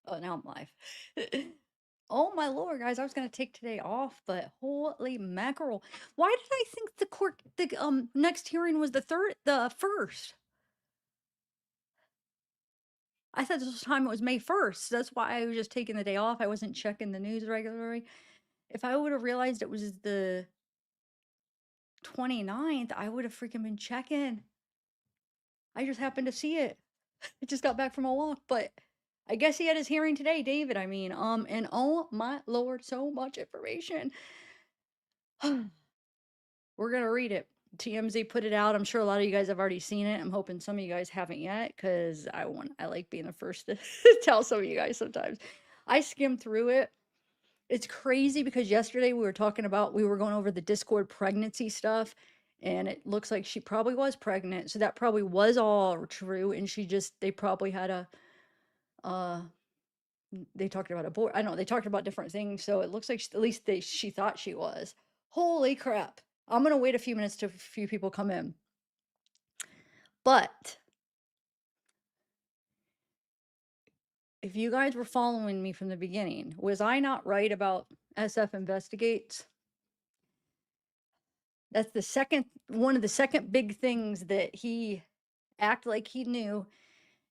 Oh, now I'm live. Oh my lord, guys! I was gonna take today off, but holy mackerel! Why did I think the next hearing was the first? I thought this time it was May 1st. That's why I was just taking the day off. I wasn't checking the news regularly. If I would have realized it was the 29th, I would have freaking been checking. I just happened to see it. I just got back from a walk, but I guess he had his hearing today, David. I mean, and oh my lord, so much information. We're gonna read it. TMZ put it out. I'm sure a lot of you guys have already seen it. I'm hoping some of you guys haven't yet, because I like being the first to tell some of you guys sometimes. I skimmed through it. It's crazy because yesterday we were going over the Discord pregnancy stuff, and it looks like she probably was pregnant. So that probably was all true. And they probably had uh, they talked about abort. I don't know. They talked about different things. So it looks like at least she thought she was. Holy crap. I'm going to wait a few minutes till a few people come in. But if you guys were following me from the beginning, was I not right about SF Investigates? That's one of the second big things that he acted like he knew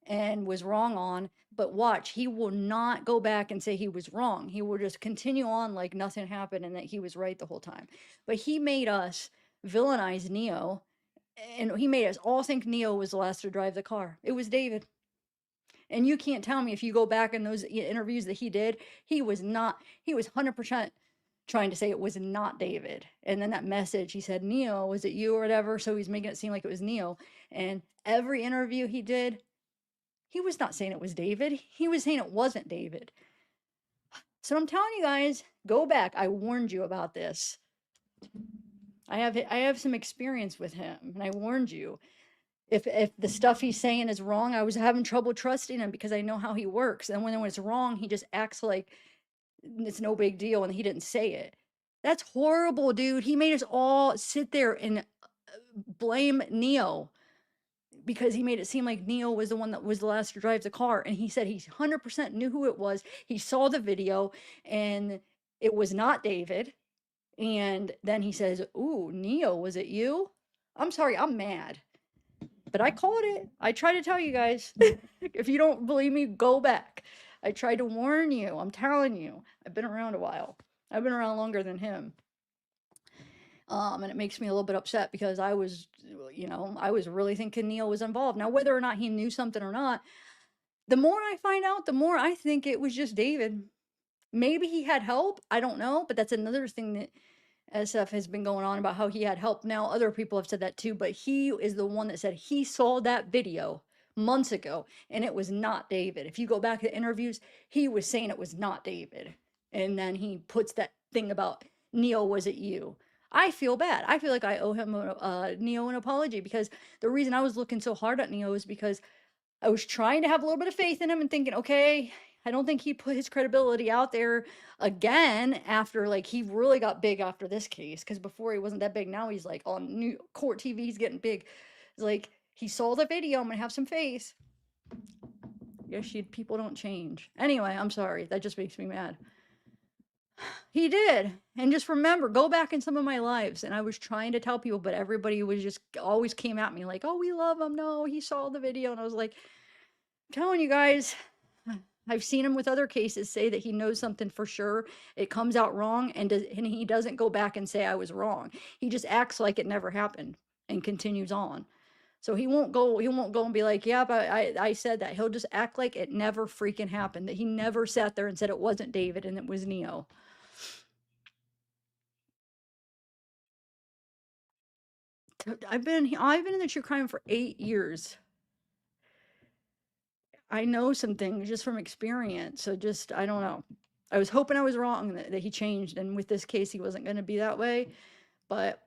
and was wrong on. But watch, he will not go back and say he was wrong. He will just continue on like nothing happened and that he was right the whole time. But he made us villainize Neo, and he made us all think Neo was the last to drive the car. It was David. And you can't tell me, if you go back in those interviews that he did, he was 100% trying to say it was not David. And then that message, he said, Neo, was it you or whatever? So he's making it seem like it was Neo. And every interview he did, he was not saying it was David. He was saying it wasn't David. So I'm telling you guys, go back. I warned you about this. I have some experience with him, and I warned you. If the stuff he's saying is wrong, I was having trouble trusting him because I know how he works. And when it's wrong, he just acts like it's no big deal and he didn't say it. That's horrible, dude. He made us all sit there and blame Neo because he made it seem like Neo was the one that was the last to drive the car. And he said he 100% knew who it was. He saw the video and it was not David. And then he says, ooh, Neo, was it you? I'm sorry, I'm mad. But I called it. I try to tell you guys. If you don't believe me, go back. I tried to warn you. I'm telling you. I've been around a while. I've been around longer than him. And it makes me a little bit upset because I was really thinking Neil was involved. Now, whether or not he knew something or not, the more I find out, the more I think it was just David. Maybe he had help. I don't know. But that's another thing that SF has been going on about, how he had help. Now, other people have said that too, but he is the one that said he saw that video months ago and it was not David. If you go back to interviews, he was saying it was not David. And then he puts that thing about, Neo, was it you? I feel bad. I feel like I owe him Neo an apology, because the reason I was looking so hard at Neo is because I was trying to have a little bit of faith in him and thinking, okay, I don't think he put his credibility out there again after, like, he really got big after this case, because before he wasn't that big. Now he's like on new court TV, he's getting big. It's like, he saw the video, I'm gonna have some faith. Yes, people don't change. Anyway, I'm sorry, that just makes me mad. He did. And just remember, go back in some of my lives, and I was trying to tell people, but everybody was just always came at me like, oh, we love him. No, he saw the video. And I was like, I'm telling you guys, I've seen him with other cases say that he knows something for sure. It comes out wrong, and he doesn't go back and say I was wrong. He just acts like it never happened and continues on. So he won't go and be like, yeah, but I said that. He'll just act like it never freaking happened, that he never sat there and said it wasn't David and it was Neo. I've been in the true crime for 8 years. I know some things just from experience. So just, I don't know. I was hoping I was wrong, that he changed, and with this case he wasn't going to be that way. But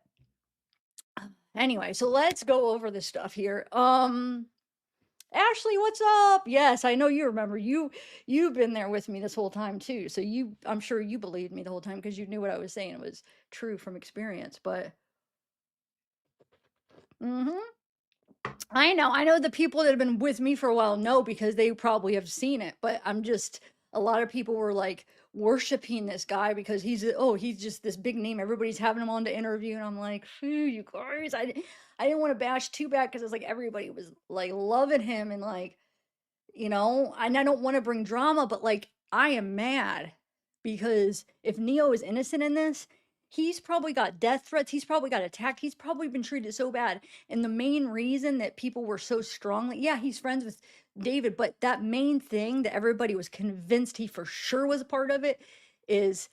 anyway, so let's go over this stuff here. Ashley, what's up? Yes, I know you remember. You've been there with me this whole time too. So I'm sure you believed me the whole time because you knew what I was saying was true from experience. But I know the people that have been with me for a while know, because they probably have seen it. But I'm just a lot of people were like worshiping this guy because he's just this big name. Everybody's having him on to interview, and I'm like, phew, you guys, I didn't want to bash too bad because it's like everybody was like loving him and like, and I don't want to bring drama, but like I am mad because if Neo is innocent in this, he's probably got death threats, he's probably got attacked, he's probably been treated so bad. And the main reason that people were so strongly, yeah, he's friends with David, but that main thing that everybody was convinced he for sure was a part of it is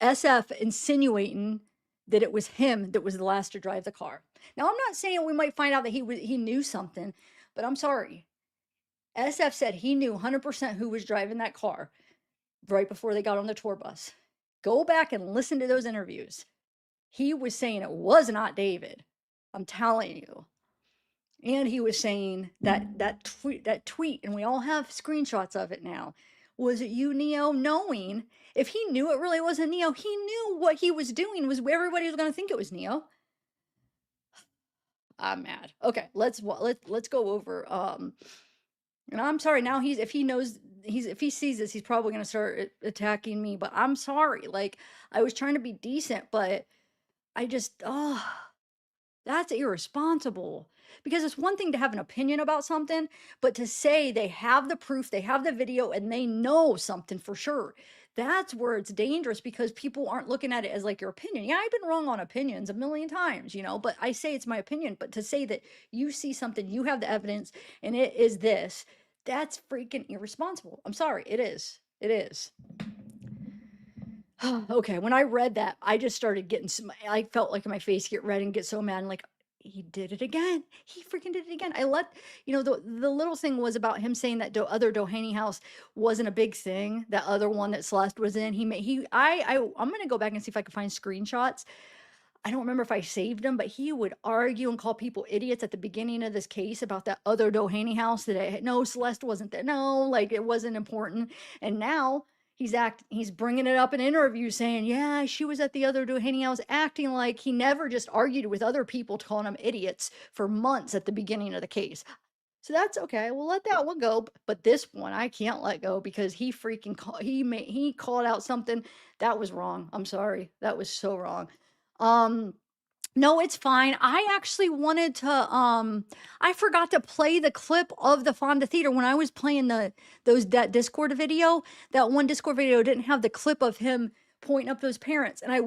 SF insinuating that it was him that was the last to drive the car. Now, I'm not saying we might find out that he knew something, but I'm sorry. SF said he knew 100% who was driving that car right before they got on the tour bus. Go back and listen to those interviews. He was saying it was not David. I'm telling you. And he was saying that tweet, and we all have screenshots of it now. Was it you, Neo? Knowing if he knew it really wasn't Neo, he knew what he was doing was everybody was going to think it was Neo. I'm mad. Okay, let's go over. And I'm sorry. Now if he sees this, he's probably going to start attacking me. But I'm sorry. Like I was trying to be decent, but I just that's irresponsible. Because it's one thing to have an opinion about something, but to say they have the proof, they have the video, and they know something for sure. That's where it's dangerous because people aren't looking at it as like your opinion. Yeah, I've been wrong on opinions a million times, but I say it's my opinion. But to say that you see something, you have the evidence, and it is this, that's freaking irresponsible. I'm sorry. It is. It is. Okay, when I read that, I just started getting I felt like my face get red and get so mad and like he did it again. He freaking did it again. The little thing was about him saying that other Doheny house wasn't a big thing. That other one that Celeste was in, I'm gonna go back and see if I can find screenshots. I don't remember if I saved him, but he would argue and call people idiots at the beginning of this case about that other Doheny house that no, Celeste wasn't there. No, like it wasn't important. And now he's bringing it up in interviews saying, yeah, she was at the other Doheny house, acting like he never just argued with other people calling them idiots for months at the beginning of the case. So that's okay. We'll let that one go. But this one I can't let go because he called out something that was wrong. I'm sorry. That was so wrong. No, it's fine. I actually wanted to I forgot to play the clip of the Fonda Theater when I was playing that Discord video. That one Discord video didn't have the clip of him pointing up those parents, and I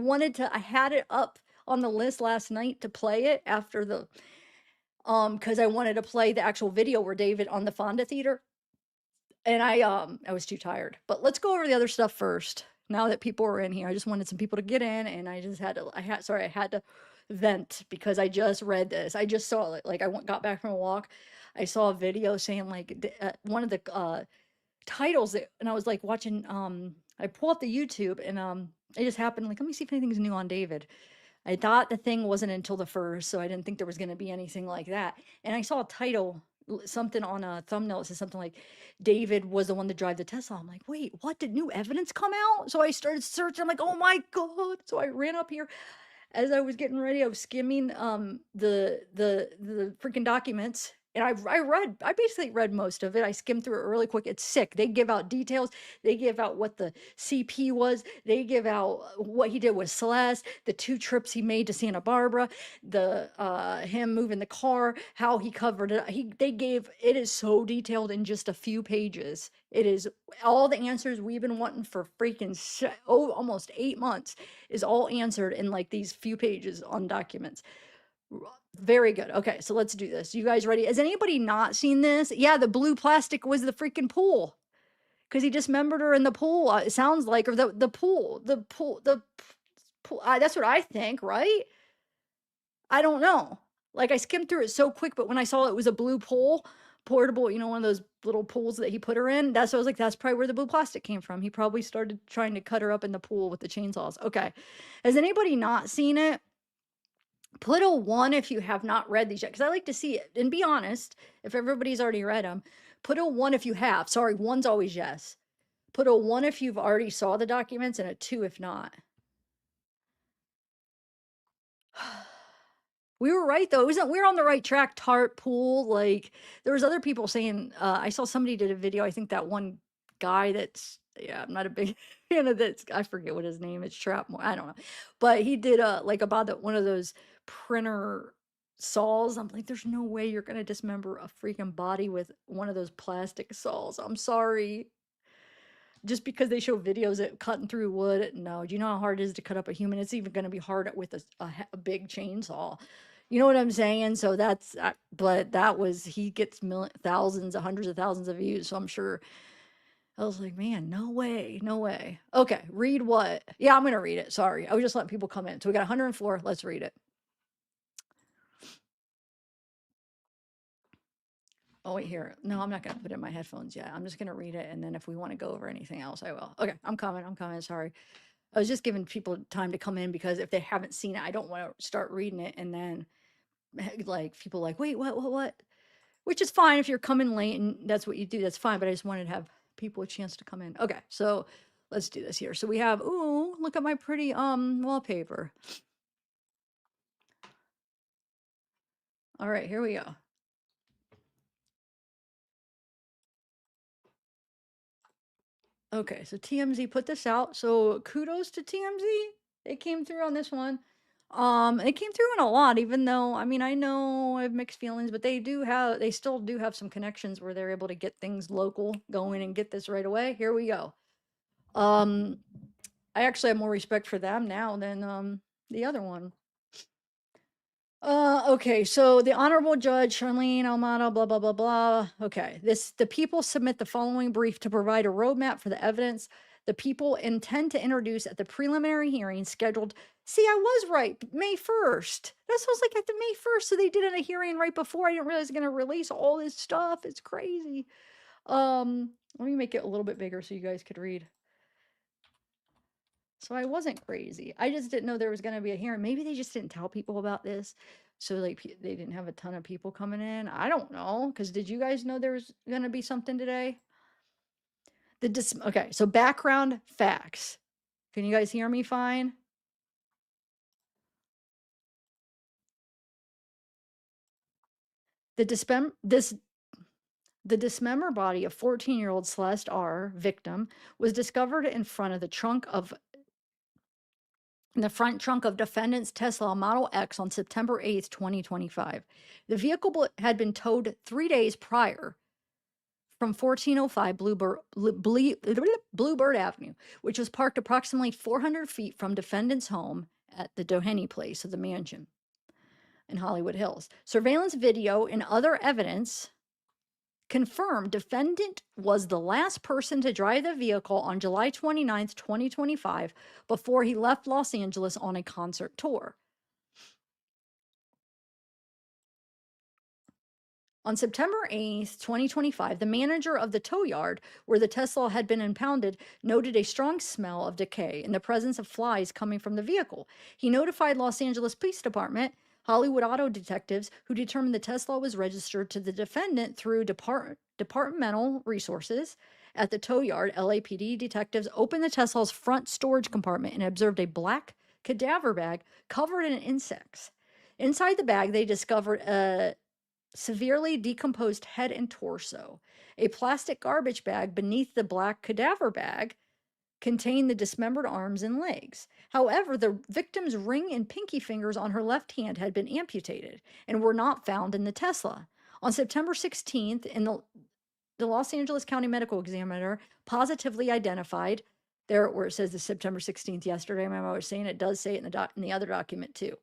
had it up on the list last night to play it after the because I wanted to play the actual video where David on the Fonda Theater, and I was too tired. But let's go over the other stuff first. Now that people are in here, I just wanted some people to get in, and I had to vent because I just read this. I just saw it. Like got back from a walk. I saw a video saying like one of the titles and I was like watching. I pulled up the YouTube and it just happened. Like let me see if anything's new on David. I thought the thing wasn't until the first, so I didn't think there was going to be anything like that. And I saw a title, something on a thumbnail. It says something like, David was the one to drive the Tesla. I'm like, wait, what? Did new evidence come out? So I started searching. I'm like, oh my God. So I ran up here. As I was getting ready, I was skimming the freaking documents. And I basically read most of it. I skimmed through it really quick. It's sick. They give out details. They give out what the CP was. They give out what he did with Celeste, the 2 trips he made to Santa Barbara, him moving the car, how he covered it. It is so detailed in just a few pages. It is all the answers we've been wanting for freaking almost 8 months is all answered in like these few pages on documents. Very good. Okay, so let's do this. You guys ready? Has anybody not seen this? Yeah, the blue plastic was the freaking pool. Because he dismembered her in the pool. It sounds like, or the pool. That's what I think, right? I don't know. Like I skimmed through it so quick, but when I saw it was a blue pool, portable, one of those little pools that he put her in, I was like, that's probably where the blue plastic came from. He probably started trying to cut her up in the pool with the chainsaws. Okay. Has anybody not seen it? Put a 1 if you have not read these yet, because I like to see it. And be honest, if everybody's already read them, put a 1 if you have. Sorry, 1's always yes. Put a 1 if you've already saw the documents and a 2 if not. We were right though. We're on the right track. Tart pool. Like there was other people saying. I saw somebody did a video. I think that one guy that's, yeah, I'm not a big fan of this. I forget what his name is. Trapmore. I don't know. But he did like about one of those printer saws. I'm like, there's no way you're gonna dismember a freaking body with one of those plastic saws. I'm sorry. Just because they show videos of cutting through wood, no. Do you know how hard it is to cut up a human? It's even gonna be hard with a big chainsaw. You know what I'm saying? So that's, but that was, he gets thousands, hundreds of thousands of views. So I'm sure, I was like, man, no way, no way. Okay, read what? Yeah, I'm gonna read it. Sorry, I was just letting people come in. So we got 104. Let's read it. Oh, wait, here. No, I'm not gonna put in my headphones yet. I'm just gonna read it, and then if we want to go over anything else, I will. Okay, I'm coming. I'm coming. Sorry. I was just giving people time to come in because if they haven't seen it, I don't want to start reading it and then like people like, wait, what? Which is fine if you're coming late and that's what you do. That's fine. But I just wanted to have people a chance to come in. Okay, so let's do this here. So we have, ooh, look at my pretty wallpaper. All right, here we go. Okay, so TMZ put this out. So kudos to TMZ. They came through on this one. It came through in a lot, even though, I mean, I know I have mixed feelings, but they still do have some connections where they're able to get things local going and get this right away. Here we go. I actually have more respect for them now than the other one. Okay, so the Honorable Judge Charlene Almada, blah, blah, blah, blah. Okay, the people submit the following brief to provide a roadmap for the evidence the people intend to introduce at the preliminary hearing scheduled. See, I was right, May 1st. That sounds like at the May 1st. So they did it a hearing right before. I didn't realize they're going to release all this stuff. It's crazy. Let me make it a little bit bigger so you guys could read. So I wasn't crazy. I just didn't know there was going to be a hearing. Maybe they just didn't tell people about this. So like they didn't have a ton of people coming in. I don't know. Cause did you guys know there was going to be something today? Okay. So background facts. Can you guys hear me fine? The dismembered body of 14-year-old Celeste R. victim was discovered in the front trunk of defendant's Tesla Model X on September 8th, 2025. The vehicle had been towed 3 days prior from 1405 Bluebird Avenue, which was parked approximately 400 feet from defendant's home at the Doheny Place of the mansion in Hollywood Hills. Surveillance video and other evidence confirmed defendant was the last person to drive the vehicle on July 29th, 2025, before he left Los Angeles on a concert tour. On September 8th, 2025, the manager of the tow yard where the Tesla had been impounded noted a strong smell of decay and the presence of flies coming from the vehicle. He notified Los Angeles Police Department, Hollywood auto detectives, who determined the Tesla was registered to the defendant through departmental resources. At the tow yard, LAPD detectives opened the Tesla's front storage compartment and observed a black cadaver bag covered in insects. Inside the bag, they discovered a severely decomposed head and torso. A plastic garbage bag beneath the black cadaver bag contained the dismembered arms and legs. However, the victim's ring and pinky fingers on her left hand had been amputated and were not found in the Tesla. On September 16th, the Los Angeles County Medical Examiner positively identified, there where it says the September 16th yesterday, remember I was saying it does say it in the other document too.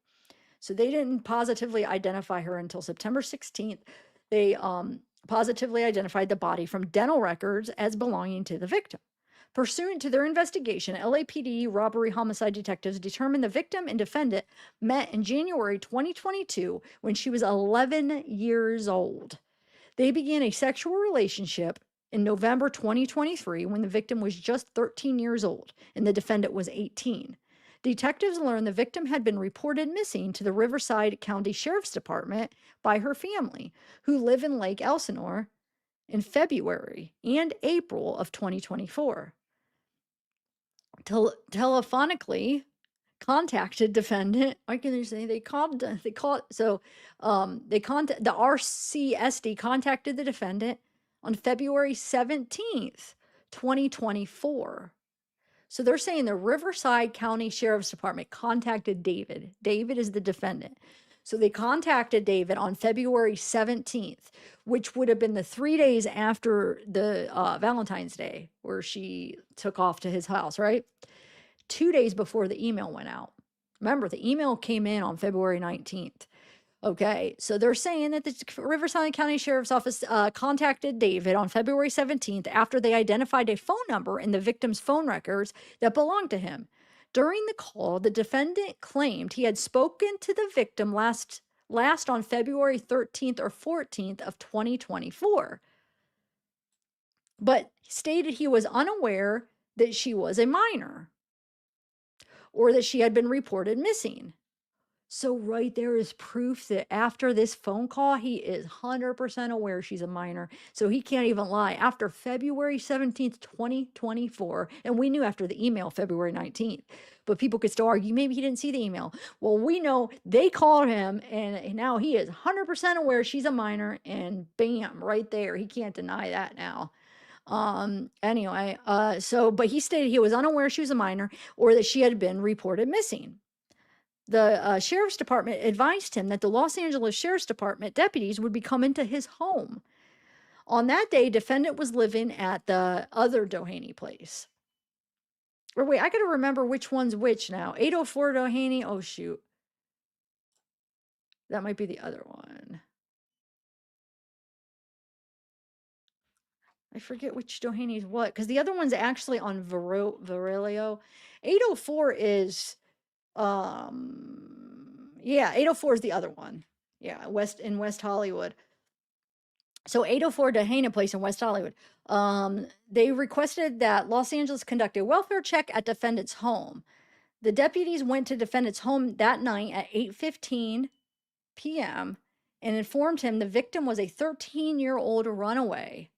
So they didn't positively identify her until September 16th. They positively identified the body from dental records as belonging to the victim. Pursuant to their investigation, LAPD robbery homicide detectives determined the victim and defendant met in January 2022 when she was 11 years old. They began a sexual relationship in November 2023 when the victim was just 13 years old and the defendant was 18. Detectives learned the victim had been reported missing to the Riverside County Sheriff's Department by her family, who live in Lake Elsinore, in February and April of 2024. Telephonically contacted defendant. I can say the RCSD contacted the defendant on February 17th 2024. So they're saying the Riverside County Sheriff's Department contacted David. David is the defendant. So they contacted David on February 17th, which would have been the 3 days after the Valentine's Day, where she took off to his house, right? 2 days before the email went out. Remember, the email came in on February 19th. Okay, so they're saying that the Riverside County Sheriff's Office contacted David on February 17th after they identified a phone number in the victim's phone records that belonged to him. During the call, the defendant claimed he had spoken to the victim last on February 13th or 14th of 2024, but stated he was unaware that she was a minor or that she had been reported missing. So right there is proof that after this phone call, he is 100% aware she's a minor. So he can't even lie. After February 17th, 2024, and we knew after the email February 19th, but people could still argue maybe he didn't see the email. Well, we know they called him and now he is 100% aware she's a minor, and bam, right there. He can't deny that now. Anyway, but he stated he was unaware she was a minor or that she had been reported missing. The sheriff's department advised him that the Los Angeles Sheriff's Department deputies would be coming to his home. On that day, defendant was living at the other Doheny place. Or wait, I got to remember which one's which now. 804 Doheny. Oh, shoot. That might be the other one. I forget which Doheny's what, because the other one's actually on Virilio. 804 is, yeah, 804 is the other one. Yeah, in West Hollywood. So 804 Doheny Place in West Hollywood. They requested that Los Angeles conduct a welfare check at defendant's home. The deputies went to defendant's home that night at 8:15 p.m. and informed him the victim was a 13-year-old runaway.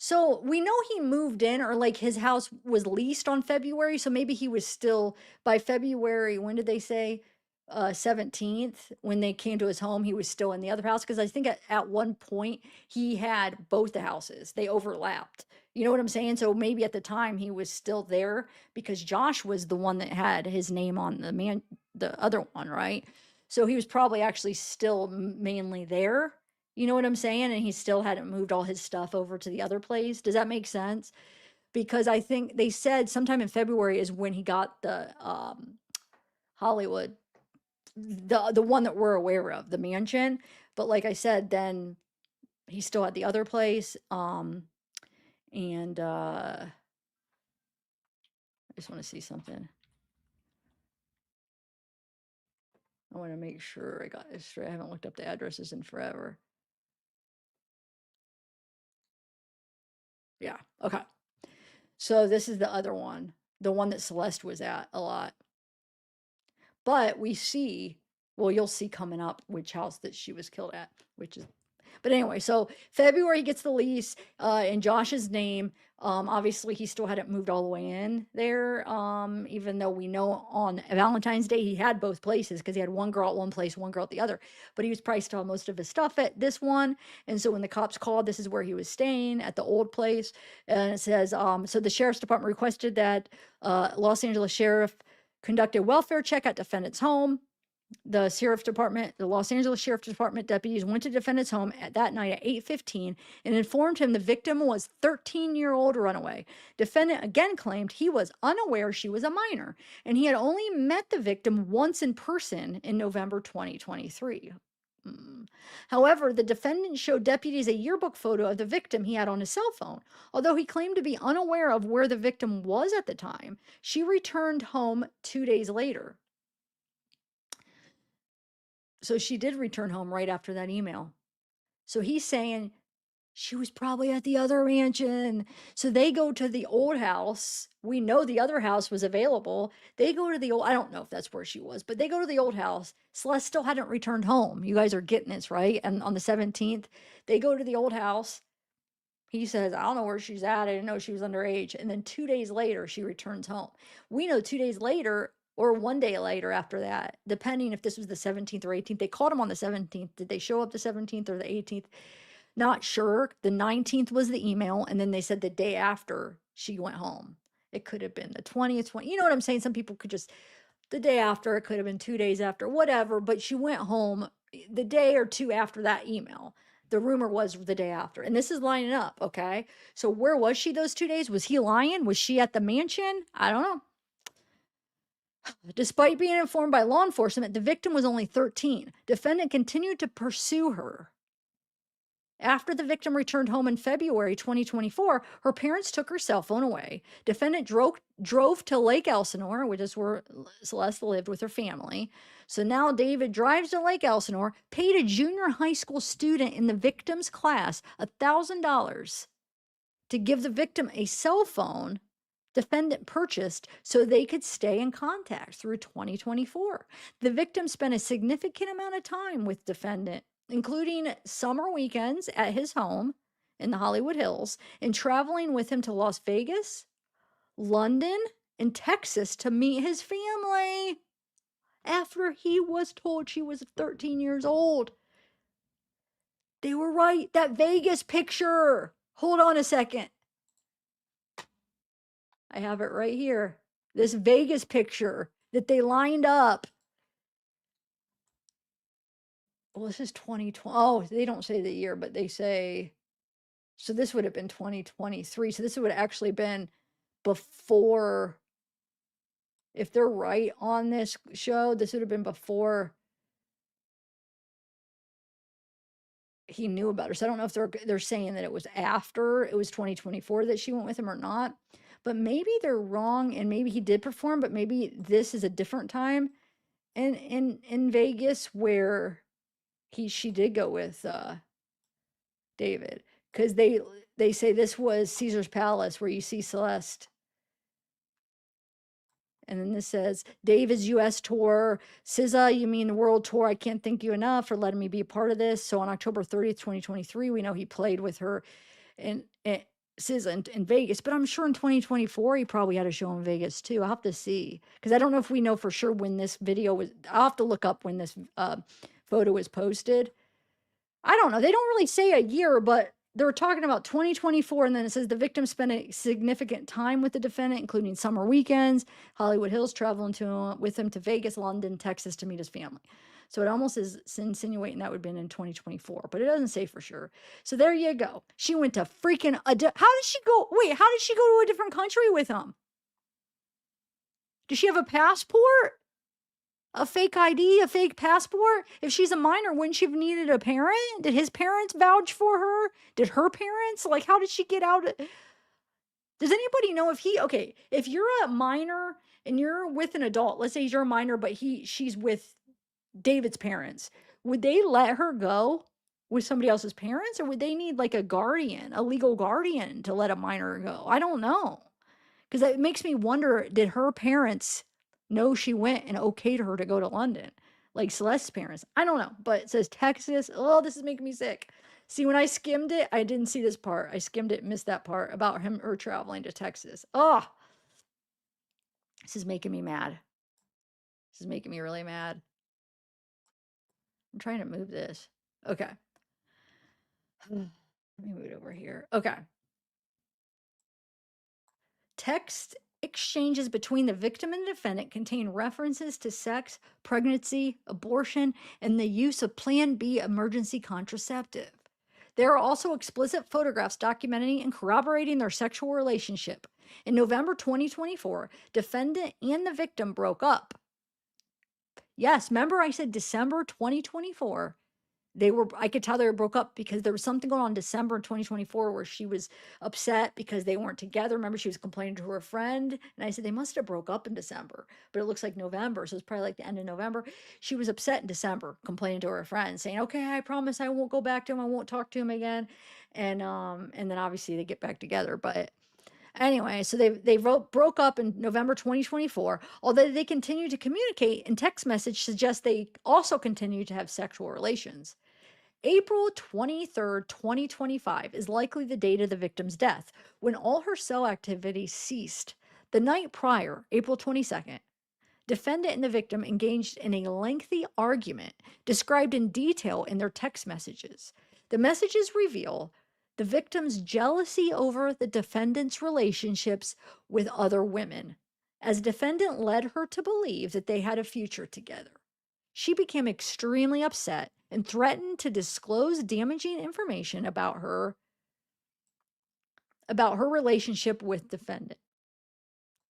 So we know he moved in, or like his house was leased on February. So maybe he was still by February. When did they say? 17th, when they came to his home, he was still in the other house. Cause I think at one point he had both the houses, they overlapped. You know what I'm saying? So maybe at the time he was still there because Josh was the one that had his name on the other one, right? So he was probably actually still mainly there. You know what I'm saying? And he still hadn't moved all his stuff over to the other place. Does that make sense? Because I think they said sometime in February is when he got the Hollywood, the one that we're aware of, the mansion. But like I said, then he's still at the other place. And I just want to see something. I want to make sure I got this straight. I haven't looked up the addresses in forever. Yeah. Okay. So this is the other one, the one that Celeste was at a lot. But we see, well, you'll see coming up which house that she was killed at, which is, but anyway, so February gets the lease in Josh's name. Obviously, he still hadn't moved all the way in there, even though we know on Valentine's Day he had both places because he had one girl at one place, one girl at the other. But he was probably still most of his stuff at this one. And so when the cops called, this is where he was staying at the old place. And it says, so the sheriff's department requested that Los Angeles sheriff conduct a welfare check at defendant's home. The Los Angeles Sheriff's Department deputies went to defendant's home that night at 8:15 and informed him the victim was 13-year-old runaway. Defendant again claimed he was unaware she was a minor, and he had only met the victim once in person in November 2023. However, the defendant showed deputies a yearbook photo of the victim he had on his cell phone. Although he claimed to be unaware of where the victim was at the time, she returned home 2 days later. So she did return home right after that email. So he's saying she was probably at the other mansion. So they go to the old house. We know the other house was available. They go to the old, I don't know if that's where she was, but they go to the old house. Celeste still hadn't returned home. You guys are getting this, right? And on the 17th, they go to the old house. He says, I don't know where she's at. I didn't know she was underage. And then 2 days later, she returns home. We know 2 days later, or one day later after that, depending if this was the 17th or 18th. They called him on the 17th. Did they show up the 17th or the 18th? Not sure. The 19th was the email, and then they said the day after she went home. It could have been the 20th, you know what I'm saying? Some people could just, the day after, it could have been 2 days after, whatever, but she went home the day or two after that email. The rumor was the day after, and this is lining up, okay? So where was she those 2 days? Was he lying? Was she at the mansion? I don't know. Despite being informed by law enforcement, the victim was only 13. Defendant continued to pursue her. After the victim returned home in February 2024, her parents took her cell phone away. Defendant drove to Lake Elsinore, which is where Celeste lived with her family. So now David drives to Lake Elsinore, paid a junior high school student in the victim's class $1,000 to give the victim a cell phone defendant purchased so they could stay in contact through 2024. The victim spent a significant amount of time with defendant, including summer weekends at his home in the Hollywood Hills and traveling with him to Las Vegas, London, and Texas to meet his family after he was told she was 13 years old. They were right. That Vegas picture. Hold on a second. I have it right here. This Vegas picture that they lined up. Well, this is 2020. Oh, they don't say the year, but they say, so this would have been 2023. So this would have actually been before, if they're right on this show, this would have been before he knew about her. So I don't know if they're saying that it was after it was 2024 that she went with him or not. But maybe they're wrong, and maybe he did perform, but maybe this is a different time in Vegas where she did go with David, because they say this was Caesar's Palace where you see Celeste. And then this says David's U.S. tour. SZA, you mean the world tour? I can't thank you enough for letting me be a part of this. So on October 30th, 2023, we know he played with her in SZA in Vegas. But I'm sure in 2024, he probably had a show in Vegas too. I'll have to see. Because I don't know if we know for sure when this video was. I'll have to look up when this photo was posted. I don't know. They don't really say a year, but they're talking about 2024, and then it says the victim spent a significant time with the defendant, including summer weekends, Hollywood Hills, traveling with him to Vegas, London, Texas to meet his family. So it almost is insinuating that would have been in 2024, but it doesn't say for sure. So there you go. She went to freaking how did she go? Wait, how did she go to a different country with him? Does she have a passport? A fake ID, a fake passport? If she's a minor, wouldn't she have needed a parent? Did his parents vouch for her? Did her parents? Like, how did she get out? Does anybody know if you're a minor and you're with an adult, let's say you're a minor, but she's with David's parents, would they let her go with somebody else's parents, or would they need like a guardian, a legal guardian to let a minor go? I don't know. Because it makes me wonder, did her parents know she went and okayed her to go to London? Like Celeste's parents. I don't know. But it says Texas. Oh, this is making me sick. See, when I skimmed it, I didn't see this part. I skimmed it, missed that part about her traveling to Texas. Oh, this is making me mad. This is making me really mad. I'm trying to move this. Okay. Let me move it over here. Okay. Text exchanges between the victim and the defendant contain references to sex, pregnancy, abortion, and the use of Plan B emergency contraceptive. There are also explicit photographs documenting and corroborating their sexual relationship. In November 2024, defendant and the victim broke up. Yes, remember I said December 2024. I could tell they were broke up because there was something going on in December 2024 where she was upset because they weren't together. Remember, she was complaining to her friend, and I said they must have broke up in December, but it looks like November, so it's probably like the end of November. She was upset in December, complaining to her friend, saying, "Okay, I promise I won't go back to him. I won't talk to him again." And then obviously they get back together, but anyway, so they broke up in November 2024, although they continue to communicate, and text message suggests they also continue to have sexual relations. April 23rd, 2025 is likely the date of the victim's death, when all her cell activity ceased. The night prior, April 22nd, defendant and the victim engaged in a lengthy argument described in detail in their text messages. The messages reveal the victim's jealousy over the defendant's relationships with other women, as defendant led her to believe that they had a future together. She became extremely upset and threatened to disclose damaging information about her relationship with defendant.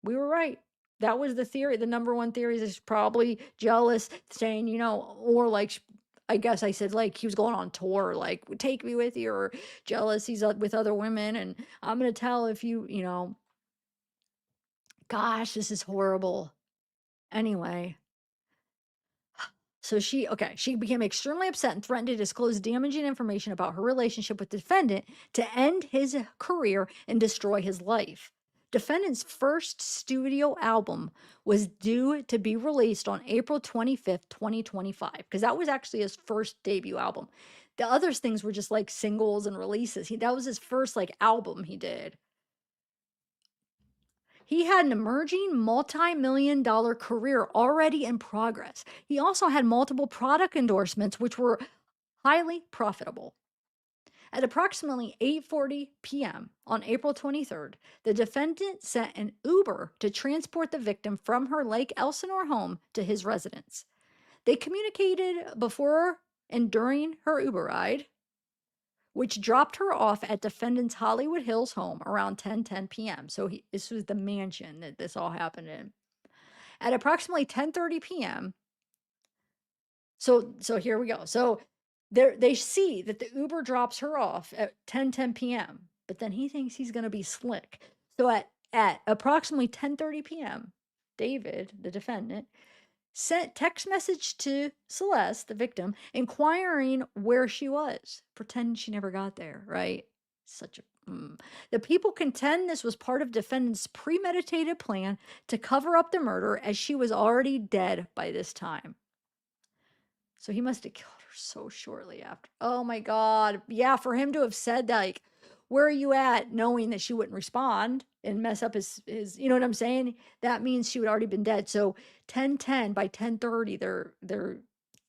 We were right. That was the theory. The number one theory is probably jealous, saying, or like, I guess I said, like, he was going on tour, like, take me with you, or jealous, he's with other women, and I'm going to tell if gosh, this is horrible. Anyway, so she became extremely upset and threatened to disclose damaging information about her relationship with the defendant to end his career and destroy his life. Defendant's first studio album was due to be released on April 25th, 2025, because that was actually his first debut album. The other things were just like singles and releases. That was his first like album he did. He had an emerging multi-million dollar career already in progress. He also had multiple product endorsements, which were highly profitable. At approximately 8:40 p.m. on April 23rd, the defendant sent an Uber to transport the victim from her Lake Elsinore home to his residence. They communicated before and during her Uber ride, which dropped her off at defendant's Hollywood Hills home around 10:10 p.m. So this was the mansion that this all happened in. At approximately 10:30 p.m. So here we go. So they see that the Uber drops her off at 10:10 p.m. But then he thinks he's going to be slick. So at approximately 10:30 p.m., David, the defendant, sent text message to Celeste, the victim, inquiring where she was. Pretend she never got there, right? Such a The people contend this was part of defendant's premeditated plan to cover up the murder, as she was already dead by this time. So he must have killed her so shortly after. Oh my God. Yeah, for him to have said that, like, where are you at, knowing that she wouldn't respond and mess up his, you know what I'm saying? That means she would already been dead. So 10:10, by 10:30, they're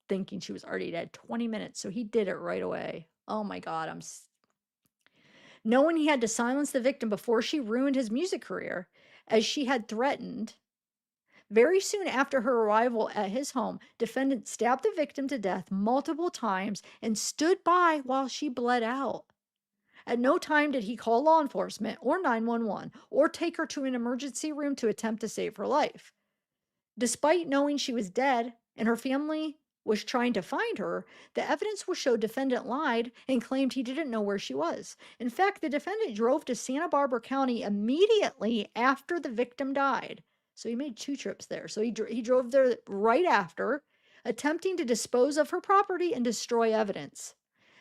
thinking she was already dead. 20 minutes. So he did it right away. Oh my God. Knowing he had to silence the victim before she ruined his music career, as she had threatened. Very soon after her arrival at his home, defendant stabbed the victim to death multiple times and stood by while she bled out. At no time did he call law enforcement or 911 or take her to an emergency room to attempt to save her life. Despite knowing she was dead and her family was trying to find her, the evidence will show defendant lied and claimed he didn't know where she was. In fact, the defendant drove to Santa Barbara County immediately after the victim died. So he made 2 trips there. So he drove there right after, attempting to dispose of her property and destroy evidence.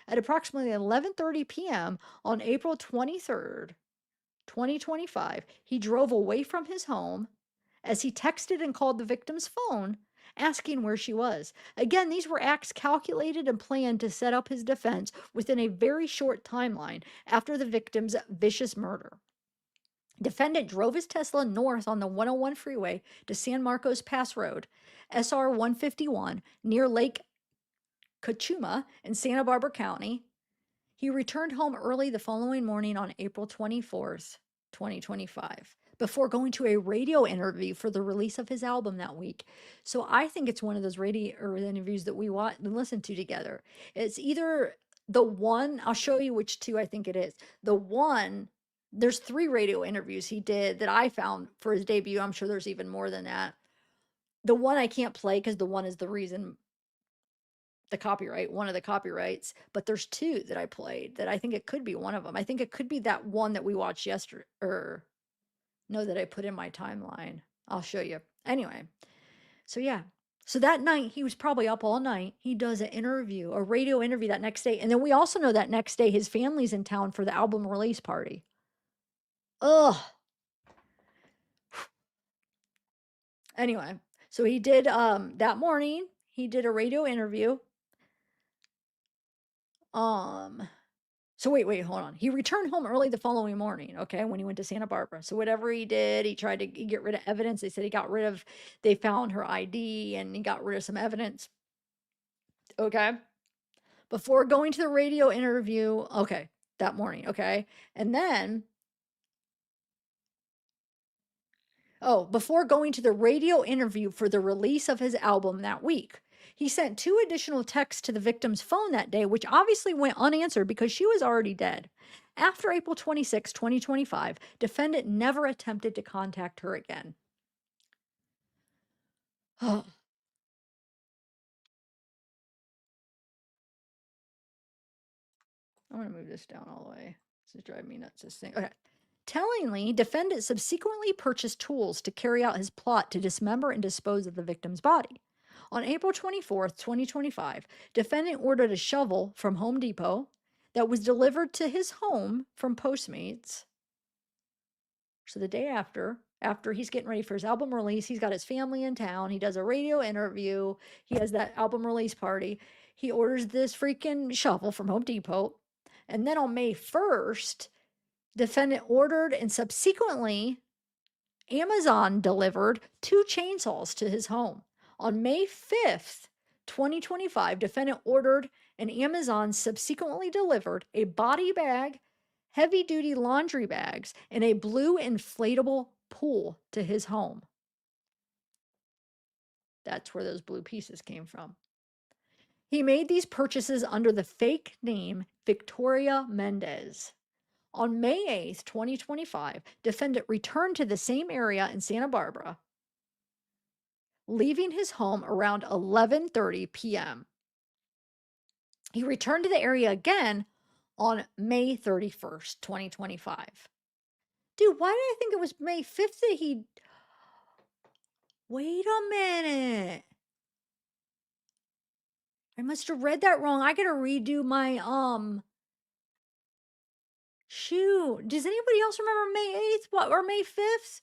At approximately 11:30 p.m. on April 23rd, 2025, he drove away from his home as he texted and called the victim's phone, asking where she was. Again, these were acts calculated and planned to set up his defense within a very short timeline after the victim's vicious murder. Defendant drove his Tesla north on the 101 freeway to San Marcos Pass Road, SR 151, near Lake Cachuma in Santa Barbara County. He returned home early the following morning on April 24th, 2025, before going to a radio interview for the release of his album that week. So I think it's one of those radio or interviews that we watch and listen to together. It's either the one, I'll show you which 2 I think it is. The one, there's 3 radio interviews he did that I found for his debut. I'm sure there's even more than that. The one I can't play because the one is the reason, the copyright, one of the copyrights, but there's 2 that I played that I think it could be one of them. I think it could be that one that we watched yesterday, or no, that I put in my timeline. I'll show you. Anyway, so yeah. So that night, he was probably up all night. He does an interview, a radio interview that next day. And then we also know that next day, his family's in town for the album release party. Ugh. Anyway, so he did, that morning, he did a radio interview. So wait, hold on. He returned home early the following morning, okay, when he went to Santa Barbara. So whatever he did, he tried to get rid of evidence. They said they found her ID and he got rid of some evidence. Okay. before going to the radio interview. Okay, that morning. Okay. And then, before going to the radio interview for the release of his album that week. He sent 2 additional texts to the victim's phone that day, which obviously went unanswered because she was already dead. After April 26, 2025, defendant never attempted to contact her again. Oh, I'm going to move this down all the way. This is driving me nuts, this thing. Okay. Tellingly, defendant subsequently purchased tools to carry out his plot to dismember and dispose of the victim's body. On April 24th, 2025, defendant ordered a shovel from Home Depot that was delivered to his home from Postmates. So the day after he's getting ready for his album release, he's got his family in town. He does a radio interview. He has that album release party. He orders this freaking shovel from Home Depot. And then on May 1st, defendant ordered and subsequently Amazon delivered 2 chainsaws to his home. On May 5th, 2025, defendant ordered and Amazon subsequently delivered a body bag, heavy-duty laundry bags, and a blue inflatable pool to his home. That's where those blue pieces came from. He made these purchases under the fake name Victoria Mendez. On May 8th, 2025, defendant returned to the same area in Santa Barbara, leaving his home around 11:30 p.m. He returned to the area again on May 31st, 2025. Dude, why did I think it was May 5th that he... Wait a minute. I must have read that wrong. I gotta redo my, shoot. Does anybody else remember May 8th or May 5th?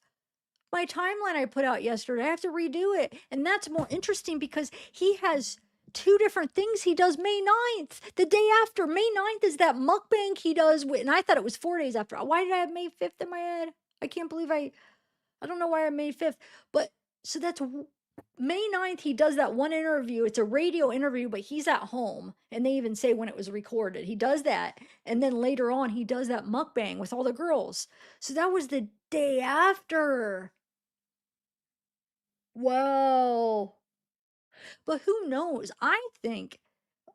My timeline I put out yesterday. I have to redo it. And that's more interesting because he has 2 different things he does May 9th. The day after. May 9th is that mukbang he does. And I thought it was 4 days after. Why did I have May 5th in my head? I can't believe I don't know why I made 5th. But so that's May 9th. He does that one interview. It's a radio interview, but he's at home. And they even say when it was recorded. He does that. And then later on, he does that mukbang with all the girls. So that was the day after. Whoa. But who knows? I think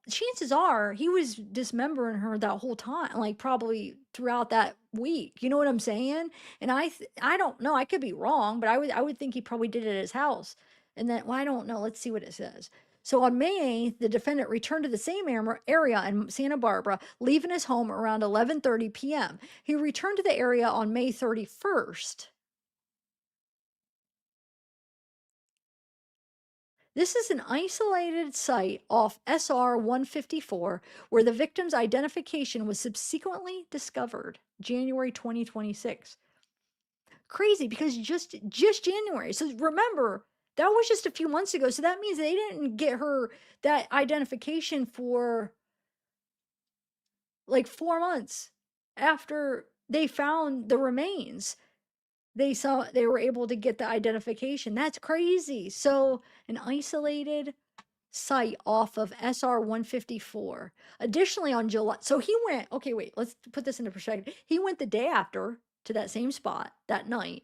chances are he was dismembering her that whole time, like probably throughout that week. You know what I'm saying? And I don't know. I could be wrong, but I would think he probably did it at his house. And then, well, I don't know. Let's see what it says. So on May 8th, the defendant returned to the same area in Santa Barbara, leaving his home around 11:30 p.m. He returned to the area on May 31st. This is an isolated site off SR 154 where the victim's identification was subsequently discovered, January 2026. Crazy because just January. So remember, that was just a few months ago. So that means they didn't get her that identification for like 4 months after they found the remains. They were able to get the identification. That's crazy. So an isolated site off of SR 154. Additionally, on July, so he went, okay, wait, let's put this into perspective. He went the day after to that same spot that night.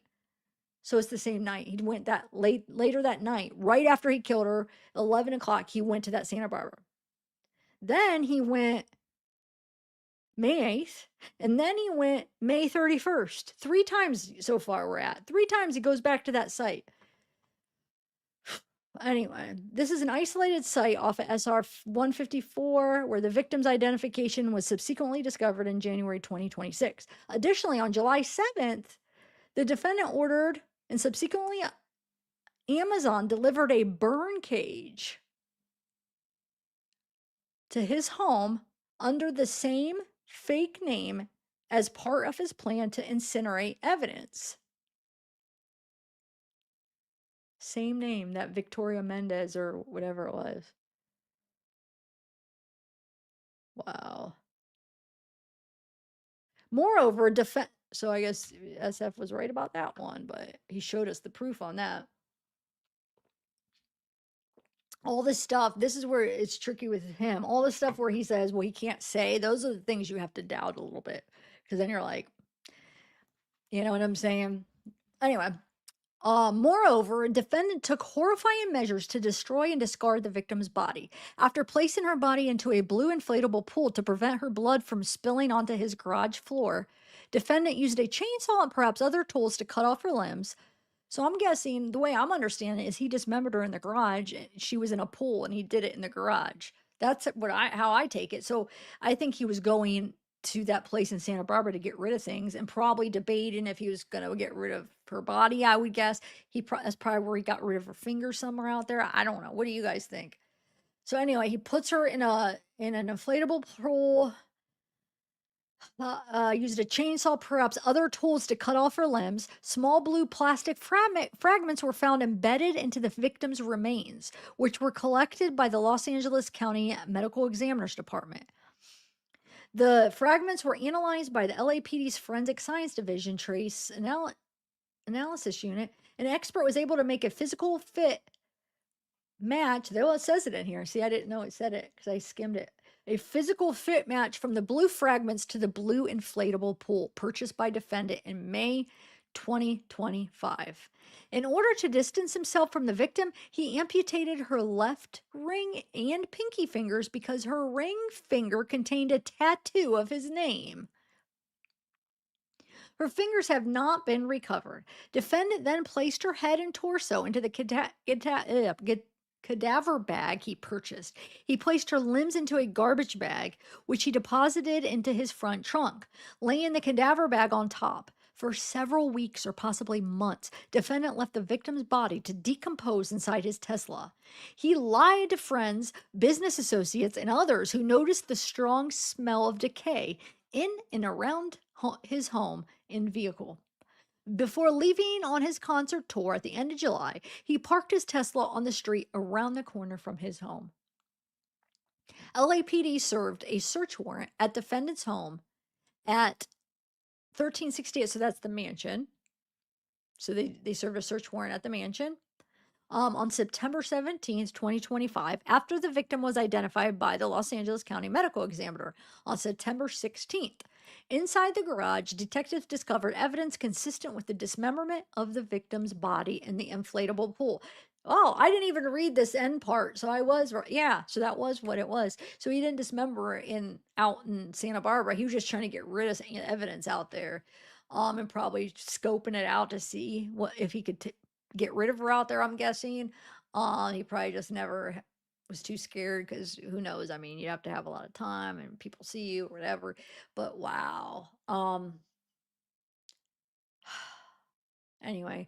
So it's the same night. He went that later that night, right after he killed her, 11 o'clock, he went to that Santa Barbara. Then he went May 8th, and then he went May 31st. 3 times so far we're at. 3 times he goes back to that site. Anyway, this is an isolated site off of SR 154 where the victim's identification was subsequently discovered in January 2026. Additionally, on July 7th, the defendant ordered and subsequently Amazon delivered a burn cage to his home under the same fake name as part of his plan to incinerate evidence. Same name, that Victoria Mendez or whatever it was. Wow. Moreover, so I guess SF was right about that one, but he showed us the proof on that. all this stuff. This is where it's tricky with him. All this stuff where he says, well, he can't say, those are the things you have to doubt a little bit. Because then you're like, you know what I'm saying? Anyway, moreover, a defendant took horrifying measures to destroy and discard the victim's body. After placing her body into a blue inflatable pool to prevent her blood from spilling onto his garage floor, defendant used a chainsaw and perhaps other tools to cut off her limbs. So I'm guessing the way I'm understanding it is he dismembered her in the garage. She was in a pool and he did it in the garage. That's what how I take it. So I think he was going to that place in Santa Barbara to get rid of things and probably debating if he was going to get rid of her body. I would guess that's probably where he got rid of her finger somewhere out there. I don't know. What do you guys think? So anyway, he puts her in an inflatable pool, used a chainsaw, perhaps other tools to cut off her limbs. Small blue plastic fragments were found embedded into the victim's remains, which were collected by the Los Angeles County Medical Examiner's Department. The fragments were analyzed by the LAPD's Forensic Science Division Trace Analysis Unit. An expert was able to make a physical fit match. Though it says it in here. See, I didn't know it said it because I skimmed it. A physical fit match from the blue fragments to the blue inflatable pool purchased by defendant in May 2025. In order to distance himself from the victim, he amputated her left ring and pinky fingers because her ring finger contained a tattoo of his name. Her fingers have not been recovered. Defendant then placed her head and torso into the cadaver bag he purchased. He placed her limbs into a garbage bag, which he deposited into his front trunk, laying the cadaver bag on top. For several weeks or possibly months, defendant left the victim's body to decompose inside his Tesla. He lied to friends, business associates, and others who noticed the strong smell of decay in and around his home and vehicle. Before leaving on his concert tour at the end of July, he parked his Tesla on the street around the corner from his home. LAPD served a search warrant at defendant's home at 1368, so that's the mansion. So they served a search warrant at the mansion on September 17th, 2025, after the victim was identified by the Los Angeles County Medical Examiner on September 16th. Inside the garage, detectives discovered evidence consistent with the dismemberment of the victim's body in the inflatable pool. Oh, I didn't even read this end part, so I was right. Yeah, so that was what it was. So he didn't dismember her out in Santa Barbara. He was just trying to get rid of evidence out there, and probably scoping it out to see what if he could get rid of her out there. I'm guessing. He probably just never was too scared because who knows? I mean, you have to have a lot of time and people see you or whatever. But wow. Anyway,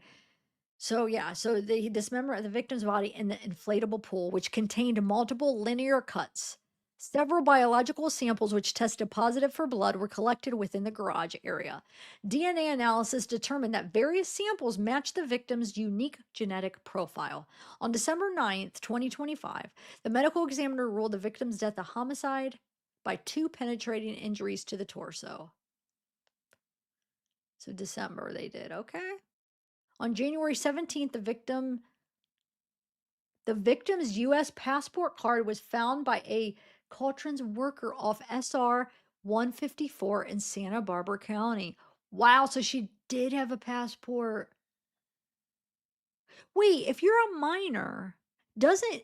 so yeah, so they dismembered the victim's body in the inflatable pool, which contained multiple linear cuts. Several biological samples which tested positive for blood were collected within the garage area. DNA analysis determined that various samples matched the victim's unique genetic profile. On December 9th, 2025, the medical examiner ruled the victim's death a homicide by 2 penetrating injuries to the torso. So December they did, okay? On January 17th, the victim's U.S. passport card was found by a Caltrans worker off SR 154 in Santa Barbara County. Wow, so she did have a passport. Wait, if you're a minor, doesn't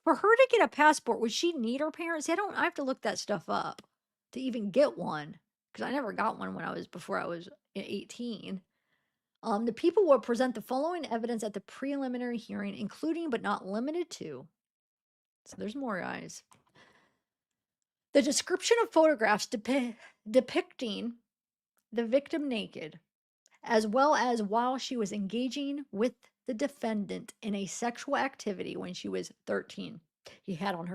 for her to get a passport, would she need her parents? I have to look that stuff up to even get one because I never got one before I was 18. The people will present the following evidence at the preliminary hearing, including but not limited to. So there's more, guys. The description of photographs depicting the victim naked, as well as while she was engaging with the defendant in a sexual activity when she was 13. He had on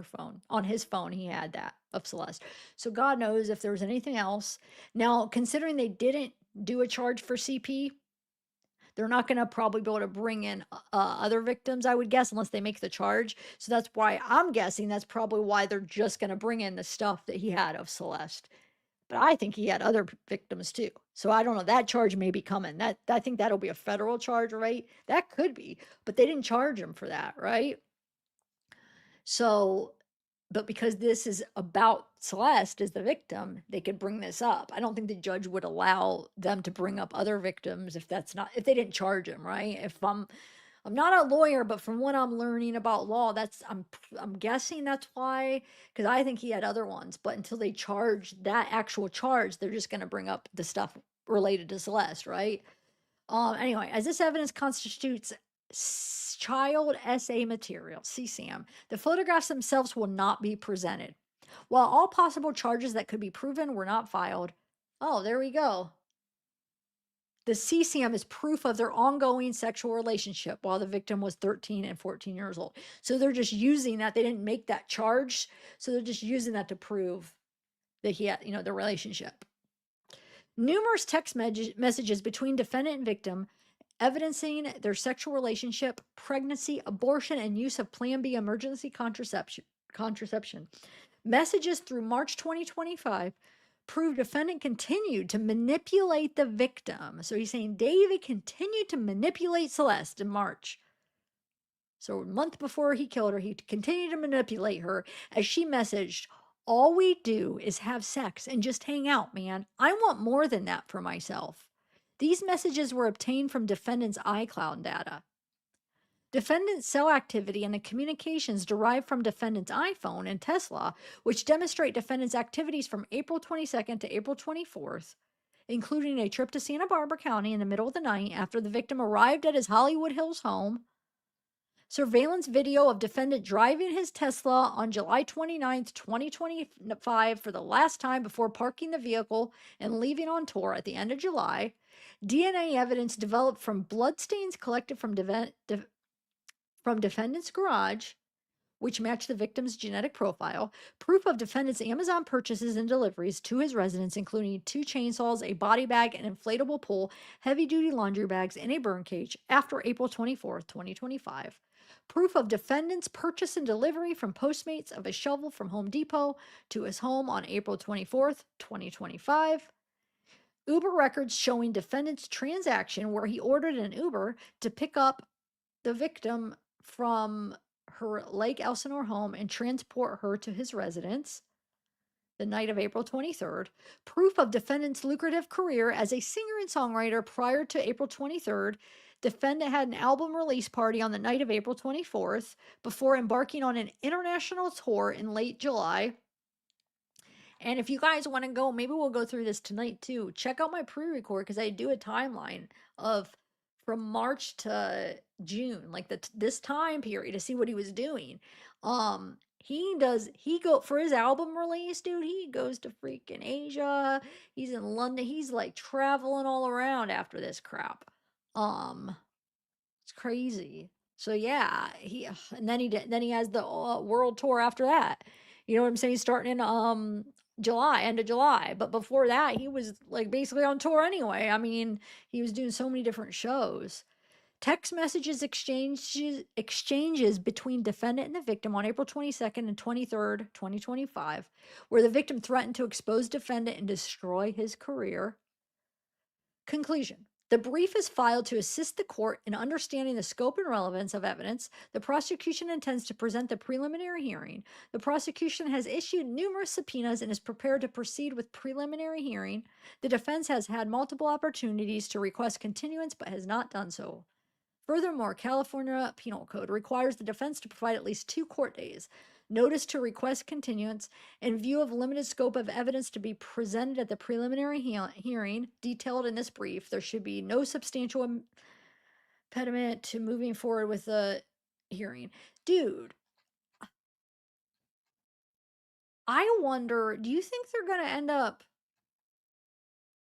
his phone, he had that of Celeste. So God knows if there was anything else. Now, considering they didn't do a charge for CP, they're not going to probably be able to bring in other victims, I would guess, unless they make the charge. So that's why I'm guessing that's probably why they're just going to bring in the stuff that he had of Celeste. But I think he had other victims too. So I don't know. That charge may be coming. I think that'll be a federal charge, right? That could be. But they didn't charge him for that, right? So, but because this is about Celeste as the victim, they could bring this up. I don't think the judge would allow them to bring up other victims if that's not, if they didn't charge him, right? If I'm not a lawyer, but from what I'm learning about law, that's I'm guessing that's why, because I think he had other ones. But until they charge that actual charge, they're just going to bring up the stuff related to Celeste, right? Anyway, as this evidence constitutes child SA material, CSAM, the photographs themselves will not be presented. While all possible charges that could be proven were not filed, oh, there we go. The CSAM is proof of their ongoing sexual relationship while the victim was 13 and 14 years old. So they're just using that. They didn't make that charge. So they're just using that to prove that he had, the relationship. Numerous text messages between defendant and victim evidencing their sexual relationship, pregnancy, abortion, and use of Plan B emergency contraception. Messages through March 2025 prove defendant continued to manipulate the victim. So he's saying David continued to manipulate Celeste in March. So a month before he killed her, he continued to manipulate her as she messaged, "All we do is have sex and just hang out, man. I want more than that for myself." These messages were obtained from defendant's iCloud data. Defendant's cell activity and the communications derived from defendant's iPhone and Tesla, which demonstrate defendant's activities from April 22nd to April 24th, including a trip to Santa Barbara County in the middle of the night after the victim arrived at his Hollywood Hills home. Surveillance video of defendant driving his Tesla on July 29th, 2025 for the last time before parking the vehicle and leaving on tour at the end of July. DNA evidence developed from bloodstains collected from defendant's garage, which matched the victim's genetic profile, proof of defendant's Amazon purchases and deliveries to his residence, including 2 chainsaws, a body bag, an inflatable pole, heavy-duty laundry bags, and a burn cage after April 24th, 2025. Proof of defendant's purchase and delivery from Postmates of a shovel from Home Depot to his home on April 24th, 2025. Uber records showing defendant's transaction where he ordered an Uber to pick up the victim from her Lake Elsinore home and transport her to his residence the night of April 23rd. Proof of defendant's lucrative career as a singer and songwriter prior to April 23rd. Defendant had an album release party on the night of April 24th before embarking on an international tour in late July. And if you guys want to go, maybe we'll go through this tonight too. Check out my pre-record because I do a timeline of from March to June, like this time period to see what he was doing. He go for his album release, dude, he goes to freaking Asia. He's in London. He's like traveling all around after this crap. It's crazy. So yeah, and then he has the world tour after that. You know what I'm saying? Starting in July, end of July. But before that, he was like basically on tour anyway. I mean, he was doing so many different shows. Text messages exchanges between defendant and the victim on April 22nd and 23rd, 2025, where the victim threatened to expose defendant and destroy his career. Conclusion. The brief is filed to assist the court in understanding the scope and relevance of evidence. The prosecution intends to present the preliminary hearing. The prosecution has issued numerous subpoenas and is prepared to proceed with preliminary hearing. The defense has had multiple opportunities to request continuance but has not done so. Furthermore, California Penal Code requires the defense to provide at least 2 court days. Notice to request continuance in view of limited scope of evidence to be presented at the preliminary hearing detailed in this brief. There should be no substantial impediment to moving forward with the hearing. Dude, I wonder, do you think they're going to end up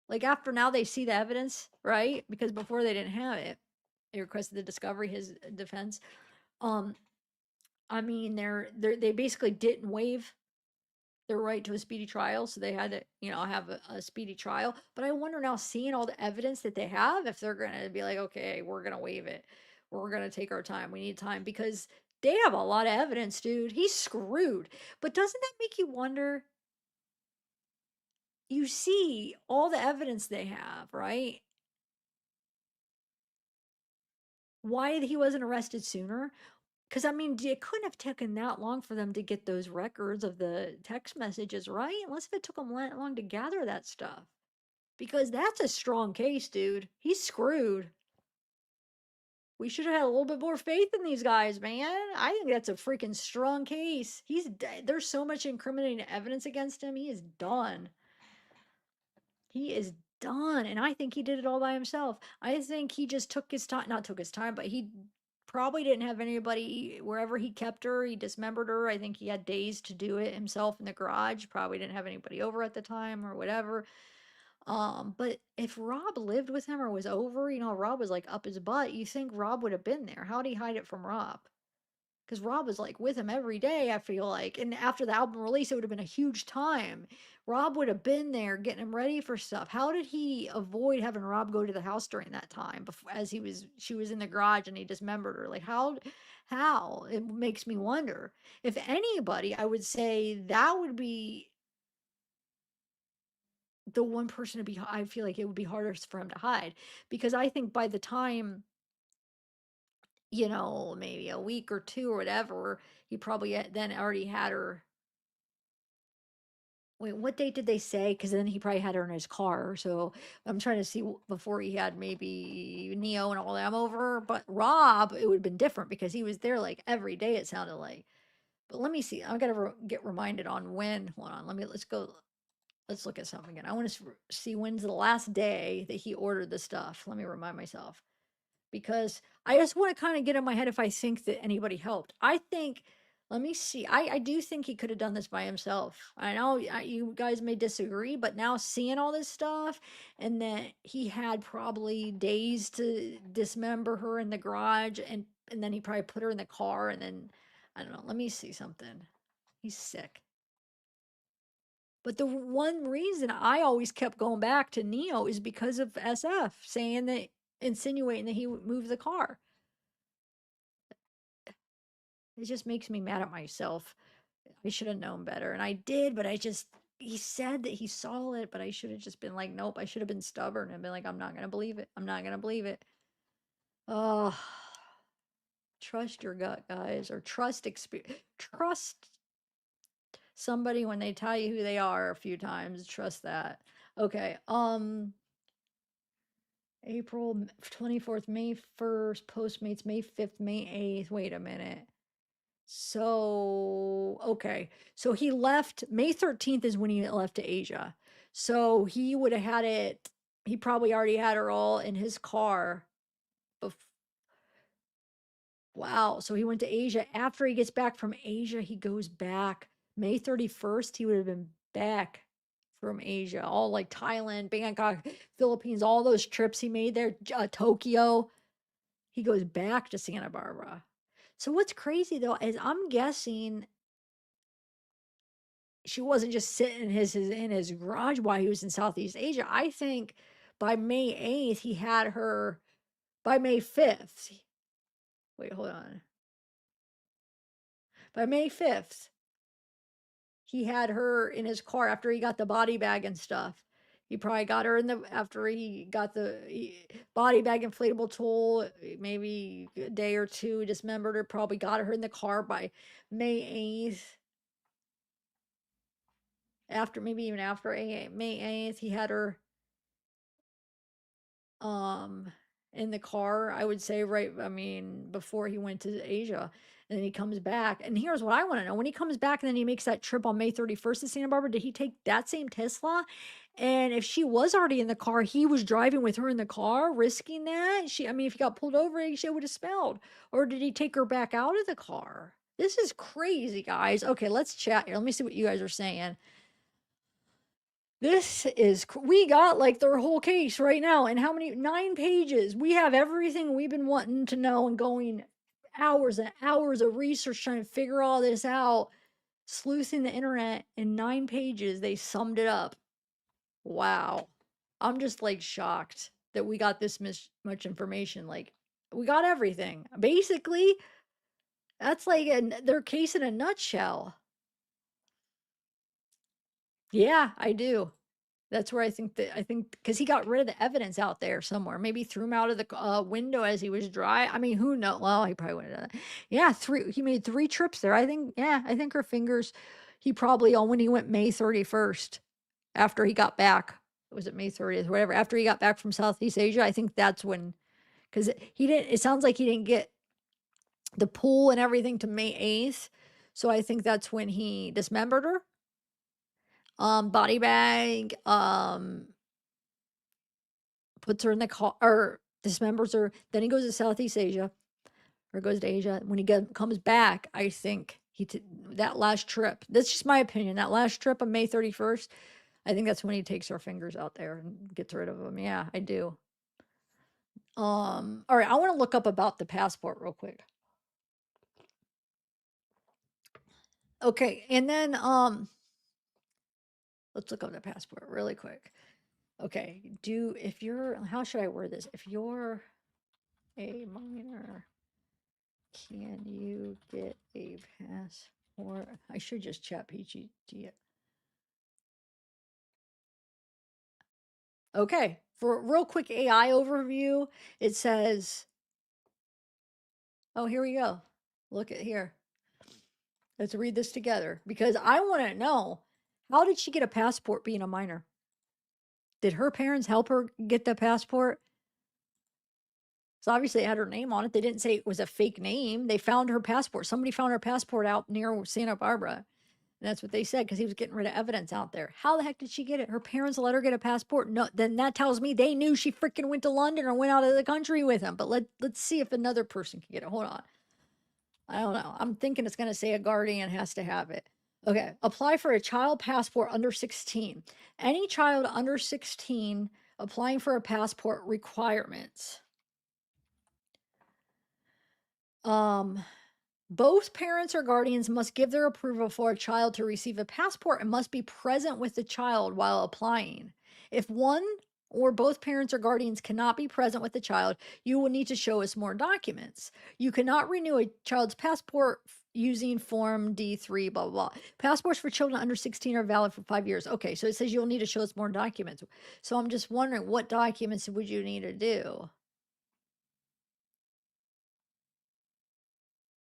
like after now they see the evidence, right? Because before they didn't have it. They requested the discovery, his defense. I mean, they basically didn't waive their right to a speedy trial, so they had to, have a speedy trial. But I wonder now, seeing all the evidence that they have, if they're gonna be like, okay, we're gonna waive it, or we're gonna take our time. We need time because they have a lot of evidence, dude. He's screwed. But doesn't that make you wonder? You see all the evidence they have, right? Why he wasn't arrested sooner? Because I mean, it couldn't have taken that long for them to get those records of the text messages, right? Unless if it took them that long to gather that stuff. Because that's a strong case, dude. He's screwed. We should have had a little bit more faith in these guys, man. I think that's a freaking strong case. There's so much incriminating evidence against him. He is done. He is done. And I think he did it all by himself. I think he just took his time, not took his time, but he probably didn't have anybody wherever he kept her. He dismembered her. I think he had days to do it himself in the garage. Probably didn't have anybody over at the time or whatever. But if Rob lived with him or was over, Rob was like up his butt, you think Rob would have been there. How'd he hide it from Rob? Because Rob was like with him every day, I feel like. And after the album release, it would have been a huge time. Rob would have been there getting him ready for stuff. How did he avoid having Rob go to the house during that time before, as she was in the garage and he dismembered her? Like how? It makes me wonder. If anybody, I would say that would be the one person to be, I feel like it would be harder for him to hide, because I think by the time, maybe a week or two or whatever, he probably then already had her. Wait, what date did they say? Because then he probably had her in his car. So I'm trying to see before he had maybe Neo and all them over. But Rob, it would have been different because he was there like every day, it sounded like. But let me see. I've got to get reminded on when. Hold on. Let's go. Let's look at something again. I want to see when's the last day that he ordered the stuff. Let me remind myself, because I just want to kind of get in my head if I think that anybody helped. I think, let me see. I do think he could have done this by himself. I know you guys may disagree, but now seeing all this stuff, and then he had probably days to dismember her in the garage, and then he probably put her in the car, and then I don't know. Let me see something. He's sick. But the one reason I always kept going back to Neo is because of SF saying that, insinuating that he would move the car. It just makes me mad at myself. I should have known better. And I did, but he said that he saw it, but I should have just been like, nope, I should have been stubborn and been like, I'm not going to believe it. I'm not going to believe it. Oh, trust your gut, guys, or trust somebody when they tell you who they are a few times. Trust that. Okay. April 24th, May 1st, Postmates, May 5th, May 8th. Wait a minute. So, okay. So he left May 13th is when he left to Asia. So he would have had it, he probably already had her all in his car. Wow. So he went to Asia. After he gets back from Asia, he goes back. May 31st, he would have been back from Asia, all like Thailand, Bangkok, Philippines, all those trips he made there, Tokyo. He goes back to Santa Barbara. So what's crazy though is I'm guessing she wasn't just sitting in his garage while he was in Southeast Asia. I think by May 8th he had her. By May 5th. Wait, hold on. By May 5th, he had her in his car after he got the body bag and stuff. He probably got her after he got the body bag, inflatable tool, maybe a day or two, dismembered her, probably got her in the car by May 8th. Maybe even after May 8th, he had her um in the car, I would say, right, I mean, before he went to Asia. And then he comes back. And here's what I want to know. When he comes back and then he makes that trip on May 31st to Santa Barbara, did he take that same Tesla? And if she was already in the car, he was driving with her in the car, risking that? I mean, if he got pulled over, she would have smelled. Or did he take her back out of the car? This is crazy, guys. Okay, let's chat here. Let me see what you guys are saying. We got like their whole case right now. And how many? 9 pages. We have everything we've been wanting to know and going hours and hours of research trying to figure all this out, sleuthing the internet in 9 pages. They summed it up. Wow. I'm just like shocked that we got this much information. Like, we got everything. Basically, that's like their case in a nutshell. Yeah, I do. That's where I think because he got rid of the evidence out there somewhere. Maybe threw him out of the window as he was dry. I mean, who knows? Well, he probably wouldn't have done that. Yeah, he made 3 trips there. I think, yeah, I think her fingers, he probably, on when he went May 31st after he got back. Was it May 30th, whatever, after he got back from Southeast Asia? I think that's when, because he didn't, it sounds like he didn't get the pool and everything to May 8th. So I think that's when he dismembered her. Body bag, puts her in the car or dismembers her. Then he goes to Southeast Asia or goes to Asia. When he comes back, I think that last trip, that's just my opinion. That last trip on May 31st, I think that's when he takes her fingers out there and gets rid of them. Yeah, I do. All right, I want to look up about the passport real quick. Okay, and then let's look up the passport really quick. Okay, if you're, how should I word this? If you're a minor, can you get a passport? I should just chat PGT it. Okay, for a real quick AI overview, it says, oh, here we go. Look at here. Let's read this together because I want to know, how did she get a passport being a minor? Did her parents help her get the passport? So obviously it had her name on it. They didn't say it was a fake name. They found her passport. Somebody found her passport out near Santa Barbara. And that's what they said because he was getting rid of evidence out there. How the heck did she get it? Her parents let her get a passport? No, then that tells me they knew she freaking went to London or went out of the country with him. But let's see if another person can get it. Hold on. I don't know. I'm thinking it's going to say a guardian has to have it. Okay. Apply for a child passport under 16. Any child under 16 applying for a passport requirements. Both parents or guardians must give their approval for a child to receive a passport and must be present with the child while applying. If one or both parents or guardians cannot be present with the child, you will need to show us more documents. You cannot renew a child's passport using Form D3, blah, blah, blah. Passports for children under 16 are valid for 5 years. Okay, so it says you'll need to show us more documents. So I'm just wondering, what documents would you need to do?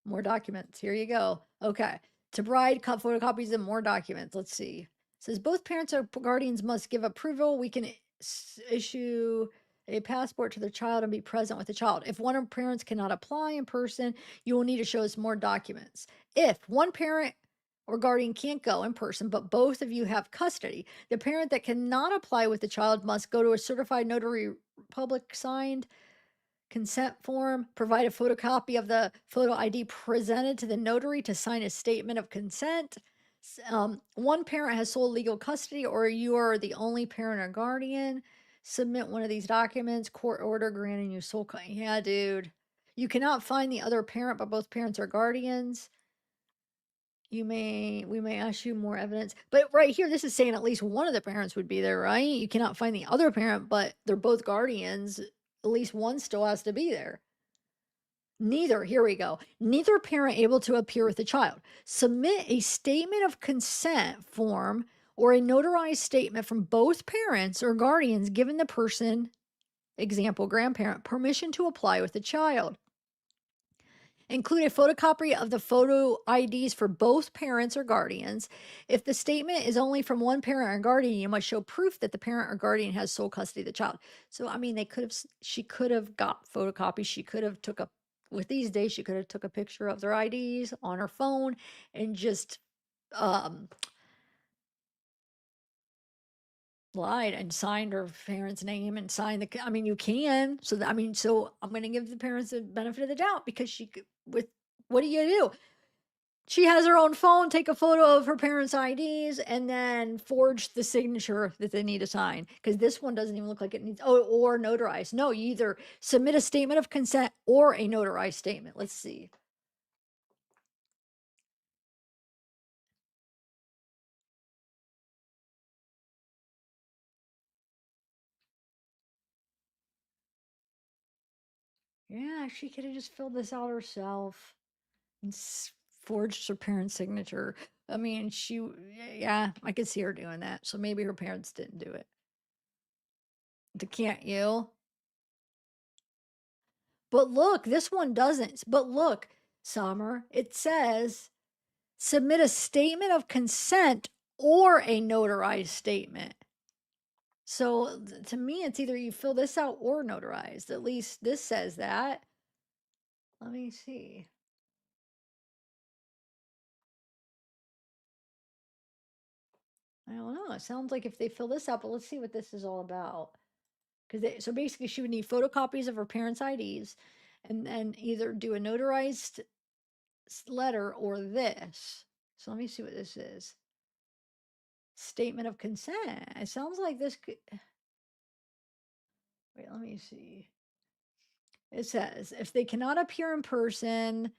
More documents. Here you go. Okay. To provide photocopies and more documents. Let's see. It says both parents or guardians must give approval. We can issue a passport to the child and be present with the child. If one of parents cannot apply in person, you will need to show us more documents. If one parent or guardian can't go in person, but both of you have custody, the parent that cannot apply with the child must go to a certified notary public signed consent form, provide a photocopy of the photo ID presented to the notary to sign a statement of consent. One parent has sole legal custody or you are the only parent or guardian. Submit one of these documents, court order granting you sole yeah, dude. You cannot find the other parent, but both parents are guardians. We may ask you more evidence. But right here, this is saying at least one of the parents would be there, right? You cannot find the other parent, but they're both guardians. At least one still has to be there. Here we go. Neither parent able to appear with the child. Submit a statement of consent form or a notarized statement from both parents or guardians giving the person, example, grandparent, permission to apply with the child. Include a photocopy of the photo IDs for both parents or guardians. If the statement is only from one parent or guardian, you must show proof that the parent or guardian has sole custody of the child. So, I mean, she could have got photocopies. She could have with these days, she could have took a picture of their IDs on her phone and just lied and signed her parents' name and signed I mean, you can. So, so I'm going to give the parents the benefit of the doubt because she could, what do you do? She has her own phone, take a photo of her parents' IDs, and then forge the signature that they need to sign. Because this one doesn't even look like it needs, or notarized. No, you either submit a statement of consent or a notarized statement. Let's see. Yeah, she could have just filled this out herself and forged her parents' signature. I mean, yeah, I could see her doing that. So maybe her parents didn't do it. Can't you? But look, this one doesn't. But look, Summer, it says submit a statement of consent or a notarized statement. So to me, it's either you fill this out or notarized. At least this says that. Let me see. I don't know. It sounds like if they fill this out, but let's see what this is all about. Because so basically, she would need photocopies of her parents' IDs, and then either do a notarized letter or this. So let me see what this is. Statement of consent. It sounds like this could. Wait, let me see. It says if they cannot appear in person,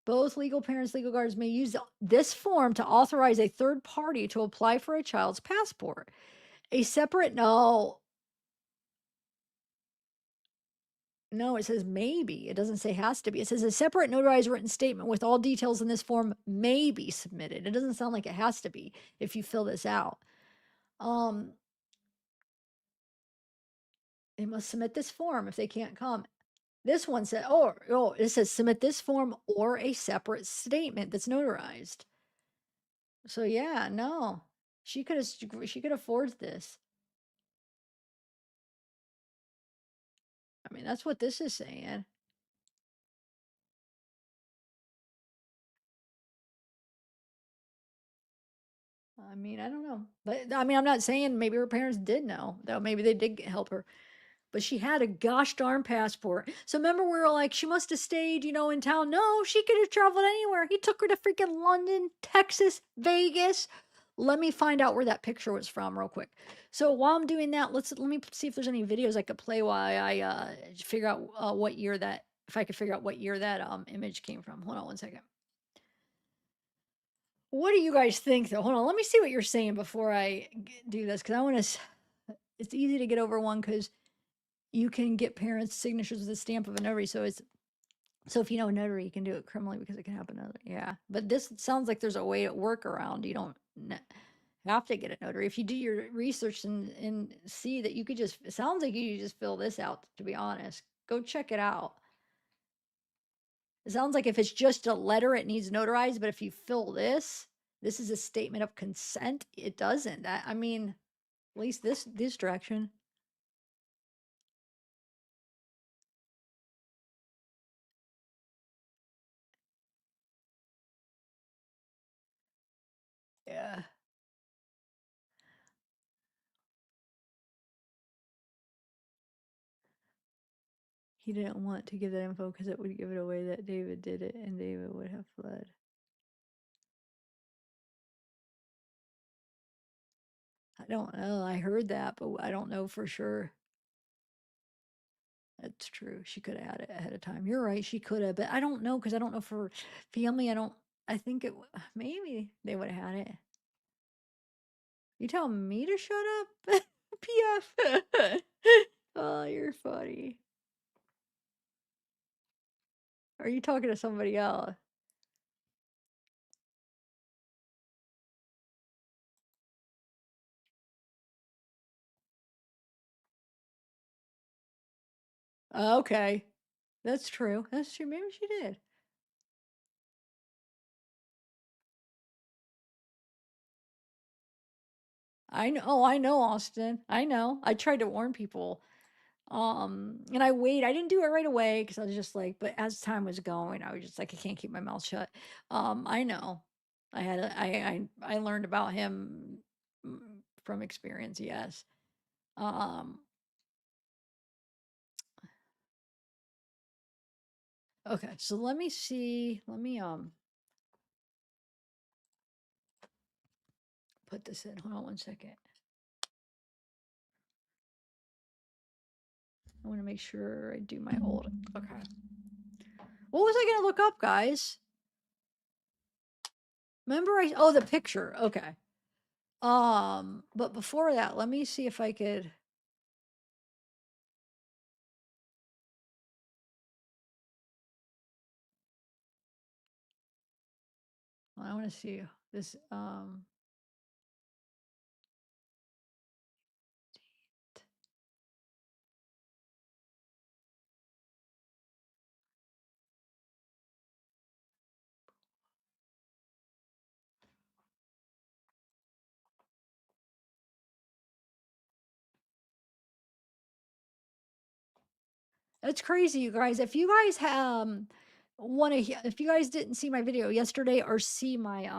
both legal parents, legal guardians may use this form to authorize a third party to apply for a child's passport. A separate no, no, it says maybe. It doesn't say has to be. It says a separate notarized written statement with all details in this form may be submitted. It doesn't sound like it has to be if you fill this out. Um, they must submit this form if they can't come. This one said, oh, it says submit this form or a separate statement that's notarized. So yeah, no, she could have forged this. I mean, that's what this is saying. I mean, I don't know, but I mean, I'm not saying maybe her parents did know, though. Maybe they did help her, but she had a gosh darn passport. So remember, we were like, she must have stayed, in town. No, she could have traveled anywhere. He took her to freaking London, Texas, Vegas. Let me find out where that picture was from, real quick. So while I'm doing that, let me see if there's any videos I could play while I figure out what year that if I could figure out what year that image came from. Hold on one second. What do you guys think, though? Hold on, let me see what you're saying before I do this, because I want to. It's easy to get over one because you can get parents' signatures with a stamp of a notary. So if you know a notary, you can do it criminally because it can happen. Yeah, but this sounds like there's a way to work around. You don't have to get a notary if you do your research and see that you could just. It sounds like you just fill this out. To be honest, go check it out. It sounds like if it's just a letter, it needs notarized. But if you fill this is a statement of consent. It doesn't. That I mean, at least this direction. Yeah. He didn't want to give that info because it would give it away that David did it and David would have fled. I don't know. I heard that, but I don't know for sure. That's true. She could have had it ahead of time. You're right. She could have, but I don't know because I don't know for family. I think maybe they would have had it. You telling me to shut up? PF. Oh, you're funny. Are you talking to somebody else? Okay. That's true. That's true. Maybe she did. I know. Oh, I know, Austin. I know. I tried to warn people. And I didn't do it right away because I was just like, but as time was going, I was just like, I can't keep my mouth shut. I know. I learned about him mm, from experience, yes. Um, okay, so let me see. Let me put this in. Hold on one second. I want to make sure I do my old. Okay. What was I gonna look up, guys? Remember oh, the picture. Okay. But before that, let me see if I could. I want to see this. That's crazy, you guys. If you guys want to, if you guys didn't see my video yesterday or see my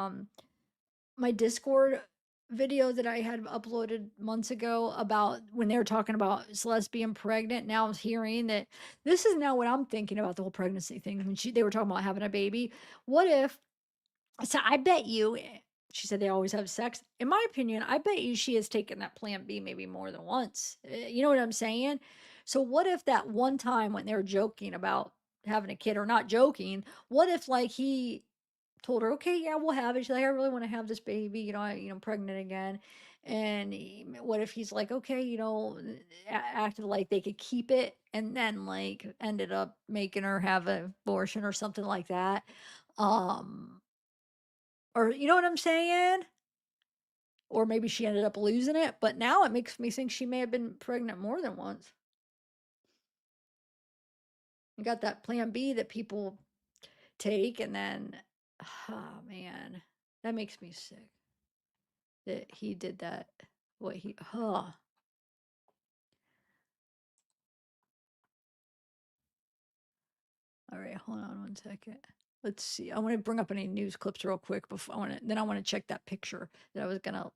Discord video that I had uploaded months ago about when they were talking about Celeste being pregnant, now I'm hearing that this is now what I'm thinking about the whole pregnancy thing. When they were talking about having a baby, what if? So I bet you, she said they always have sex. In my opinion, I bet you she has taken that Plan B maybe more than once. You know what I'm saying? So what if that one time when they were joking about having a kid or not joking, what if like he told her, okay, yeah, we'll have it. She's like, I really want to have this baby, I'm pregnant again. And what if he's like, okay, acted like they could keep it and then like ended up making her have an abortion or something like that. Um, or you know what I'm saying? Or maybe she ended up losing it, but now it makes me think she may have been pregnant more than once. You got that Plan B that people take, and then, oh man, that makes me sick that he did that. What he, huh. All right, hold on one second. Let's see. I want to bring up any news clips real quick before I want to check that picture that I was gonna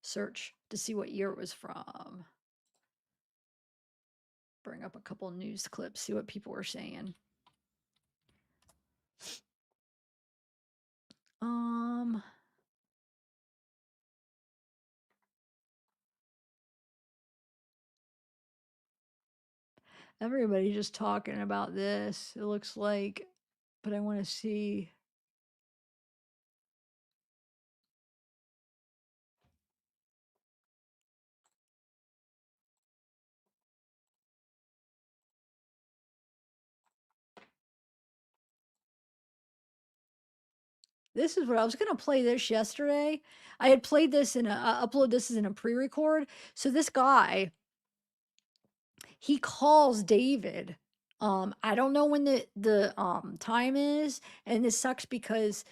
search to see what year it was from. Bring up a couple news clips, see what people were saying. Everybody's just talking about this, it looks like, but I want to see. This is what I was gonna play this yesterday. I had played this upload this as in a pre-record. So this guy, he calls David. I don't know when the time is, and this sucks because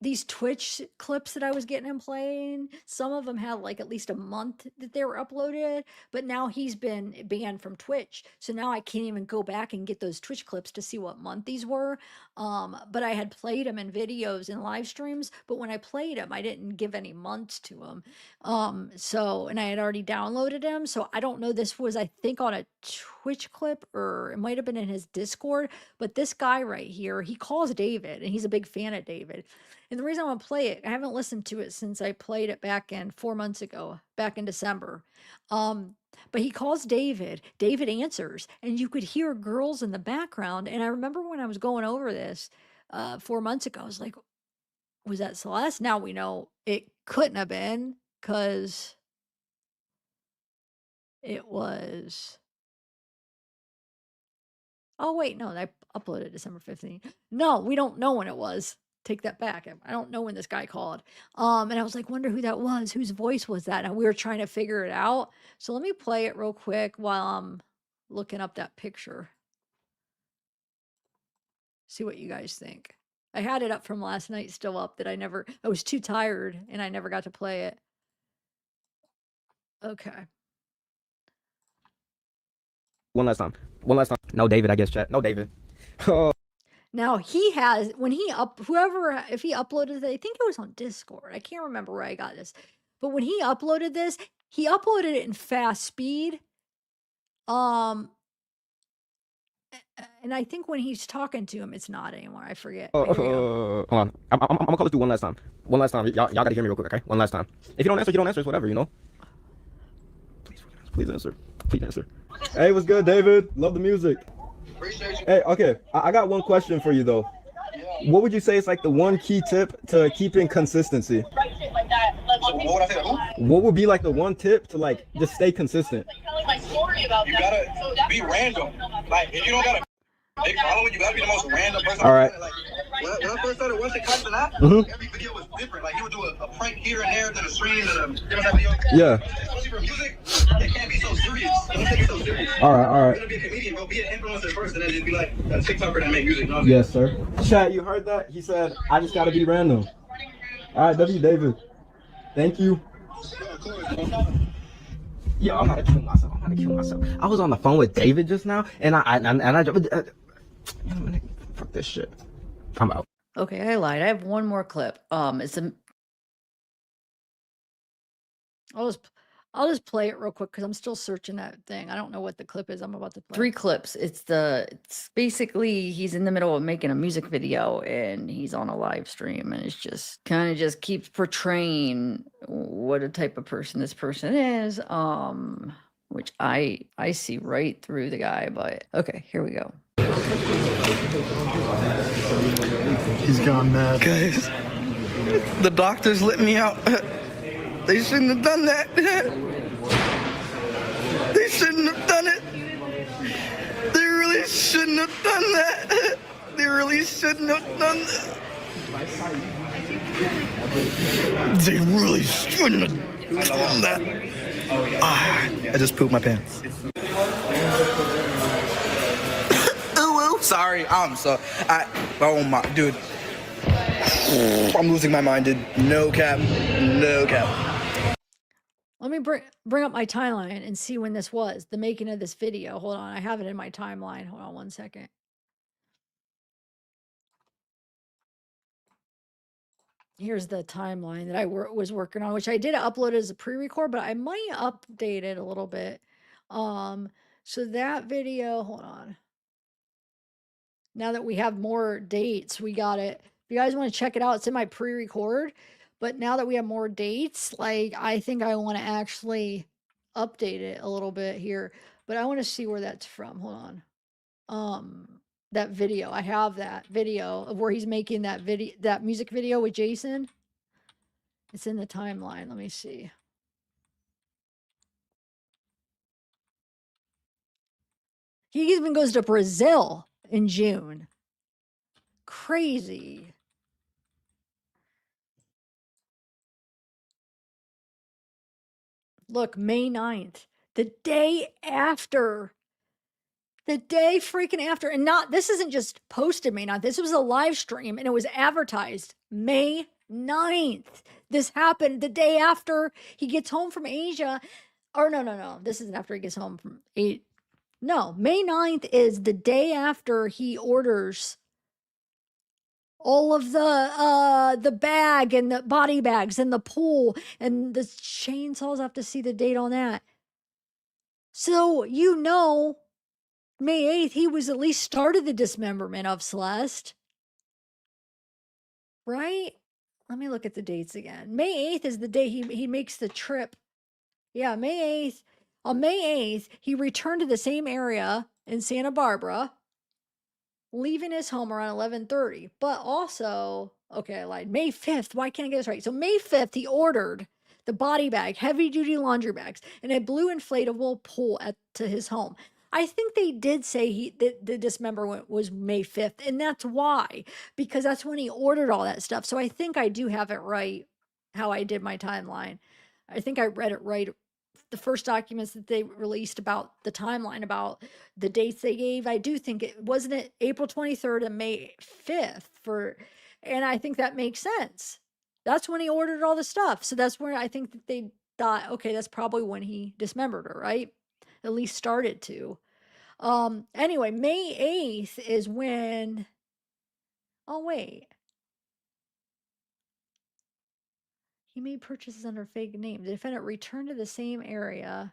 these Twitch clips that I was getting him playing, some of them had like at least a month that they were uploaded, but now he's been banned from Twitch. So now I can't even go back and get those Twitch clips to see what month these were. But I had played them in videos and live streams, but when I played them, I didn't give any months to them. And I had already downloaded them. So I don't know, this was, I think, on a Twitch clip, or it might have been in his Discord, but this guy right here, he calls David and he's a big fan of David. And the reason I want to play it, I haven't listened to it since I played it back in 4 months ago, back in December. But he calls David. David answers, and you could hear girls in the background. And I remember when I was going over this 4 months ago, I was like, was that Celeste? Now we know it couldn't have been, because it was. Oh, wait, no, I uploaded December 15th. No, we don't know when it was. Take that back. I don't know when this guy called. And I was like, wonder who that was. Whose voice was that? And we were trying to figure it out. So let me play it real quick while I'm looking up that picture. See what you guys think. I had it up from last night, still up, that I was too tired and I never got to play it. Okay. One last time. No, David, I guess, chat. No, David. Now he has, when he if he uploaded it, I think it was on Discord. I can't remember where I got this. But when he uploaded this, he uploaded it in fast speed. And I think when he's talking to him, it's not anymore. I forget. Hold on. I'm gonna call this dude one last time. One last time. Y'all gotta hear me real quick, okay? One last time. If you don't answer, you don't answer. It's whatever, you know? Please answer. Please answer. Hey, what's good, David? Love the music. Hey, okay. I got one question for you, though. What would you say is like the one key tip to keeping consistency? What would be like the one tip to like just stay consistent? You gotta be random. Like, if you don't got a big following, you gotta be the most random person. All right. Like, when I first started watching Cussing Out, every video was different. Like, he would do a prank here and there to the screen and Yeah. Especially for music, it can't be so serious. Don't take it so serious. All right. You're gonna be a comedian, go be an influencer first, and then just be like a TikToker that make music. You know? Yes, sir. Chat, you heard that? He said, I just gotta be random. All right, W. David. Thank you. Yo, I'm gonna kill myself. I was on the phone with David just now, and fuck this shit. I'm out. Okay, I lied. I have one more clip. It's a. I'll just play it real quick because I'm still searching that thing. I don't know what the clip is I'm about to play. 3 clips. It's basically he's in the middle of making a music video and he's on a live stream, and it's just kind of just keeps portraying what a type of person this person is. Which I see right through the guy, but okay, here we go. He's gone mad. Guys, the doctors let me out. They shouldn't have done that. They shouldn't have done it. They really shouldn't have done that. They really shouldn't have done that. They really shouldn't have done that. I just pooped my pants. Oh, sorry. Oh my, dude. I'm losing my mind, dude. No cap. No cap. Let me bring up my timeline and see when this was, the making of this video. Hold on, I have it in my timeline. Hold on one second. Here's the timeline that I was working on, which I did upload as a pre-record, but I might update it a little bit. So that video, hold on. Now that we have more dates, we got it. If you guys want to check it out, it's in my pre-record. But now that we have more dates, like, I think I want to actually update it a little bit here. But I want to see where that's from. Hold on. That video. I have that video of where he's making that music video with Jason. It's in the timeline. Let me see. He even goes to Brazil in June. Crazy. Look, May 9th, the day after. The day freaking after. And this isn't just posted May 9th. This was a live stream and it was advertised May 9th. This happened the day after he gets home from Asia. Or no. This isn't after he gets home from No, May 9th is the day after he orders all of the bag and the body bags and the pool and the chainsaws. I have to see the date on that. So, May 8th, he was at least started the dismemberment of Celeste. Right? Let me look at the dates again. May 8th is the day he makes the trip. Yeah, May 8th. On May 8th, he returned to the same area in Santa Barbara, leaving his home around 11:30. But also, okay, I lied. May 5th. Why can't I get this right? So May 5th, he ordered the body bag, heavy-duty laundry bags, and a blue inflatable pool to his home. I think they did say the dismemberment was May 5th, and that's why, because that's when he ordered all that stuff. So I think I do have it right, how I did my timeline. I think I read it right. The first documents that they released about the timeline, about the dates they gave, I do think wasn't it April 23rd and May 5th and I think that makes sense. That's when he ordered all the stuff. So that's where I think that they thought, okay, that's probably when he dismembered her, right? At least started to. Anyway, May 8th is when, oh wait. He made purchases under fake name. The defendant returned to the same area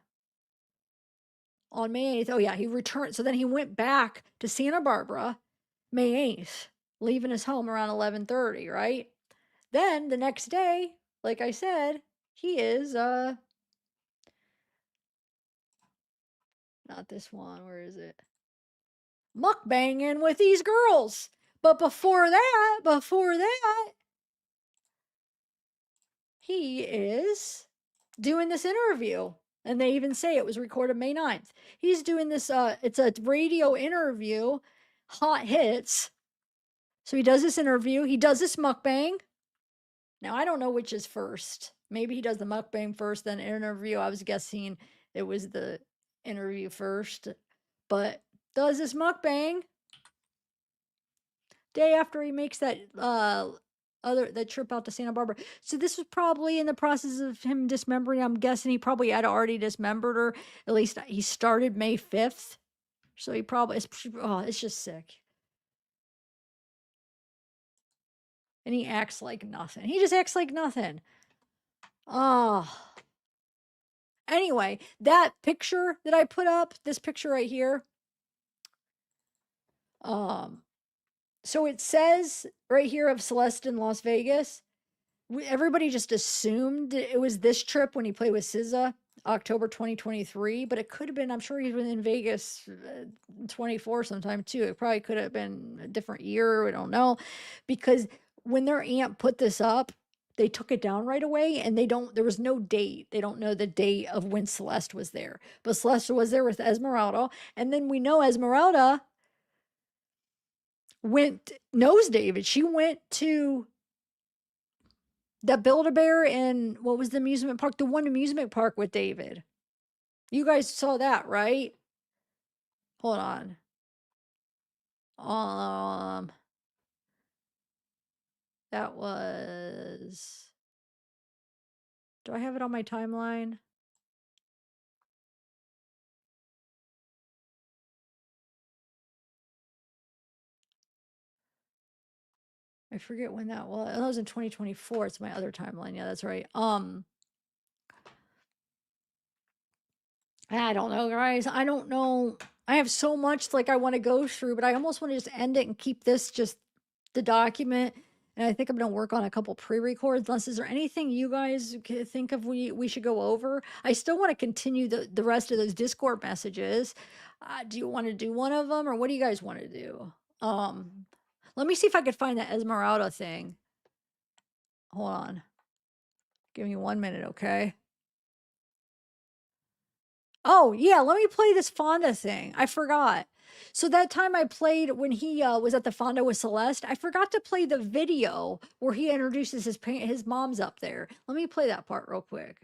on May 8th. Oh yeah, he returned. So then he went back to Santa Barbara, May 8th, leaving his home around 11:30, right? Then the next day, like I said, he is, not this one, where is it? Mukbanging with these girls. But before that, he is doing this interview. And they even say it was recorded May 9th. He's doing this, it's a radio interview, Hot Hits. So he does this interview. He does this mukbang. Now, I don't know which is first. Maybe he does the mukbang first, then interview. I was guessing it was the interview first. But does this mukbang. Day after he makes that the trip out to Santa Barbara. So this was probably in the process of him dismembering. I'm guessing he probably had already dismembered her. At least he started May 5th. So he probably, it's just sick. And he acts like nothing. He just acts like nothing. Oh. Anyway, that picture that I put up, this picture right here. So it says right here of Celeste in Las Vegas. Everybody just assumed it was this trip when he played with SZA, October 2023, but it could have been, I'm sure he was in Vegas 24 sometime too. It probably could have been a different year. We don't know. Because when their aunt put this up, they took it down right away and there was no date. They don't know the date of when Celeste was there. But Celeste was there with Esmeralda. And then we know Esmeralda knows David. She went to that Build-A-Bear in, what was the amusement park? The one amusement park with David. You guys saw that, right? Hold on. That was... Do I have it on my timeline? I forget when that was. That was in 2024. It's my other timeline. Yeah, that's right. I don't know, guys. I don't know. I have so much like I want to go through, but I almost want to just end it and keep this just the document. And I think I'm going to work on a couple pre-records. Unless, is there anything you guys think of we should go over? I still want to continue the rest of those Discord messages. Do you want to do one of them, or what do you guys want to do? Let me see if I could find that Esmeralda thing. Hold on. Give me 1 minute, okay? Oh, yeah, let me play this Fonda thing. I forgot. So that time I played when he was at the Fonda with Celeste, I forgot to play the video where he introduces his mom's up there. Let me play that part real quick.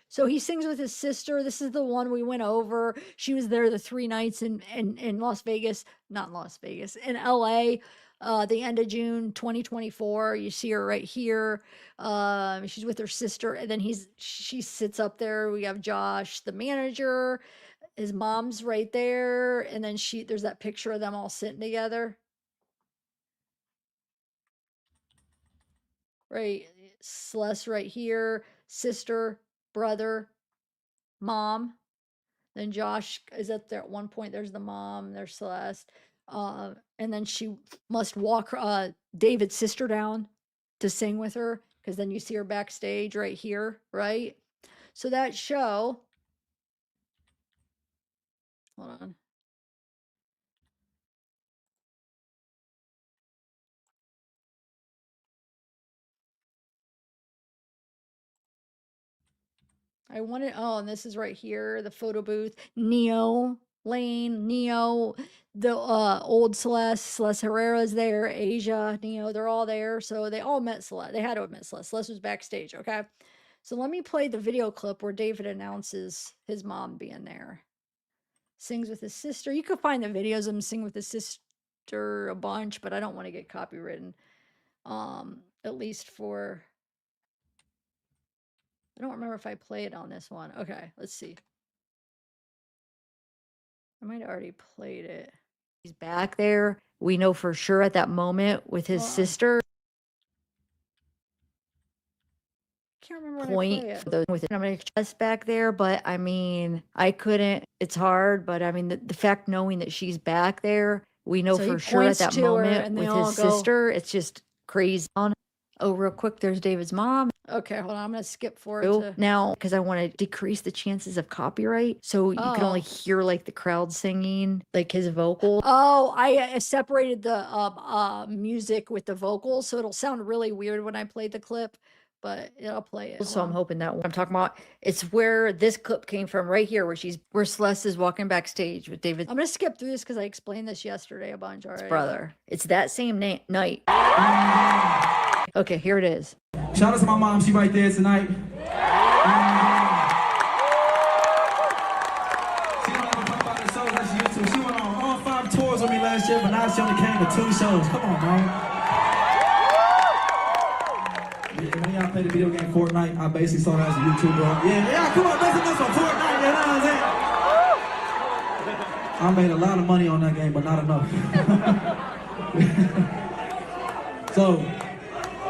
So he sings with his sister. This is the one we went over. She was there the 3 nights in Las Vegas, not Las Vegas, in LA. The end of June 2024. You see her right here. She's with her sister, and then she sits up there. We have Josh, the manager. His mom's right there, and then there's that picture of them all sitting together. Right, Celeste right here, sister, brother, mom. Then Josh is up there at one point. There's the mom. There's Celeste. And then she must walk David's sister down to sing with her, because then you see her backstage right here, right? So that show, hold on. And this is right here, the photo booth. Neo, Lane, Neo, the old Celeste Herrera's there, Asia, Neo, they're all there. So they all met Celeste. They had to have met Celeste. Celeste was backstage, okay? So let me play the video clip where David announces his mom being there. Sings with his sister. You could find the videos of him singing with his sister a bunch, but I don't want to get copywritten. At least for... I don't remember if I played on this one. Okay, let's see. I might have already played it. He's back there. We know for sure at that moment with his sister. Can't remember point with it. I'm gonna just back there, but I mean, I couldn't. It's hard, but I mean, the fact knowing that she's back there, we know for sure at that moment with his sister. It's just crazy. Oh, real quick, there's David's mom. Okay, hold on. I'm going to skip forward now because I want to decrease the chances of copyright. So you can only hear like the crowd singing, like his vocal. Oh, I separated the music with the vocals, so it'll sound really weird when I play the clip, but I'll play it. So I'm hoping that what I'm talking about, it's where this clip came from right here, where Celeste is walking backstage with David. I'm going to skip through this because I explained this yesterday a bunch already. His brother. It's that same night. Okay, here it is. Shout out to my mom, she right there tonight. She don't ever come by the shows like she used to. She went on all 5 tours with me last year, but now she only came to 2 shows. Come on, man. play the video game Fortnite. I basically saw that as a YouTuber. Yeah, come on, make some Fortnite, you know what I'm saying? I made a lot of money on that game, but not enough. So,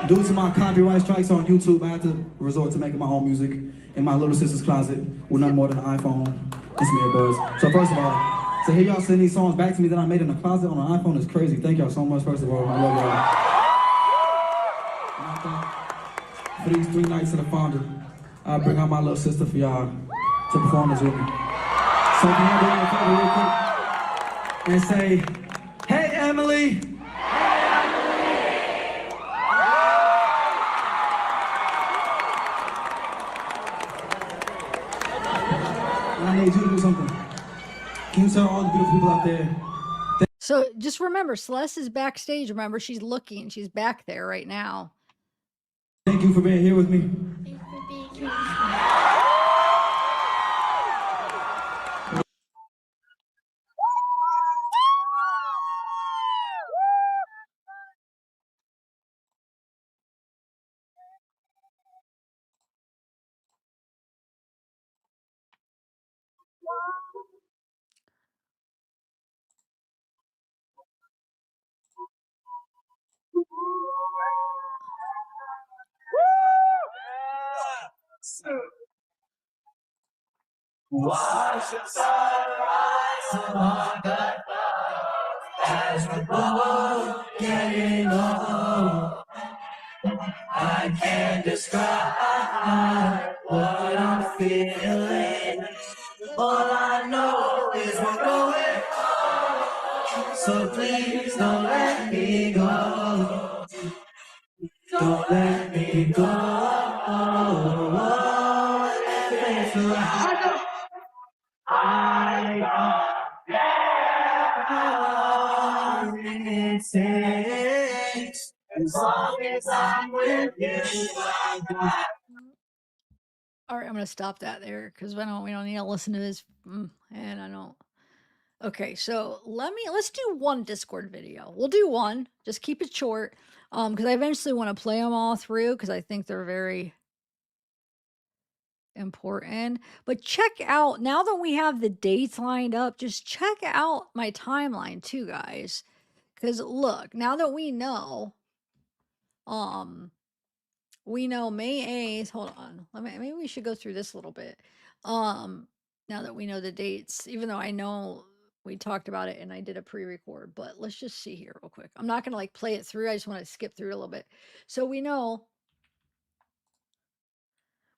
due to my copyright strikes on YouTube, I had to resort to making my own music in my little sister's closet with nothing more than an iPhone and some earbuds. So first of all, to hear y'all send these songs back to me that I made in the closet on an iPhone is crazy. Thank y'all so much, first of all. I love y'all. And I thought for these 3 nights of the Fonda, I'll bring out my little sister for y'all to perform this with me. So can y'all do me a favor real quick and say, hey, Emily. I need you to do something. Can you tell all the beautiful people out there? So just remember, Celeste is backstage. Remember, she's looking. She's back there right now. Thank you for being here with me. Watch the sunrise along the as we both getting old. I can't describe what I'm feeling. All I know is we're going home. So please don't let me go. Don't let me go. As long as I'm with you, I got. All right, I'm gonna stop that there because we don't need to listen to this. And I don't. Okay, so let's do one Discord video. We'll do one. Just keep it short. Because I eventually want to play them all through because I think they're very important. But check out, now that we have the dates lined up, just check out my timeline too, guys. Because look, now that we know May 8th. Hold on. Maybe we should go through this a little bit. Now that we know the dates, even though I know we talked about it and I did a pre-record, but let's just see here real quick. I'm not going to like play it through. I just want to skip through a little bit. So we know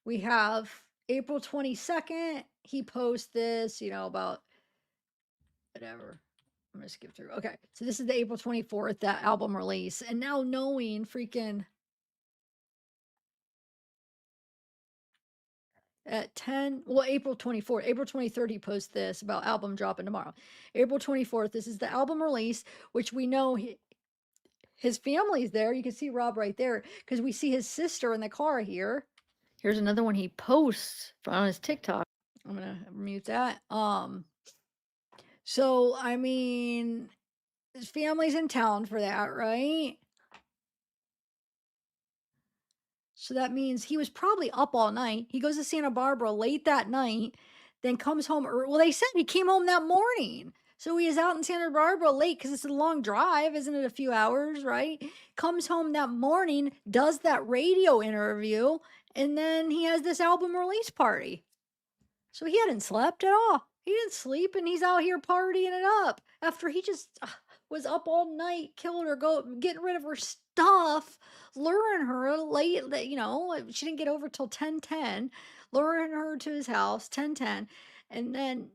we have April 22nd. He posts this, about whatever. I'm going to skip through. Okay. So this is the April 24th, that album release. And now knowing freaking at 10, well, April 24th, April 23rd, he posts this about album dropping tomorrow. April 24th, this is the album release, which we know his family's there. You can see Rob right there because we see his sister in the car here. Here's another one he posts on his TikTok. I'm gonna mute that. So I mean, his family's in town for that, right? So that means he was probably up all night. He goes to Santa Barbara late that night, then comes home. Well, they said he came home that morning. So he is out in Santa Barbara late because it's a long drive, isn't it? A few hours, right? Comes home that morning, does that radio interview, and then he has this album release party. So he hadn't slept at all. He didn't sleep, and he's out here partying it up after he just was up all night, killed her, getting rid of her stuff, luring her late. She didn't get over till 10:10, luring her to his house 10:10, and then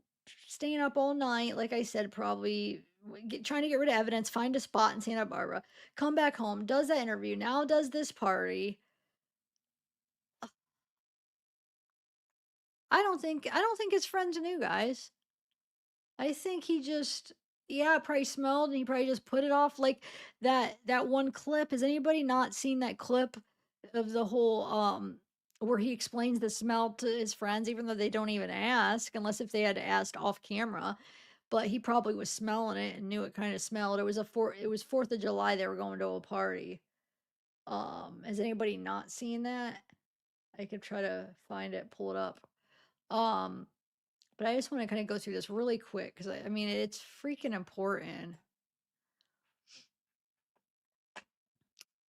staying up all night. Like I said, probably trying to get rid of evidence, find a spot in Santa Barbara, come back home, does that interview, now does this party. I don't think his friends knew, guys. I think he just, probably smelled and he probably just put it off like that one clip. Has anybody not seen that clip of the whole where he explains the smell to his friends, even though they don't even ask, unless if they had asked off camera. But he probably was smelling it and knew it kind of smelled. It was 4th of July, they were going to a party. Has anybody not seen that? I could try to find it, pull it up. But I just want to kind of go through this really quick because I mean, it's freaking important.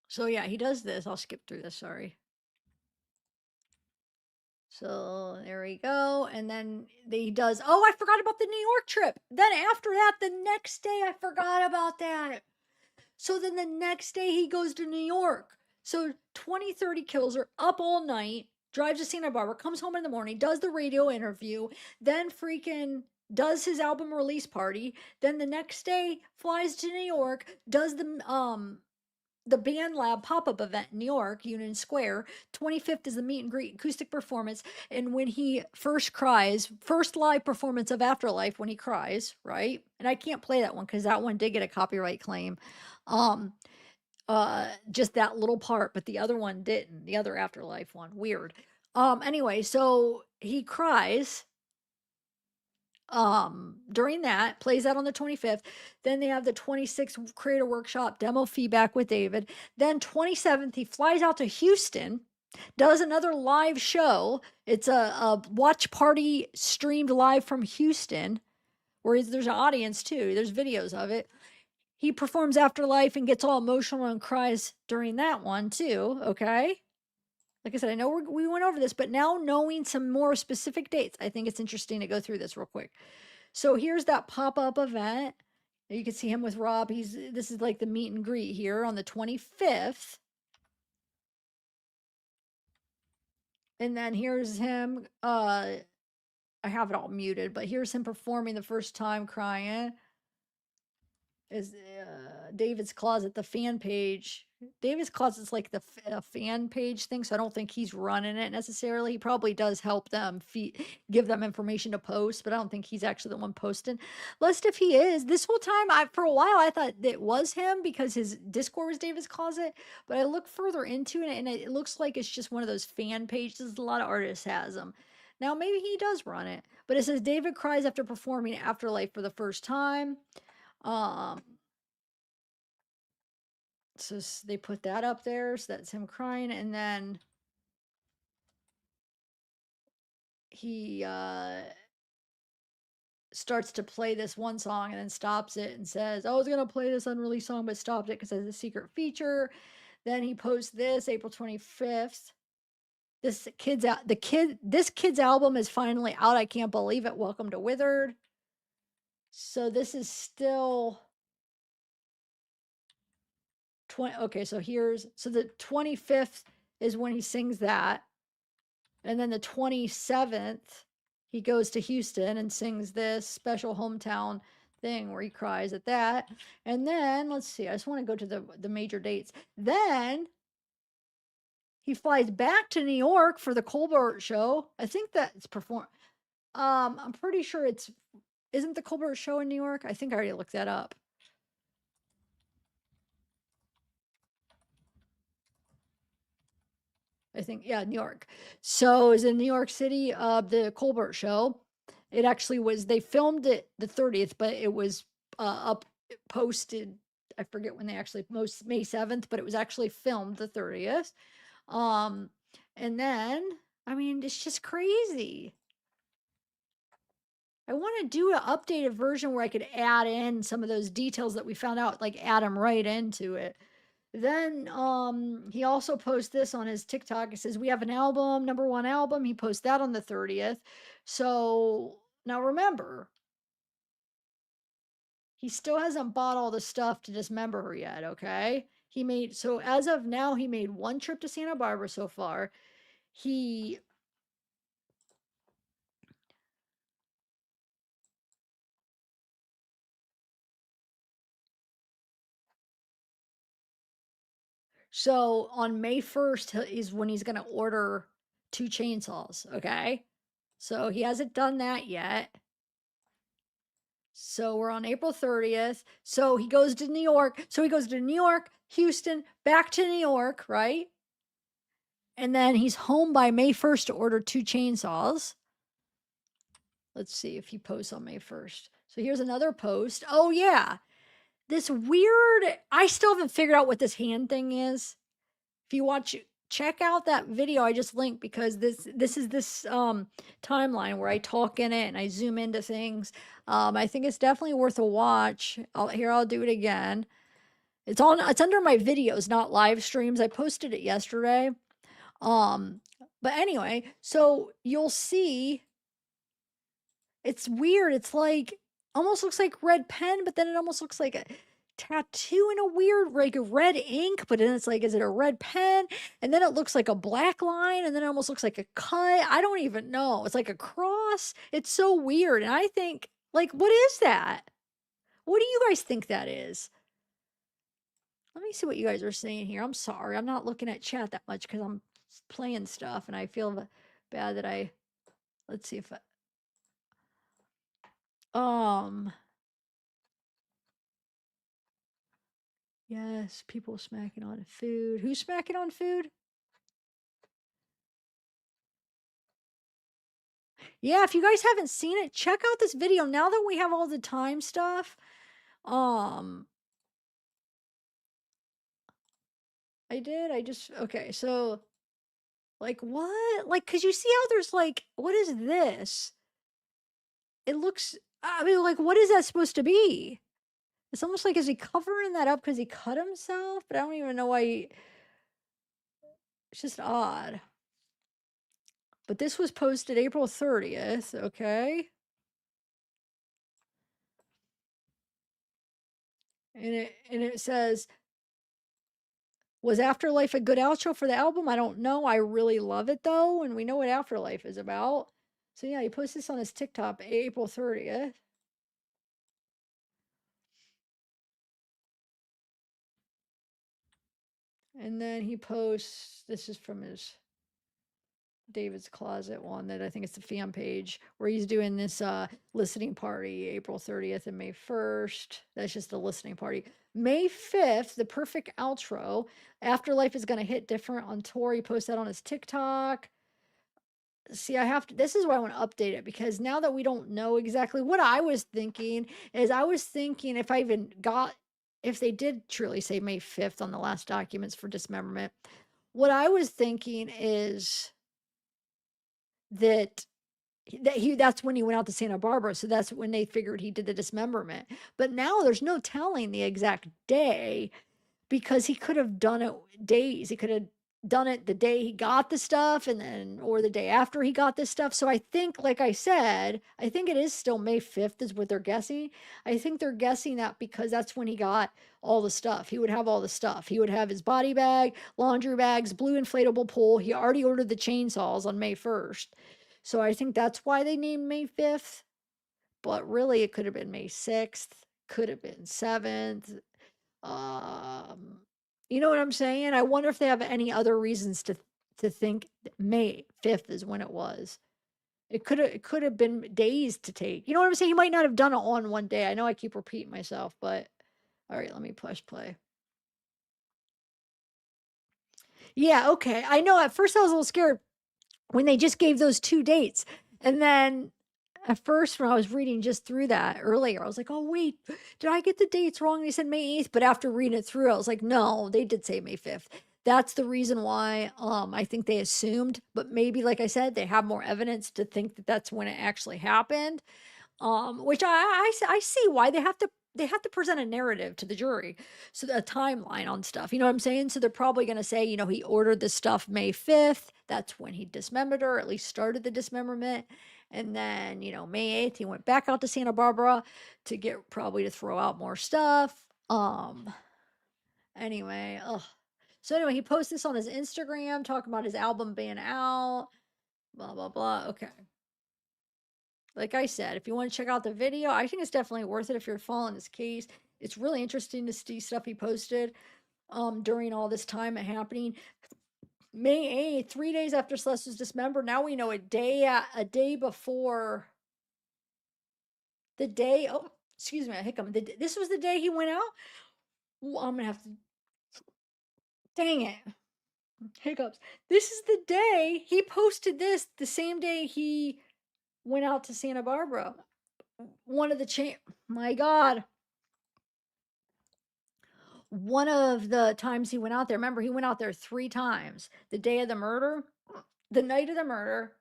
So yeah, he does this. I'll skip through this. Sorry. So there we go. And then he does, oh, I forgot about the New York trip. Then after that, the next day, I forgot about that. So then the next day, he goes to New York. So 2030 kills are up all night, drives to Santa Barbara, comes home in the morning, does the radio interview, then freaking does his album release party. Then the next day, flies to New York, does the Band Lab pop-up event in New York, Union Square. 25th is the meet and greet acoustic performance. And when he first cries, first live performance of Afterlife when he cries, right? And I can't play that one because that one did get a copyright claim. Just that little part, but the other one didn't. The other Afterlife one. Weird. Anyway, so he cries during that, plays that on the 25th. Then they have the 26th creator workshop demo feedback with David. Then 27th he flies out to Houston, does another live show. It's a watch party streamed live from Houston, where there's an audience too. There's videos of it. He performs Afterlife and gets all emotional and cries during that one too. Okay, like I said, I know we went over this, but now knowing some more specific dates, I think it's interesting to go through this real quick. So here's that pop-up event. You can see him with Rob. This is like the meet and greet here on the 25th. And then here's him. I have it all muted, but here's him performing the first time crying. Is David's Closet, the fan page. David's Closet's like the fan page thing, so I don't think he's running it necessarily. He probably does help them give them information to post, but I don't think he's actually the one posting. Lest if he is, this whole time, for a while, I thought it was him because his Discord was David's Closet, but I looked further into it, and it looks like it's just one of those fan pages. A lot of artists has them. Now, maybe he does run it, but it says David cries after performing Afterlife for the first time. So they put that up there, so that's him crying, and then he starts to play this one song and then stops it and says, I was gonna play this unreleased song but stopped it because it's a secret feature. Then he posts this April 25th. This kid's album is finally out. I can't believe it. Welcome to Withered. So this is still okay, so the 25th is when he sings that. And then the 27th, he goes to Houston and sings this special hometown thing where he cries at that. And then, let's see, I just want to go to the major dates. Then he flies back to New York for the Colbert show. I think that's I'm pretty sure isn't the Colbert show in New York? I think I already looked that up. I think, yeah, New York. So is in New York City, the Colbert show. It actually was, they filmed it the 30th, but it was posted, I forget when they actually, May 7th, but it was actually filmed the 30th. And then, I mean, it's just crazy. I want to do an updated version where I could add in some of those details that we found out, like add them right into it. Then he also posts this on his TikTok. It says we have an album, #1 album. He posts that on the 30th. So now remember, he still hasn't bought all the stuff to dismember her yet, okay? So as of now, he made one trip to Santa Barbara so far. So on May 1st is when he's going to order 2 chainsaws, okay? So he hasn't done that yet. So we're on April 30th. So he goes to New York. So he goes to New York, Houston, back to New York, right? And then he's home by May 1st to order 2 chainsaws. Let's see if he posts on May 1st. So here's another post. Oh, yeah. This weird, I still haven't figured out what this hand thing is. If you watch, check out that video I just linked, because this is this timeline where I talk in it and I zoom into things. I think it's definitely worth a watch. I'll do it again. It's under my videos, not live streams. I posted it yesterday. But anyway, so you'll see it's weird. It's like almost looks like red pen, but then it almost looks like a tattoo in a weird, like a red ink, but then it's like, is it a red pen? And then it looks like a black line, and then it almost looks like a cut. I don't even know. It's like a cross. It's so weird. And I think, like, what is that? What do you guys think that is? Let me see what you guys are saying here. I'm sorry. I'm not looking at chat that much because I'm playing stuff, and I feel bad that let's see if yes, people smacking on food. Who's smacking on food? Yeah, if you guys haven't seen it, check out this video now that we have all the time stuff. I just okay, so like what? Like, cause you see how there's like, what is this? It looks, I mean, like, what is that supposed to be? It's almost like, is he covering that up because he cut himself? But I don't even know why it's just odd. But this was posted April 30th, okay? And it says, was Afterlife a good outro for the album? I don't know. I really love it though, and we know what Afterlife is about. So yeah, he posted this on his TikTok April 30th. And then he posts, this is from his David's Closet one that I think it's the fan page, where he's doing this listening party April 30th and May 1st. That's just the listening party. May 5th, the perfect outro. Afterlife is going to hit different on tour. He posted that on his TikTok. See, this is why I want to update it, because now that we don't know exactly what I was thinking, if they did truly say May 5th on the last documents for dismemberment, what I was thinking is that's when he went out to Santa Barbara. So that's when they figured he did the dismemberment. But now there's no telling the exact day, because he could have done it days. He could have done it the day he got the stuff, or the day after he got this stuff. So I think, like I said, I think it is still May 5th is what they're guessing. I think they're guessing that because that's when he got all the stuff. He would have all the stuff. He would have his body bag, laundry bags, blue inflatable pool. He already ordered the chainsaws on May 1st. So I think that's why they named May 5th. But really, it could have been May 6th, could have been 7th. You know what I'm saying? I wonder if they have any other reasons to think May 5th is when it was. It could have been days to take. You know what I'm saying? He might not have done it on one day. I know I keep repeating myself, but all right, let me push play. Yeah, okay. I know at first I was a little scared when they just gave those 2 dates. And then at first, when I was reading just through that earlier, I was like, oh, wait, did I get the dates wrong? They said May 8th. But after reading it through, I was like, no, they did say May 5th. That's the reason why I think they assumed. But maybe, like I said, they have more evidence to think that that's when it actually happened. Which I see why they have to present a narrative to the jury, so a timeline on stuff. You know what I'm saying? So they're probably going to say, he ordered the stuff May 5th. That's when he dismembered her, at least started the dismemberment. And then, May 8th, he went back out to Santa Barbara probably to throw out more stuff. Anyway, so anyway, he posted this on his Instagram talking about his album being out, blah, blah, blah. Okay. Like I said, if you want to check out the video, I think it's definitely worth it if you're following this case. It's really interesting to see stuff he posted during all this time happening. May 8th, 3 days after Celeste was dismembered. Now we know a day before the day. Oh, excuse me, I hiccup. This was the day he went out. Ooh, I'm gonna have to. Dang it, hiccups. This is the day he posted this. The same day he went out to Santa Barbara. One of the my God. one of the times he went out there, remember he went out there 3 times. The day of the murder, the night of the murder,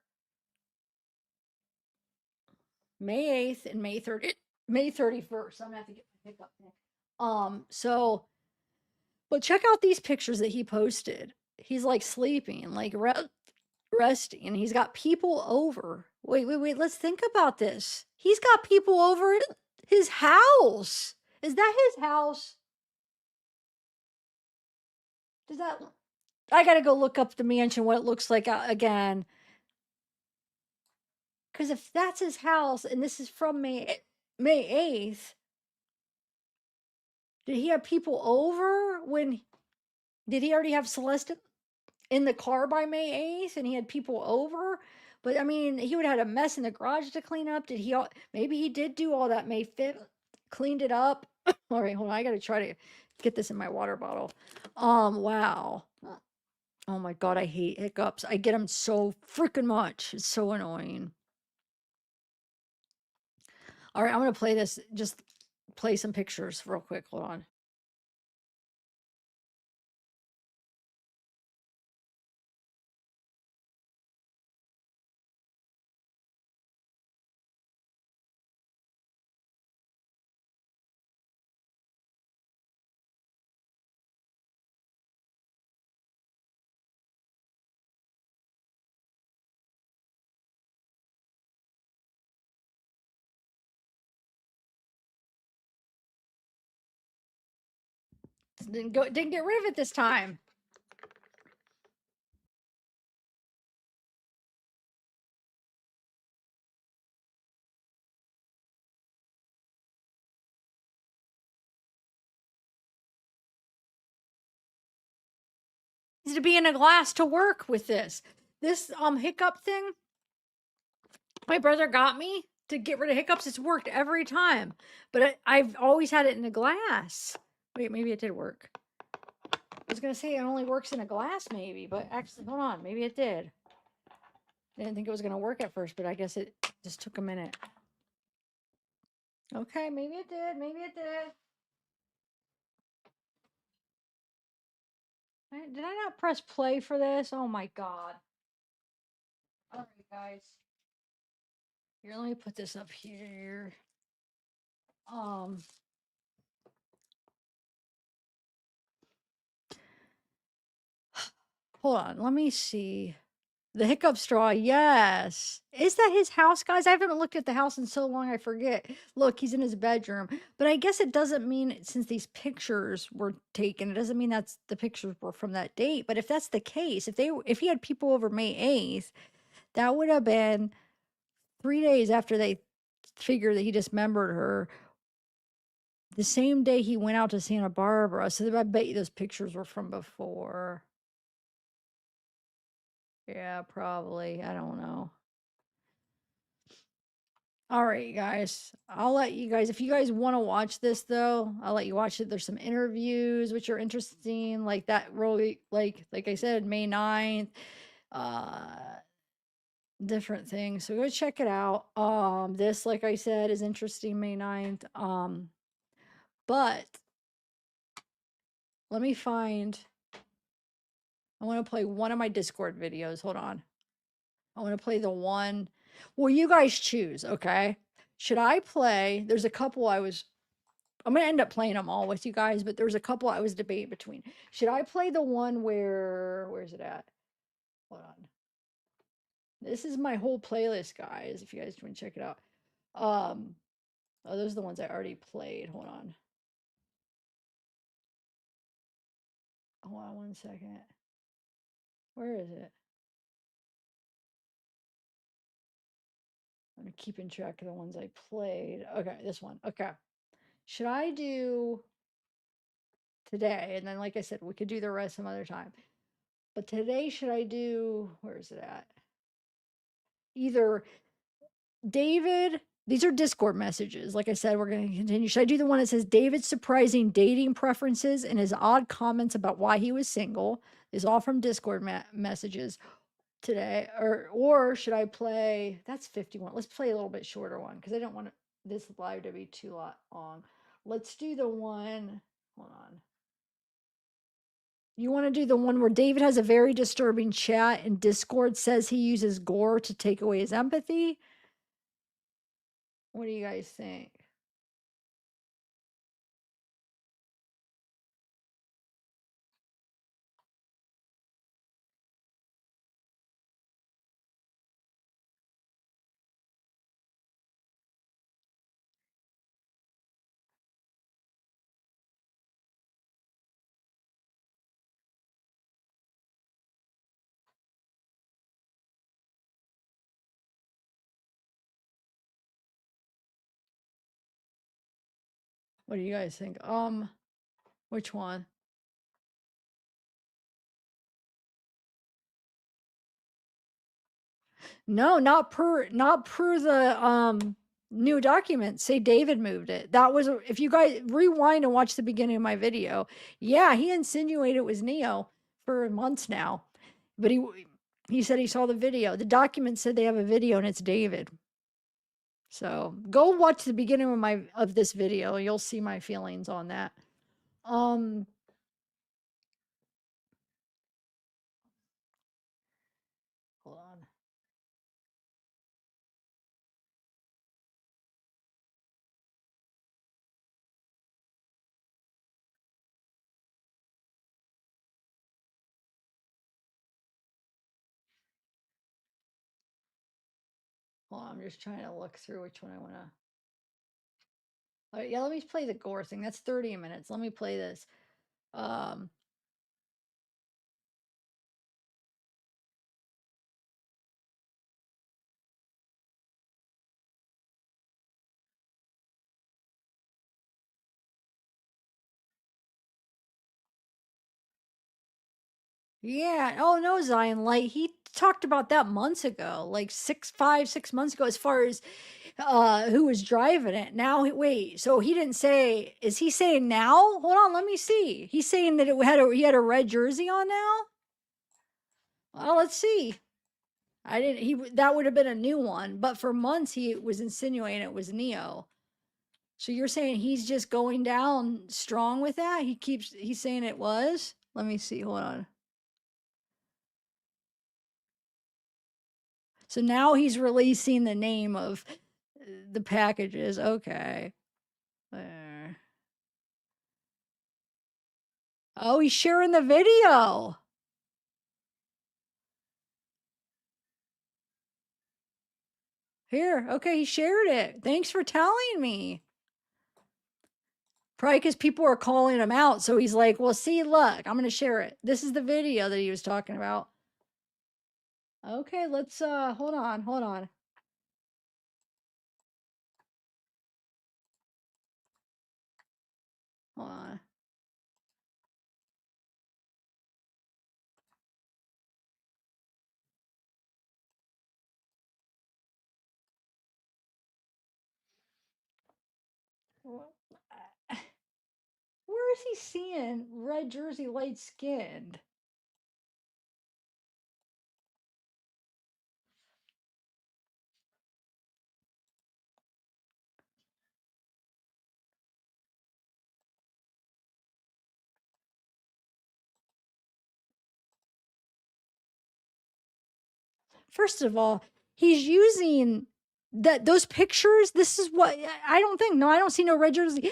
May 8th and May 31st. I'm gonna have to get my pickup thing. So but check out these pictures that he posted. He's like sleeping, like resting, and he's got people over. Wait, let's think about this. He's got people over at his house. Is that his house? Does that I gotta go look up the mansion, what it looks like again. Because if that's his house and this is from May 8th, did he have people over when did he already have Celeste in the car by May 8th and he had people over? But I mean, he would have had a mess in the garage to clean up. Did he maybe he did do all that May 5th, cleaned it up. All right, hold on. I gotta try to get this in my water bottle. Wow. Oh my god, I hate hiccups. I get them so freaking much. It's so annoying. All right, I'm gonna play this. Just play some pictures real quick. Hold on. Didn't get rid of it this time. Needs to be in a glass to work with this. This hiccup thing my brother got me to get rid of hiccups. It's worked every time, but I've always had it in a glass. Wait, maybe it did work. I was gonna say it only works in a glass, maybe, but actually, hold on, maybe it did. I didn't think it was gonna work at first, but I guess it just took a minute. Okay, maybe it did. Maybe it did. Did I not press play for this? Oh my god. All right, guys. Here, let me put this up here. Hold on. Let me see. The hiccup straw. Yes. Is that his house, guys? I haven't looked at the house in so long. I forget. Look, he's in his bedroom. But I guess it doesn't mean since these pictures were taken, it doesn't mean that's the pictures were from that date. But if that's the case, if he had people over May 8th, that would have been 3 days after they figured that he dismembered her. The same day he went out to Santa Barbara. So I bet you those pictures were from before. Yeah, probably. I don't know. All right, guys. I'll let you guys, if you guys want to watch this though, I'll let you watch it. There's some interviews which are interesting, like that really like I said, May 9th. Different things. So go check it out. This, like I said, is interesting, May 9th. But let me find I want to play one of my Discord videos. Hold on. I want to play the one. Well, you guys choose, okay? Should I play? There's a couple I'm going to end up playing them all with you guys, but there's a couple I was debating between. Should I play the one where's it at? Hold on. This is my whole playlist, guys, if you guys want to check it out. Oh, those are the ones I already played. Hold on. Hold on 1 second. Where is it? I'm keeping track of the ones I played. Okay, this one. Okay. Should I do today? And then, like I said, we could do the rest some other time. But today, should I do, where is it at? Either David, these are Discord messages. Like I said, we're going to continue. Should I do the one that says David's surprising dating preferences and his odd comments about why he was single? Is all from Discord messages today. Or should I play, that's 51. Let's play a little bit shorter one because I don't want this live to be too long. Let's do the one, hold on. You want to do the one where David has a very disturbing chat and Discord says he uses gore to take away his empathy? What do you guys think? What do you guys think? Which one? No, not per the new document. Say David moved it. That was if you guys rewind and watch the beginning of my video. Yeah, he insinuated it was Neo for months now. But he said he saw the video. The document said they have a video and it's David. So go watch the beginning of this video. You'll see my feelings on that. Hold on. Hold on, I'm just trying to look through which one I want to. All right, yeah, let me play the gore thing. That's 30 minutes. Let me play this. Um, yeah. Oh no, Zion Light. He talked about that months ago, like 6 months ago, as far as who was driving it. Now, wait. So he didn't say. Is he saying now? Hold on. Let me see. He's saying that he had a red jersey on now. Well, let's see. I didn't. That would have been a new one, but for months he was insinuating it was Neo. So you're saying he's just going down strong with that? He's saying it was? Let me see. Hold on. So now he's releasing the name of the packages. Okay. There. Oh, he's sharing the video. Here. Okay, he shared it. Thanks for telling me. Probably because people are calling him out. So he's like, well, see, look, I'm going to share it. This is the video that he was talking about. Okay, let's, hold on. Hold on. Hold on. Where is he seeing red jersey, light skinned? First of all, he's using those pictures. This is what I don't think. No, I don't see no red jersey.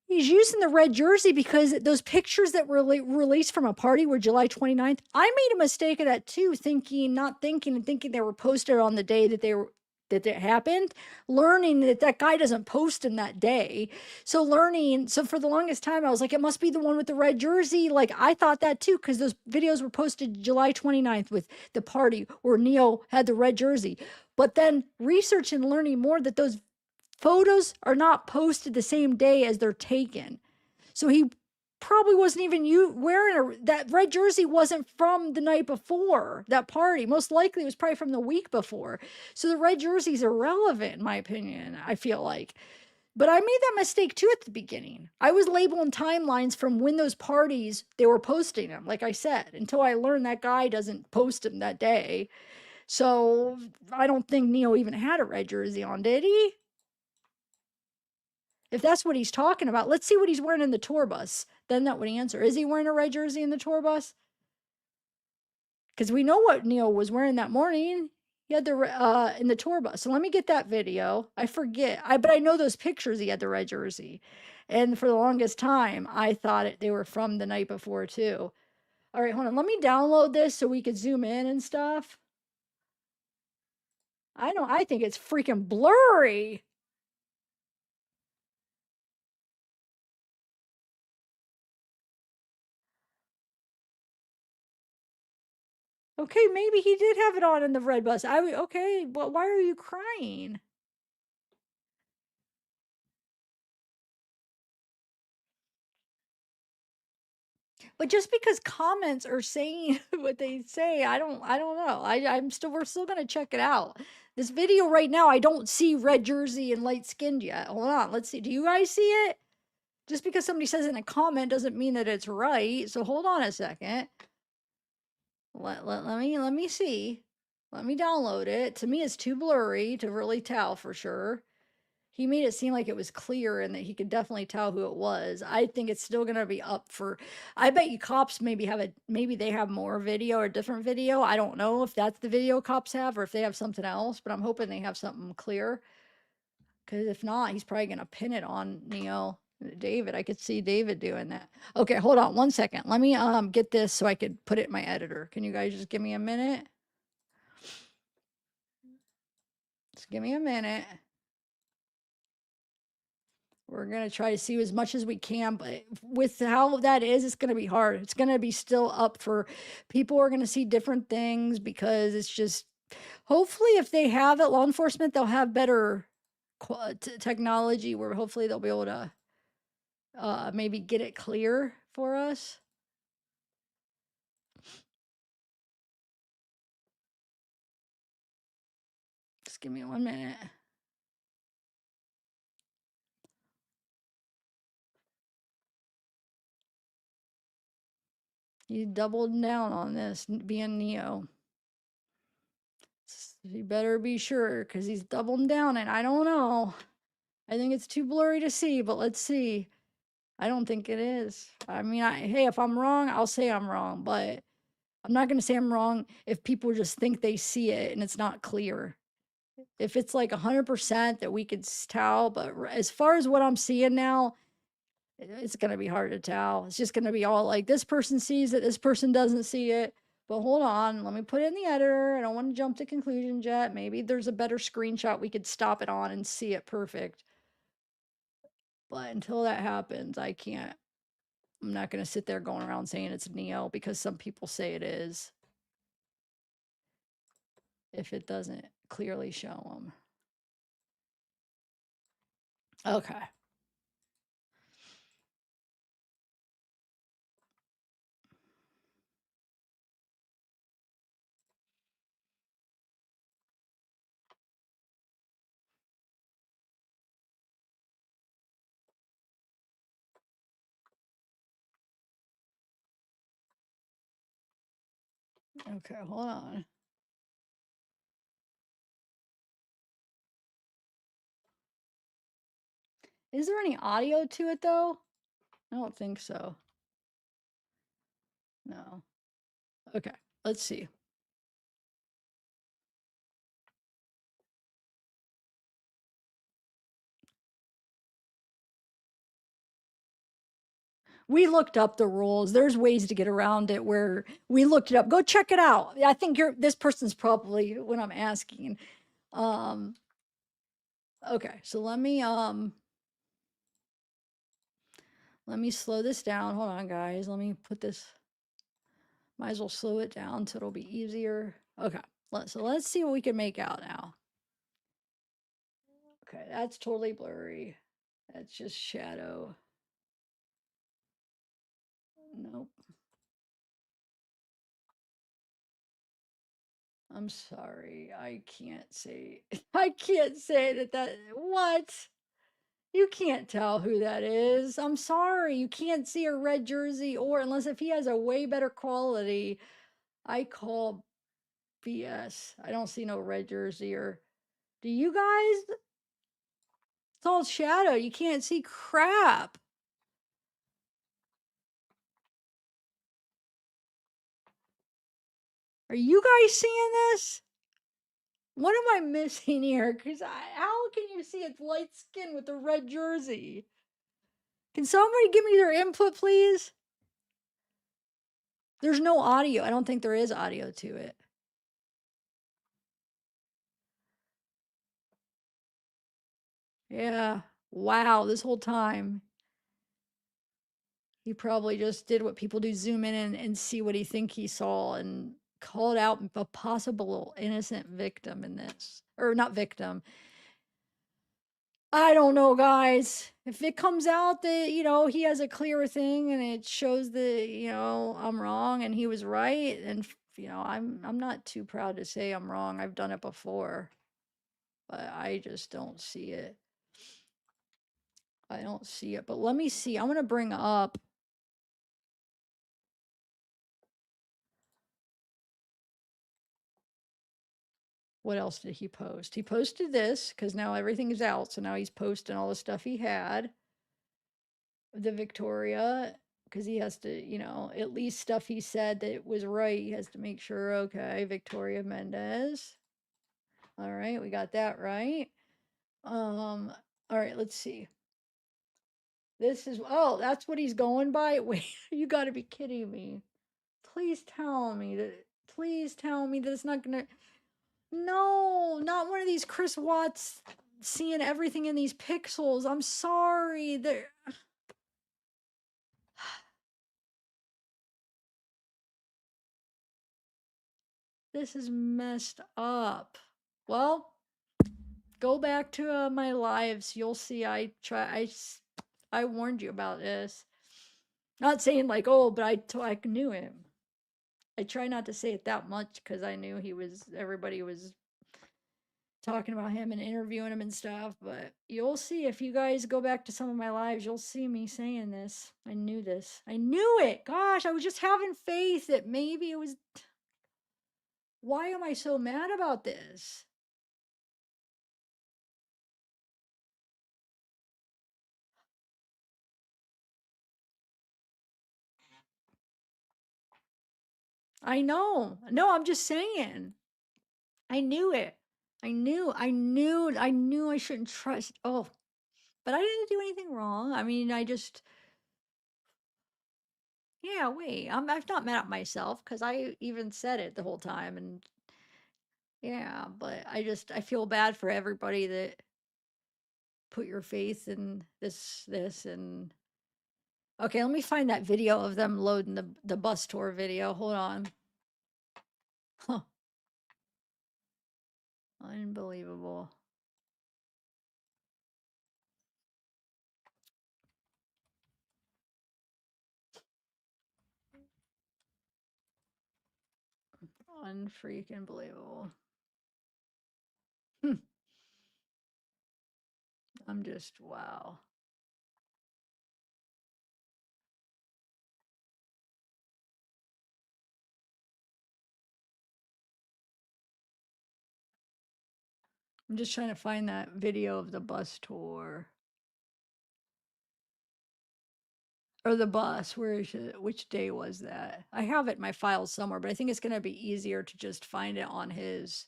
He's using the red jersey because those pictures that were released from a party were July 29th. I made a mistake of that too, thinking they were posted on the day that that it happened, learning that guy doesn't post in that day. So for the longest time, I was like, it must be the one with the red jersey. Like I thought that too, because those videos were posted July 29th with the party where Neo had the red jersey. But then research and learning more that those photos are not posted the same day as they're taken. So he probably wasn't even wearing that red jersey wasn't from the night before that party. Most likely it was probably from the week before. So the red jersey's irrelevant in my opinion, I feel like. But I made that mistake too at the beginning. I was labeling timelines from when those parties, they were posting them, like I said, until I learned that guy doesn't post them that day. So I don't think Neo even had a red jersey on, did he? If that's what he's talking about, let's see what he's wearing in the tour bus. Then that would answer. Is he wearing a red jersey in the tour bus? Because we know what Neil was wearing that morning. He had the in the tour bus. So let me get that video. I forget. But I know those pictures. He had the red jersey, and for the longest time, I thought they were from the night before too. All right, hold on. Let me download this so we could zoom in and stuff. I think it's freaking blurry. Okay, maybe he did have it on in the red bus. Okay, but why are you crying? But just because comments are saying what they say, I don't know. We're still gonna check it out. This video right now, I don't see red jersey and light skinned yet. Hold on, let's see. Do you guys see it? Just because somebody says in a comment doesn't mean that it's right. So hold on a second. Let me see. Let me download it. To me, it's too blurry to really tell for sure. He made it seem like it was clear and that he could definitely tell who it was. I think it's still gonna be up for. I bet you cops maybe they have more video or different video. I don't know if that's the video cops have or if they have something else, but I'm hoping they have something clear. Because if not, he's probably gonna pin it on Neo. David, I could see David doing that. Okay, hold on one second. Let me get this so I could put it in my editor. Can you guys just give me a minute? Just give me a minute. We're going to try to see as much as we can, but with how that is, it's going to be hard. It's going to be still up for people are going to see different things because it's just hopefully if they have it, law enforcement, they'll have better technology where hopefully they'll be able to maybe get it clear for us. Just give me 1 minute. He doubled down on this being Neo. You better be sure because he's doubling down and I don't know. I think it's too blurry to see, but let's see. I don't think it is. I mean, hey, if I'm wrong, I'll say I'm wrong, but I'm not going to say I'm wrong if people just think they see it and it's not clear. If it's like 100% that we could tell, but as far as what I'm seeing now, it's going to be hard to tell. It's just going to be all like this person sees it, this person doesn't see it. But hold on, let me put it in the editor. I don't want to jump to conclusions yet. Maybe there's a better screenshot we could stop it on and see it perfect. But until that happens, I can't. I'm not going to sit there going around saying it's Neo because some people say it is. If it doesn't clearly show them. Okay. Okay, hold on. Is there any audio to it though? I don't think so. No. Okay, let's see. We looked up the rules. There's ways to get around it where we looked it up. Go check it out. I think this person's probably what I'm asking. Okay, so let me slow this down. Hold on, guys. Let me put this. Might as well slow it down so it'll be easier. Okay, so let's see what we can make out now. Okay, that's totally blurry. That's just shadow. Nope. I'm sorry. I can't say that what? You can't tell who that is. I'm sorry. You can't see a red jersey or unless if he has a way better quality, I call BS. I don't see no red jersey or do you guys? It's all shadowed. You can't see crap. Are you guys seeing this? What am I missing here? Because how can you see it's light skin with the red jersey? Can somebody give me their input, please? There's no audio. I don't think there is audio to it. Yeah. Wow. This whole time, he probably just did what people do, zoom in and see what he think he saw and called out a possible innocent victim in this. Or not victim. I don't know, guys. If it comes out that, he has a clear thing and it shows that, I'm wrong and he was right, and I'm not too proud to say I'm wrong. I've done it before. But I just don't see it. I don't see it. But let me see. I'm going to bring up what else did he post? He posted this because now everything is out. So now he's posting all the stuff he had. The Victoria, because he has to, at least stuff he said that it was right. He has to make sure, okay, Victoria Mendez. All right, we got that right. All right, let's see. This is, oh, that's what he's going by? Wait, you got to be kidding me. Please tell me that it's not gonna. No, not one of these Chris Watts seeing everything in these pixels. I'm sorry. This is messed up. Well, go back to my lives. You'll see. I warned you about this. Not saying like, oh, but I knew him. I try not to say it that much because I knew everybody was talking about him and interviewing him and stuff. But you'll see if you guys go back to some of my lives, you'll see me saying this. I knew this. I knew it. Gosh, I was just having faith that maybe it was. Why am I so mad about this? I know. No, I'm just saying. I knew it. I knew I shouldn't trust. Oh, but I didn't do anything wrong. I mean, yeah, wait. I'm not mad at myself because I even said it the whole time. And yeah, but I feel bad for everybody that put your faith in this, and okay, let me find that video of them loading the bus tour video. Hold on. Huh. Unbelievable. Unfreaking believable. I'm just, wow. I'm just trying to find that video of the bus tour. Or the bus. Where is it? Which day was that? I have it in my files somewhere, but I think it's going to be easier to just find it on his.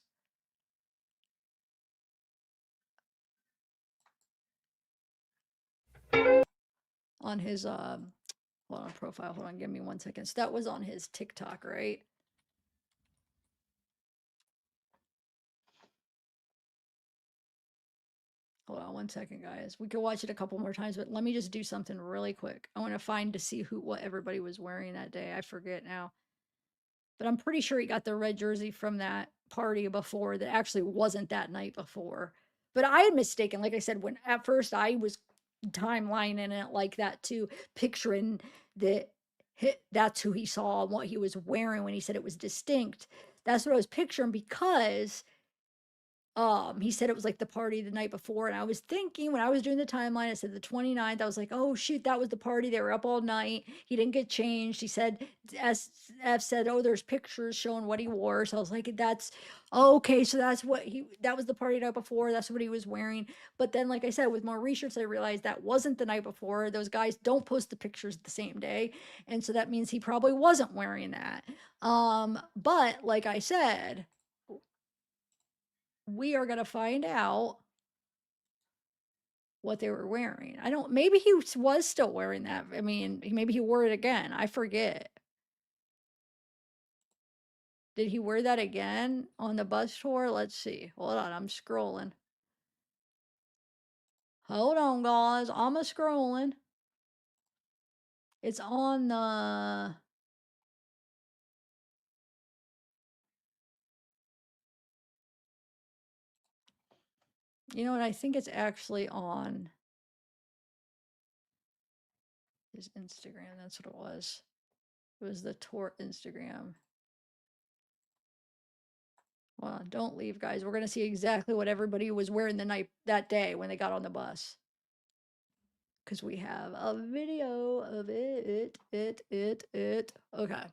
On his, hold on, profile. Hold on, give me 1 second. So that was on his TikTok, right? Hold on 1 second, guys. We could watch it a couple more times, but let me just do something really quick. I want to find to see what everybody was wearing that day. I forget now. But I'm pretty sure he got the red jersey from that party before that actually wasn't that night before. But I had mistaken, like I said, when at first I was timelining it like that too, picturing that that's who he saw and what he was wearing when he said it was distinct. That's what I was picturing because He said it was like the party the night before, and I was thinking when I was doing the timeline, I said the 29th. I was like, oh shoot, that was the party. They were up all night. He didn't get changed. He said, SF said, oh, there's pictures showing what he wore. So I was like, that's okay. So that's what that was the party night before. That's what he was wearing. But then, like I said, with more research, I realized that wasn't the night before. Those guys don't post the pictures the same day, and so that means he probably wasn't wearing that. But like I said, we are going to find out what they were wearing. I don't, maybe he was still wearing that. I mean, maybe he wore it again. I forget. Did he wear that again on the bus tour? Let's see. Hold on, I'm scrolling. Hold on, guys. I'm a scrolling. It's on the. You know what? I think it's actually on his Instagram. That's what it was. It was the tour Instagram. Well, don't leave, guys. We're gonna see exactly what everybody was wearing the night that day when they got on the bus. Because we have a video of it. Okay.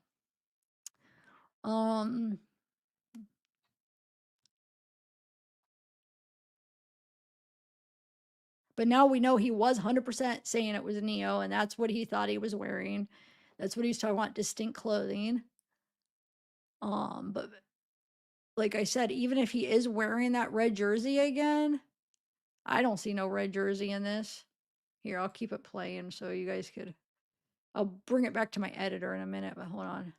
But now we know he was 100% saying it was Neo, and that's what he thought he was wearing. That's what he's talking about, distinct clothing. But like I said, even if he is wearing that red jersey again, I don't see no red jersey in this. Here, I'll keep it playing so you guys could. I'll bring it back to my editor in a minute, but hold on.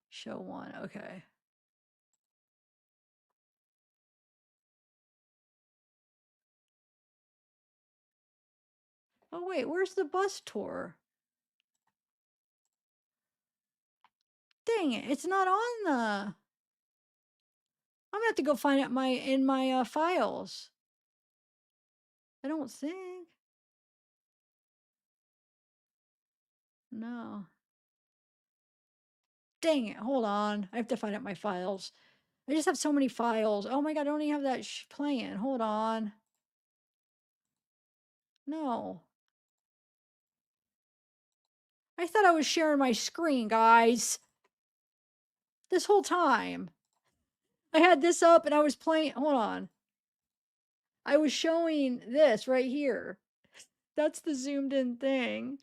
Show one. Okay. Oh, wait, where's the bus tour? Dang it, it's not on the. I'm gonna have to go find it in my files. I don't think. No. Dang it, hold on. I have to find out my files. I just have so many files. Oh my god, I don't even have that playing. Hold on. No. I thought I was sharing my screen, guys. This whole time. I had this up and I was playing. Hold on. I was showing this right here. That's the zoomed in thing.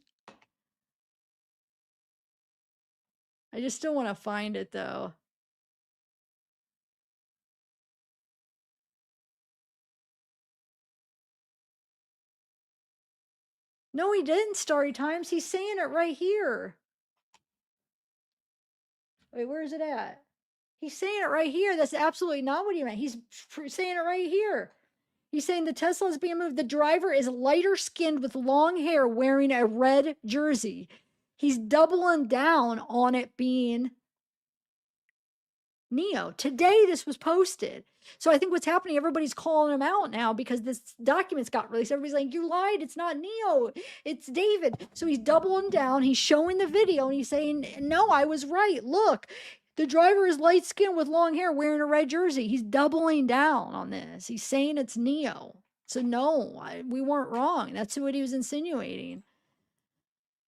I just still want to find it though. No, he didn't, Starry Times. He's saying it right here. Wait, where is it at? He's saying it right here. That's absolutely not what he meant. He's saying it right here. He's saying the Tesla is being moved. The driver is lighter skinned with long hair wearing a red jersey. He's doubling down on it being Neo. Today, this was posted. So I think what's happening, everybody's calling him out now because this documents got released. Everybody's like, you lied. It's not Neo. It's David. So he's doubling down. He's showing the video and he's saying, no, I was right. Look, the driver is light skinned with long hair wearing a red jersey. He's doubling down on this. He's saying it's Neo. So no, we weren't wrong. That's what he was insinuating.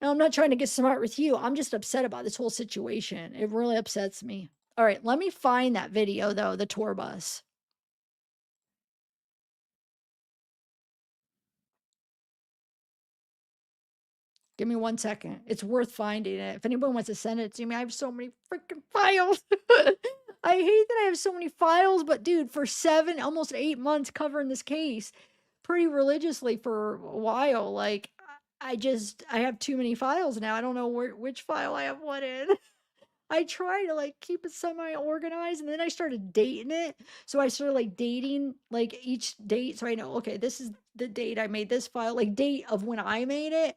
Now, I'm not trying to get smart with you. I'm just upset about this whole situation. It really upsets me. All right, let me find that video, though, the tour bus. Give me 1 second. It's worth finding it. If anyone wants to send it to me, I have so many freaking files. I hate that I have so many files, but dude, for 7, almost 8 months covering this case pretty religiously for a while, like, I have too many files now. I don't know which file I have what in. I try to like keep it semi-organized, and then I started dating it. So I started like dating like each date. So I know, okay, this is the date I made this file, like date of when I made it.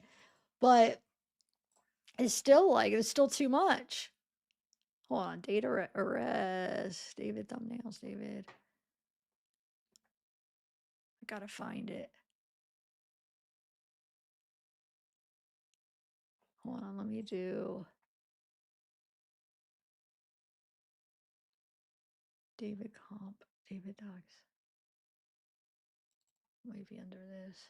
But it's still too much. Hold on, date arrest. David thumbnails, David. I gotta find it. Hold on, let me do David comp. David Dogs. Might be under this.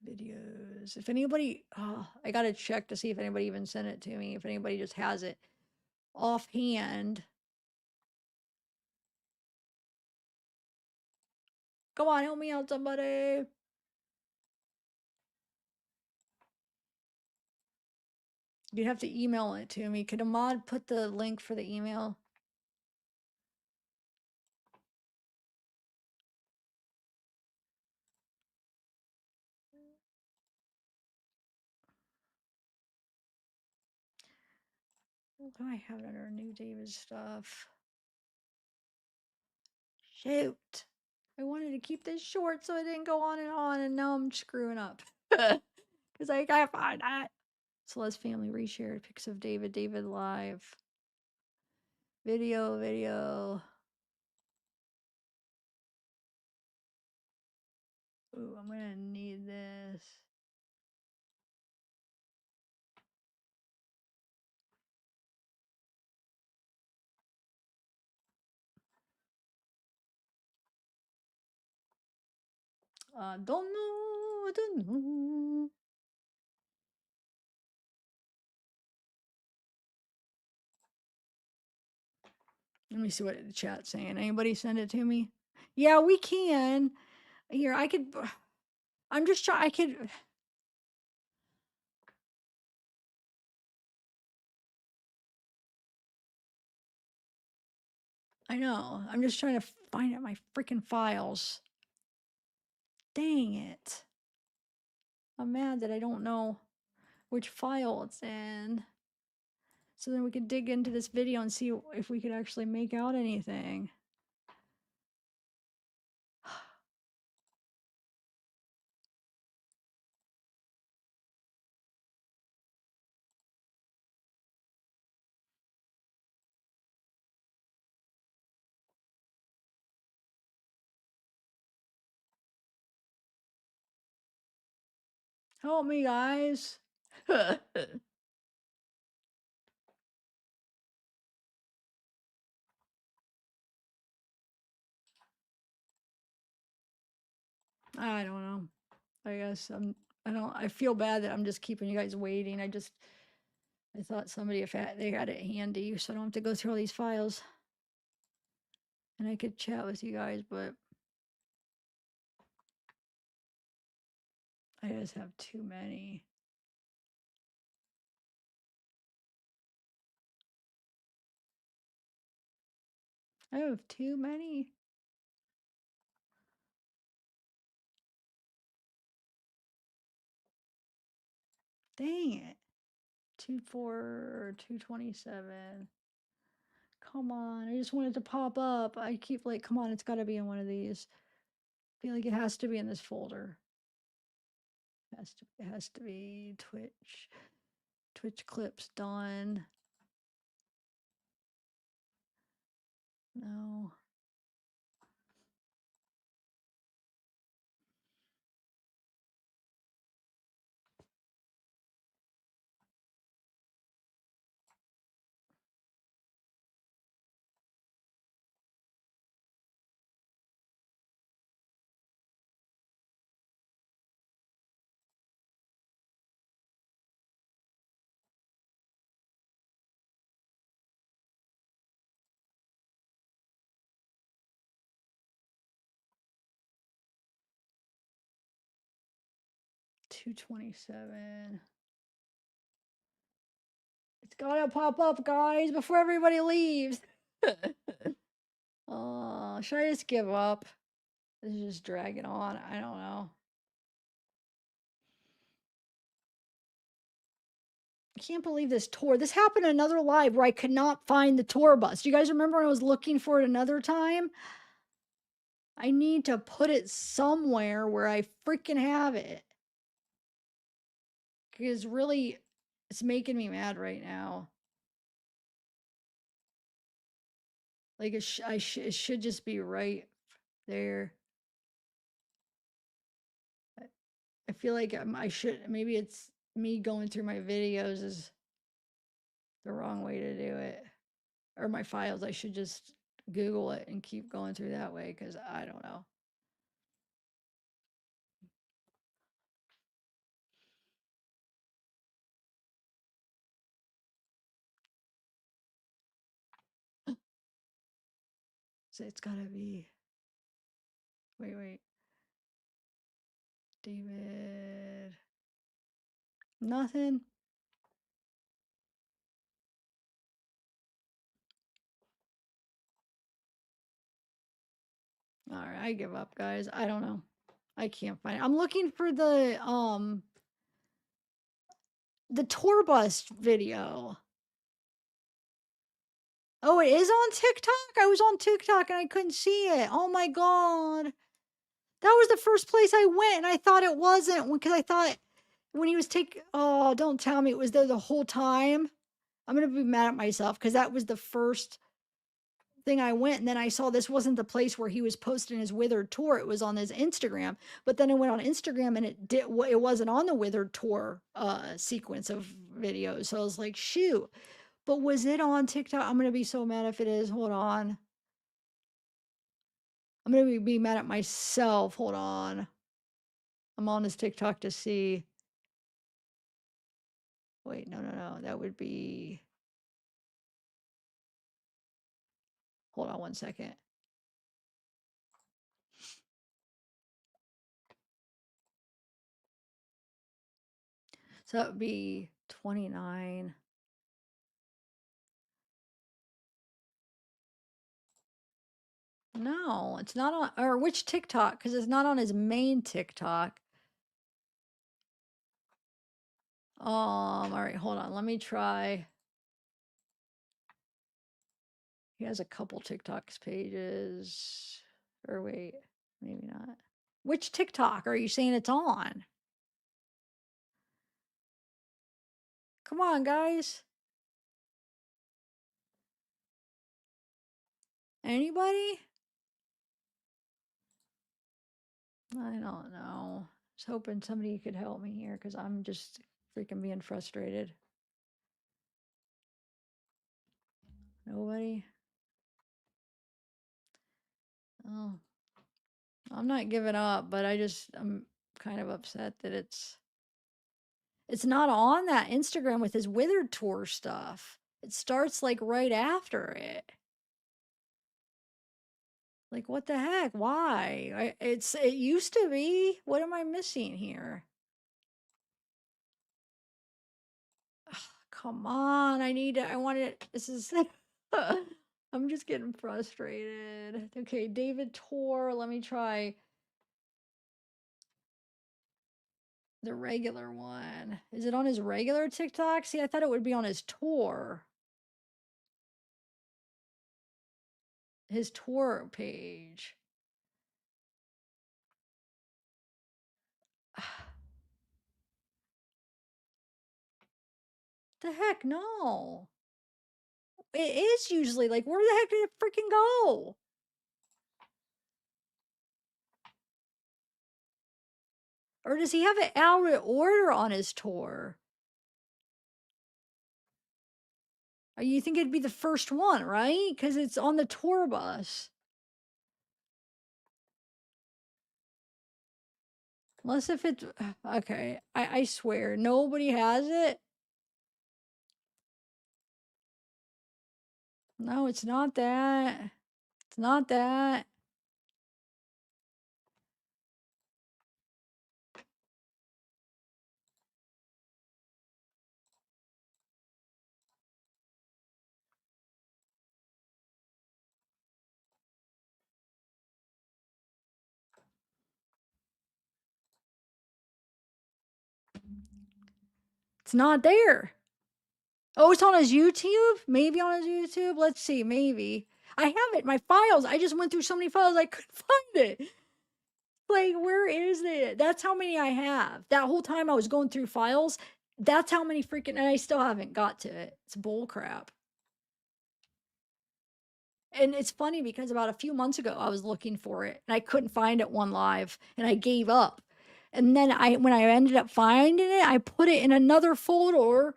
Videos. If anybody, I gotta check to see if anybody even sent it to me. If anybody just has it offhand. Come on, help me out, somebody. You'd have to email it to me. Could Ahmad put the link for the email? What do I have under new David stuff? Shoot. I wanted to keep this short so it didn't go on, and now I'm screwing up. Because I can't find that. Celeste family reshared pics of David. David live. Video. Ooh, I'm gonna need this. Don't know. Let me see what the chat's saying. Anybody send it to me? Yeah, we can. Here, I could. I'm just trying. I could. I know. I'm just trying to find out my freaking files. Dang it. I'm mad that I don't know which file it's in. So then we could dig into this video and see if we could actually make out anything. Help me, guys. I don't know. I guess I feel bad that I'm just keeping you guys waiting. I thought somebody, if they had it handy, so I don't have to go through all these files. And I could chat with you guys, but I just have too many. I have too many. Dang it. 227. Come on. I just want it to pop up. I keep like, come on, it's got to be in one of these. I feel like it has to be in this folder. It has to be Twitch. Twitch clips done. No. $227. It's gotta pop up, guys, before everybody leaves. Should I just give up? This is just dragging on. I don't know. I can't believe this tour. This happened in another live where I could not find the tour bus. Do you guys remember when I was looking for it another time? I need to put it somewhere where I freaking have it. Because really, it's making me mad right now. Like it should just be right there. I feel like maybe it's me going through my videos is the wrong way to do it. Or my files. I should just Google it and keep going through that way because I don't know. So it's gotta be. Wait. David. Nothing. All right, I give up, guys. I don't know. I can't find it. I'm looking for the tour bus video. Oh, it is on TikTok? I was on TikTok and I couldn't see it. Oh my god. That was the first place I went and I thought it wasn't because I thought when he was oh, don't tell me it was there the whole time. I'm going to be mad at myself because that was the first thing I went, and then I saw this wasn't the place where he was posting his Withered tour. It was on his Instagram. But then I went on Instagram and it wasn't on the Withered tour sequence of videos. So I was like, shoot. But was it on TikTok? I'm gonna be so mad if it is. Hold on. I'm gonna be mad at myself. Hold on. I'm on his TikTok to see. Wait, no. That would be. Hold on 1 second. So that would be 29. No, it's not on, or which TikTok? Because it's not on his main TikTok. All right, hold on. Let me try. He has a couple TikToks pages. Or wait, maybe not. Which TikTok are you saying it's on? Come on, guys. Anybody? I don't know. I was hoping somebody could help me here because I'm just freaking being frustrated. Nobody? Oh. I'm not giving up, but I'm kind of upset that it's not on that Instagram with his Withered tour stuff. It starts like right after it. Like what the heck? Why? It used to be. What am I missing here? Ugh, come on. I want it. This is I'm just getting frustrated. Okay, David tour. Let me try the regular one. Is it on his regular TikTok? See, I thought it would be on his tour. His tour page. The heck, no. It is usually like, where the heck did it freaking go? Or does he have it out of order on his tour? You think it'd be the first one, right? Because it's on the tour bus. Unless if it's okay. I swear nobody has it. No, it's not that. It's not that. It's not there. Oh, it's on his YouTube? Maybe on his YouTube? Let's see, maybe. I have it, my files. I just went through so many files, I couldn't find it. Like, where is it? That's how many I have. That whole time I was going through files, that's how many freaking, and I still haven't got to it. It's bull crap. And it's funny because about a few months ago, I was looking for it and I couldn't find it one live and I gave up. And then when I ended up finding it, I put it in another folder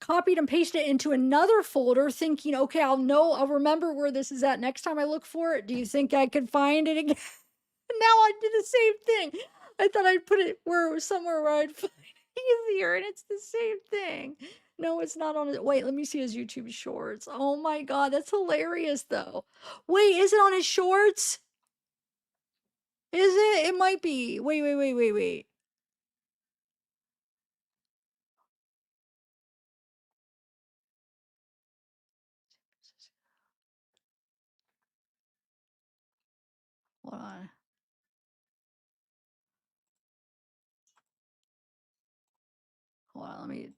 copied and pasted it into another folder thinking, okay, I'll remember where this is at next time I look for it. Do you think I could find it again? Now I did the same thing. I thought I'd put it where it was somewhere where I'd find it easier, and it's the same thing. No, it's not on it. Wait, let me see his YouTube shorts. Oh my God, that's hilarious though. Wait, is it on his shorts? Is it? It might be. Wait. Hold on. Hold on, let me.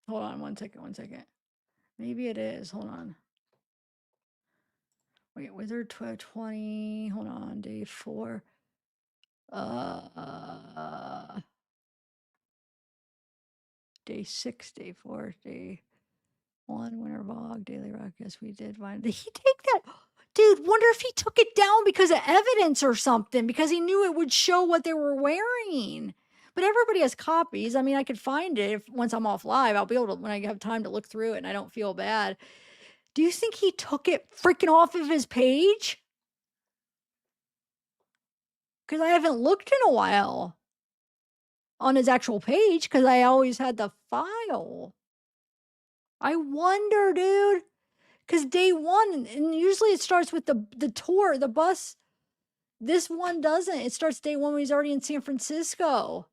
Hold on, one second. Maybe it is. Hold on. Wait, Wizard 1220. Hold on, day 4. Day 6, day 4, day 1, Winter Bog, Daily Rock. Yes, we did find. Did he take that? Dude, wonder if he took it down because of evidence or something, because he knew it would show what they were wearing. But everybody has copies. I mean, I could find it if once I'm off live. I'll be able to, when I have time to look through it and I don't feel bad. Do you think he took it freaking off of his page? Because I haven't looked in a while on his actual page because I always had the file. I wonder, dude. Because day 1, and usually it starts with the tour, the bus. This one doesn't. It starts day 1 when he's already in San Francisco.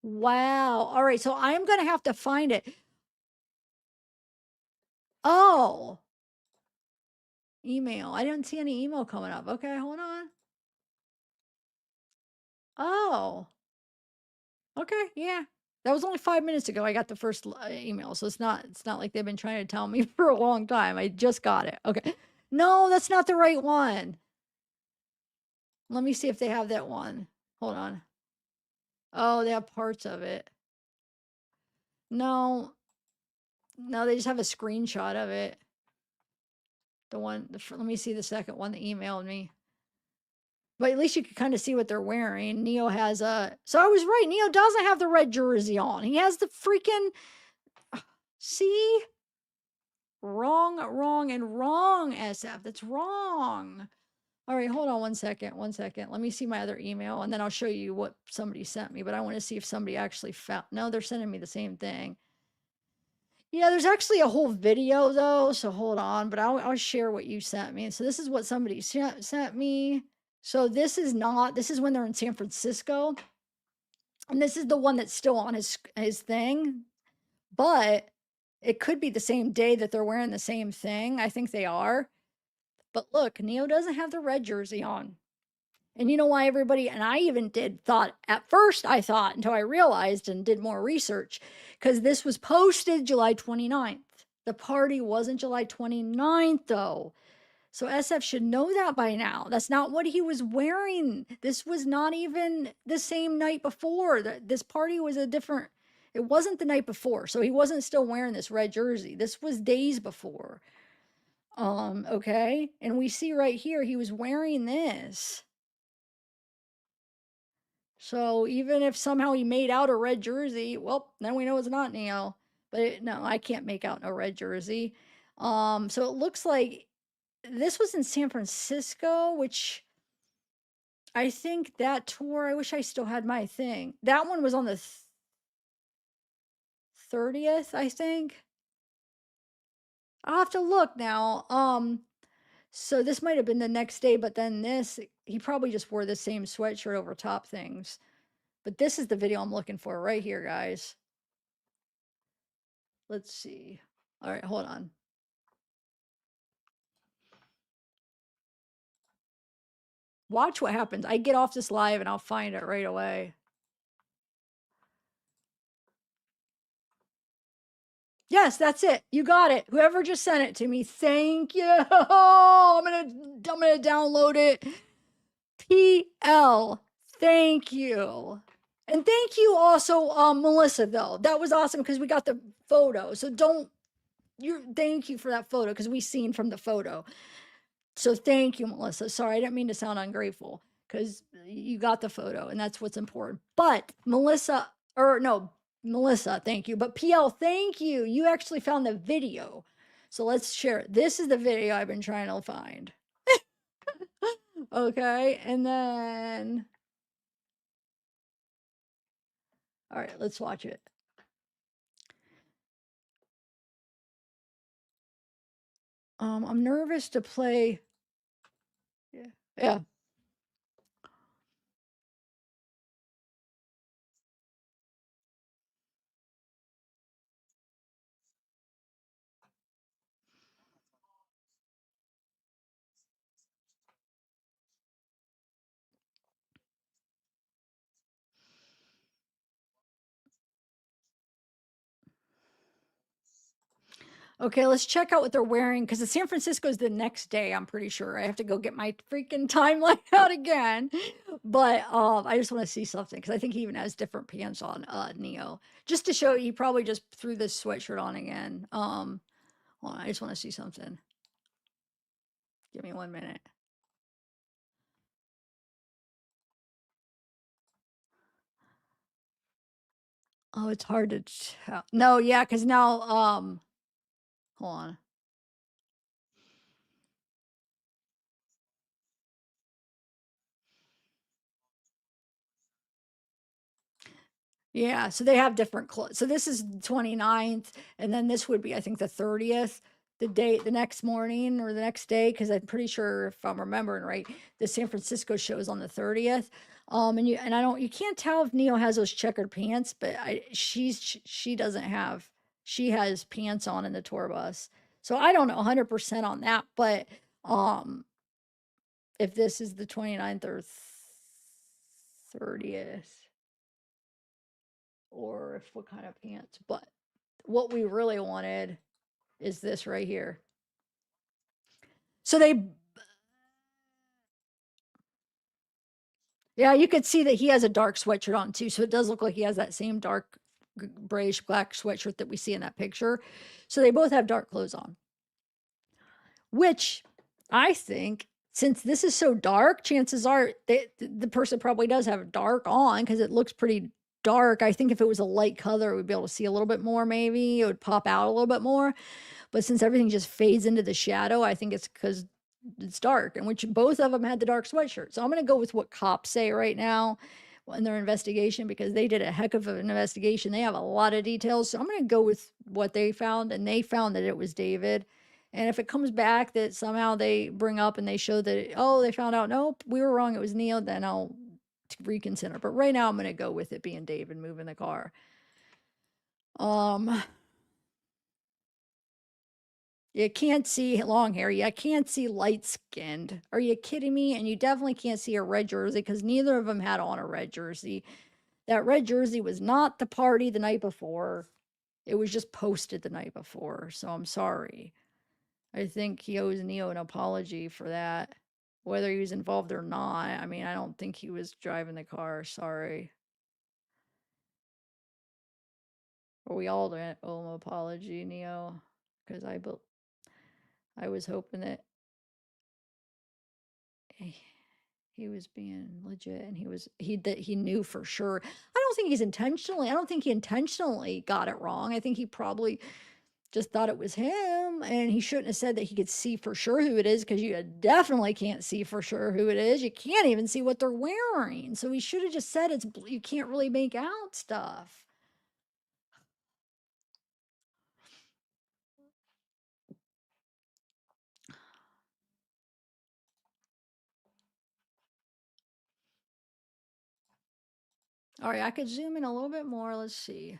Wow. All right, so I'm going to have to find it. Oh. Email. I didn't see any email coming up. Okay, hold on. Oh. Okay, yeah. That was only 5 minutes ago. I got the first email, so it's not like they've been trying to tell me for a long time. I just got it. Okay. No, that's not the right one. Let me see if they have that one. Hold on. Oh, they have parts of it. No, they just have a screenshot of it. Let me see the second one that emailed me. But at least you can kind of see what they're wearing. Neo has so I was right. Neo doesn't have the red jersey on. He has the freaking, see? Wrong, and wrong, SF. That's wrong. All right, hold on one second. Let me see my other email, and then I'll show you what somebody sent me. But I want to see if somebody actually found. No, they're sending me the same thing. Yeah, there's actually a whole video though, so hold on. But I'll share what you sent me. So this is what somebody sent me. So this is when they're in San Francisco, and this is the one that's still on his thing, but it could be the same day that they're wearing the same thing. I think they are. But look, Neo doesn't have the red jersey on. And you know why everybody, and I even at first I thought until I realized and did more research, because this was posted July 29th. The party wasn't July 29th though. So SF should know that by now. That's not what he was wearing. This was not even the same night before. This party was it wasn't the night before. So he wasn't still wearing this red jersey. This was days before. Okay. And we see right here, he was wearing this. So even if somehow he made out a red jersey, well, then we know it's not Neo. But no, I can't make out no red jersey. So it looks like this was in San Francisco, which I think that tour, I wish I still had my thing. That one was on the 30th, I think. I'll have to look now. So this might have been the next day, but then he probably just wore the same sweatshirt over top things. But this is the video I'm looking for right here, guys. Let's see. All right, hold on. Watch what happens. I get off this live and I'll find it right away. Yes, that's it. You got it. Whoever just sent it to me, thank you. I'm gonna download it. PL, thank you. And thank you also, Melissa, though. That was awesome because we got the photo. So thank you for that photo because we seen from the photo. So thank you, Melissa. Sorry, I didn't mean to sound ungrateful because you got the photo and that's what's important. But Melissa, or no, Melissa, thank you. But PL, thank you. You actually found the video. So let's share it. This is the video I've been trying to find. Okay. And then, all right, let's watch it. I'm nervous to play. Yeah. Yeah. Okay, let's check out what they're wearing because the San Francisco's the next day, I'm pretty sure. I have to go get my freaking timeline out again. But I just want to see something because I think he even has different pants on, Neo. Just to show you, he probably just threw this sweatshirt on again. Hold on, I just want to see something. Give me 1 minute. Oh, it's hard to tell. No, yeah, because now hold on. Yeah, so they have different clothes. So this is 29th, and then this would be, I think, the 30th, the date, the next morning or the next day, because I'm pretty sure if I'm remembering right, the San Francisco show is on the 30th. And I don't, you can't tell if Neo has those checkered pants, but she doesn't have, she has pants on in the tour bus. So I don't know 100% on that, but um, if this is the 29th or 30th. Or if what kind of pants. But what we really wanted is this right here. So yeah, you could see that he has a dark sweatshirt on too. So it does look like he has that same dark grayish black sweatshirt that we see in that picture. So they both have dark clothes on, which I think since this is so dark, chances are the person probably does have dark on because it looks pretty dark. I think if it was a light color, we'd be able to see a little bit more, maybe it would pop out a little bit more. But since everything just fades into the shadow, I think it's because it's dark, and which both of them had the dark sweatshirt. So I'm going to go with what cops say right now in their investigation because they did a heck of an investigation. They have a lot of details. So I'm going to go with what they found, and they found that it was David. And if it comes back that somehow they bring up and they show that, oh, they found out, nope, we were wrong, it was Neo, then I'll reconsider. But right now I'm going to go with it being David moving the car. You can't see long hair. You can't see light skinned. Are you kidding me? And you definitely can't see a red jersey because neither of them had on a red jersey. That red jersey was not the party the night before. It was just posted the night before. So I'm sorry. I think he owes Neo an apology for that. Whether he was involved or not. I mean, I don't think he was driving the car. Sorry. Or we all owe him an apology, Neo. Because I was hoping that he was being legit and he knew for sure. I don't think I don't think he intentionally got it wrong. I think he probably just thought it was him and he shouldn't have said that he could see for sure who it is because you definitely can't see for sure who it is. You can't even see what they're wearing. So he should have just said you can't really make out stuff. All right, I could zoom in a little bit more. Let's see.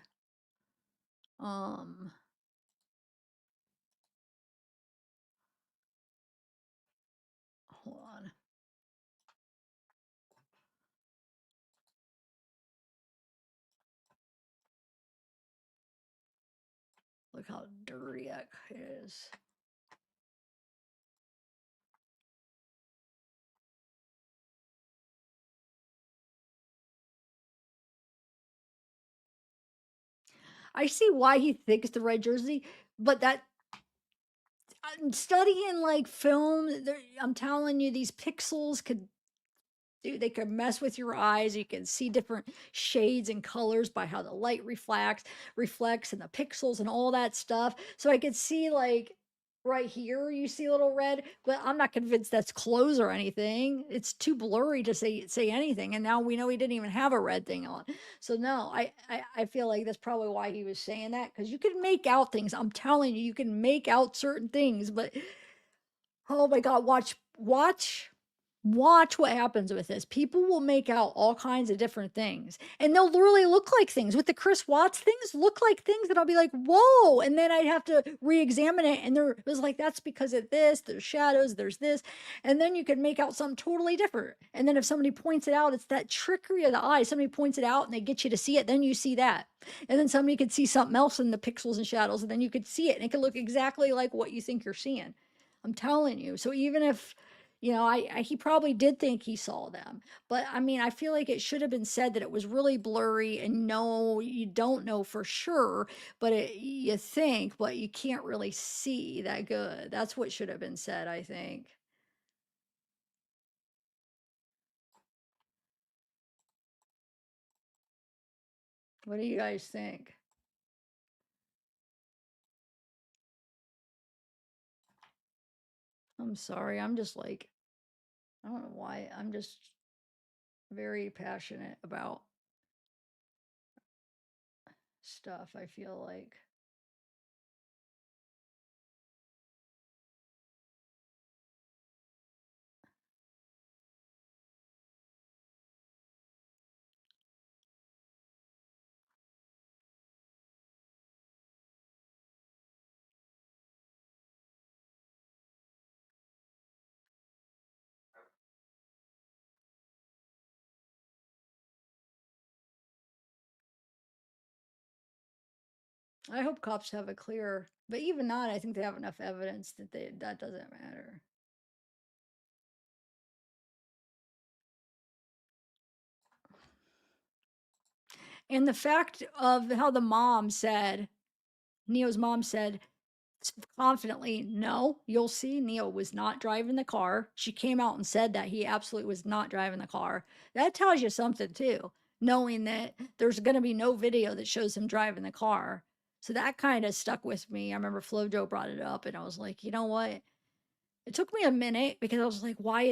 Hold on. Look how dirty that is. I see why he thinks the red jersey, but I'm studying like film. I'm telling you, these pixels could they could mess with your eyes. You can see different shades and colors by how the light reflects and the pixels and all that stuff. So I could see like right here, you see a little red, but I'm not convinced that's clothes or anything. It's too blurry to say anything. And now we know he didn't even have a red thing on. So no, I feel like that's probably why he was saying that, because you can make out things. I'm telling you, you can make out certain things, but oh my God, watch what happens with this. People will make out all kinds of different things, and they'll literally look like things. With the Chris Watts things, look like things that I'll be like, whoa. And then I'd have to re-examine it. And there it was like, that's because of this, there's shadows, there's this. And then you could make out something totally different. And then if somebody points it out, it's that trickery of the eye. Somebody points it out and they get you to see it, then you see that. And then somebody could see something else in the pixels and shadows, and then you could see it. And it could look exactly like what you think you're seeing. I'm telling you. So even if, he probably did think he saw them, but I mean, I feel like it should have been said that it was really blurry, and no, you don't know for sure, but you think, but you can't really see that good. That's what should have been said, I think. What do you guys think? I'm sorry. I'm just like, I don't know why. I'm just very passionate about stuff, I feel like. I hope cops have a clear, but even not, I think they have enough evidence that that doesn't matter. And the fact of how the mom said, Neo's mom said confidently, no, you'll see Neo was not driving the car. She came out and said that he absolutely was not driving the car. That tells you something too, knowing that there's going to be no video that shows him driving the car. So that kind of stuck with me. I remember FloJo brought it up, and I was like, you know what? It took me a minute, because I was like, why,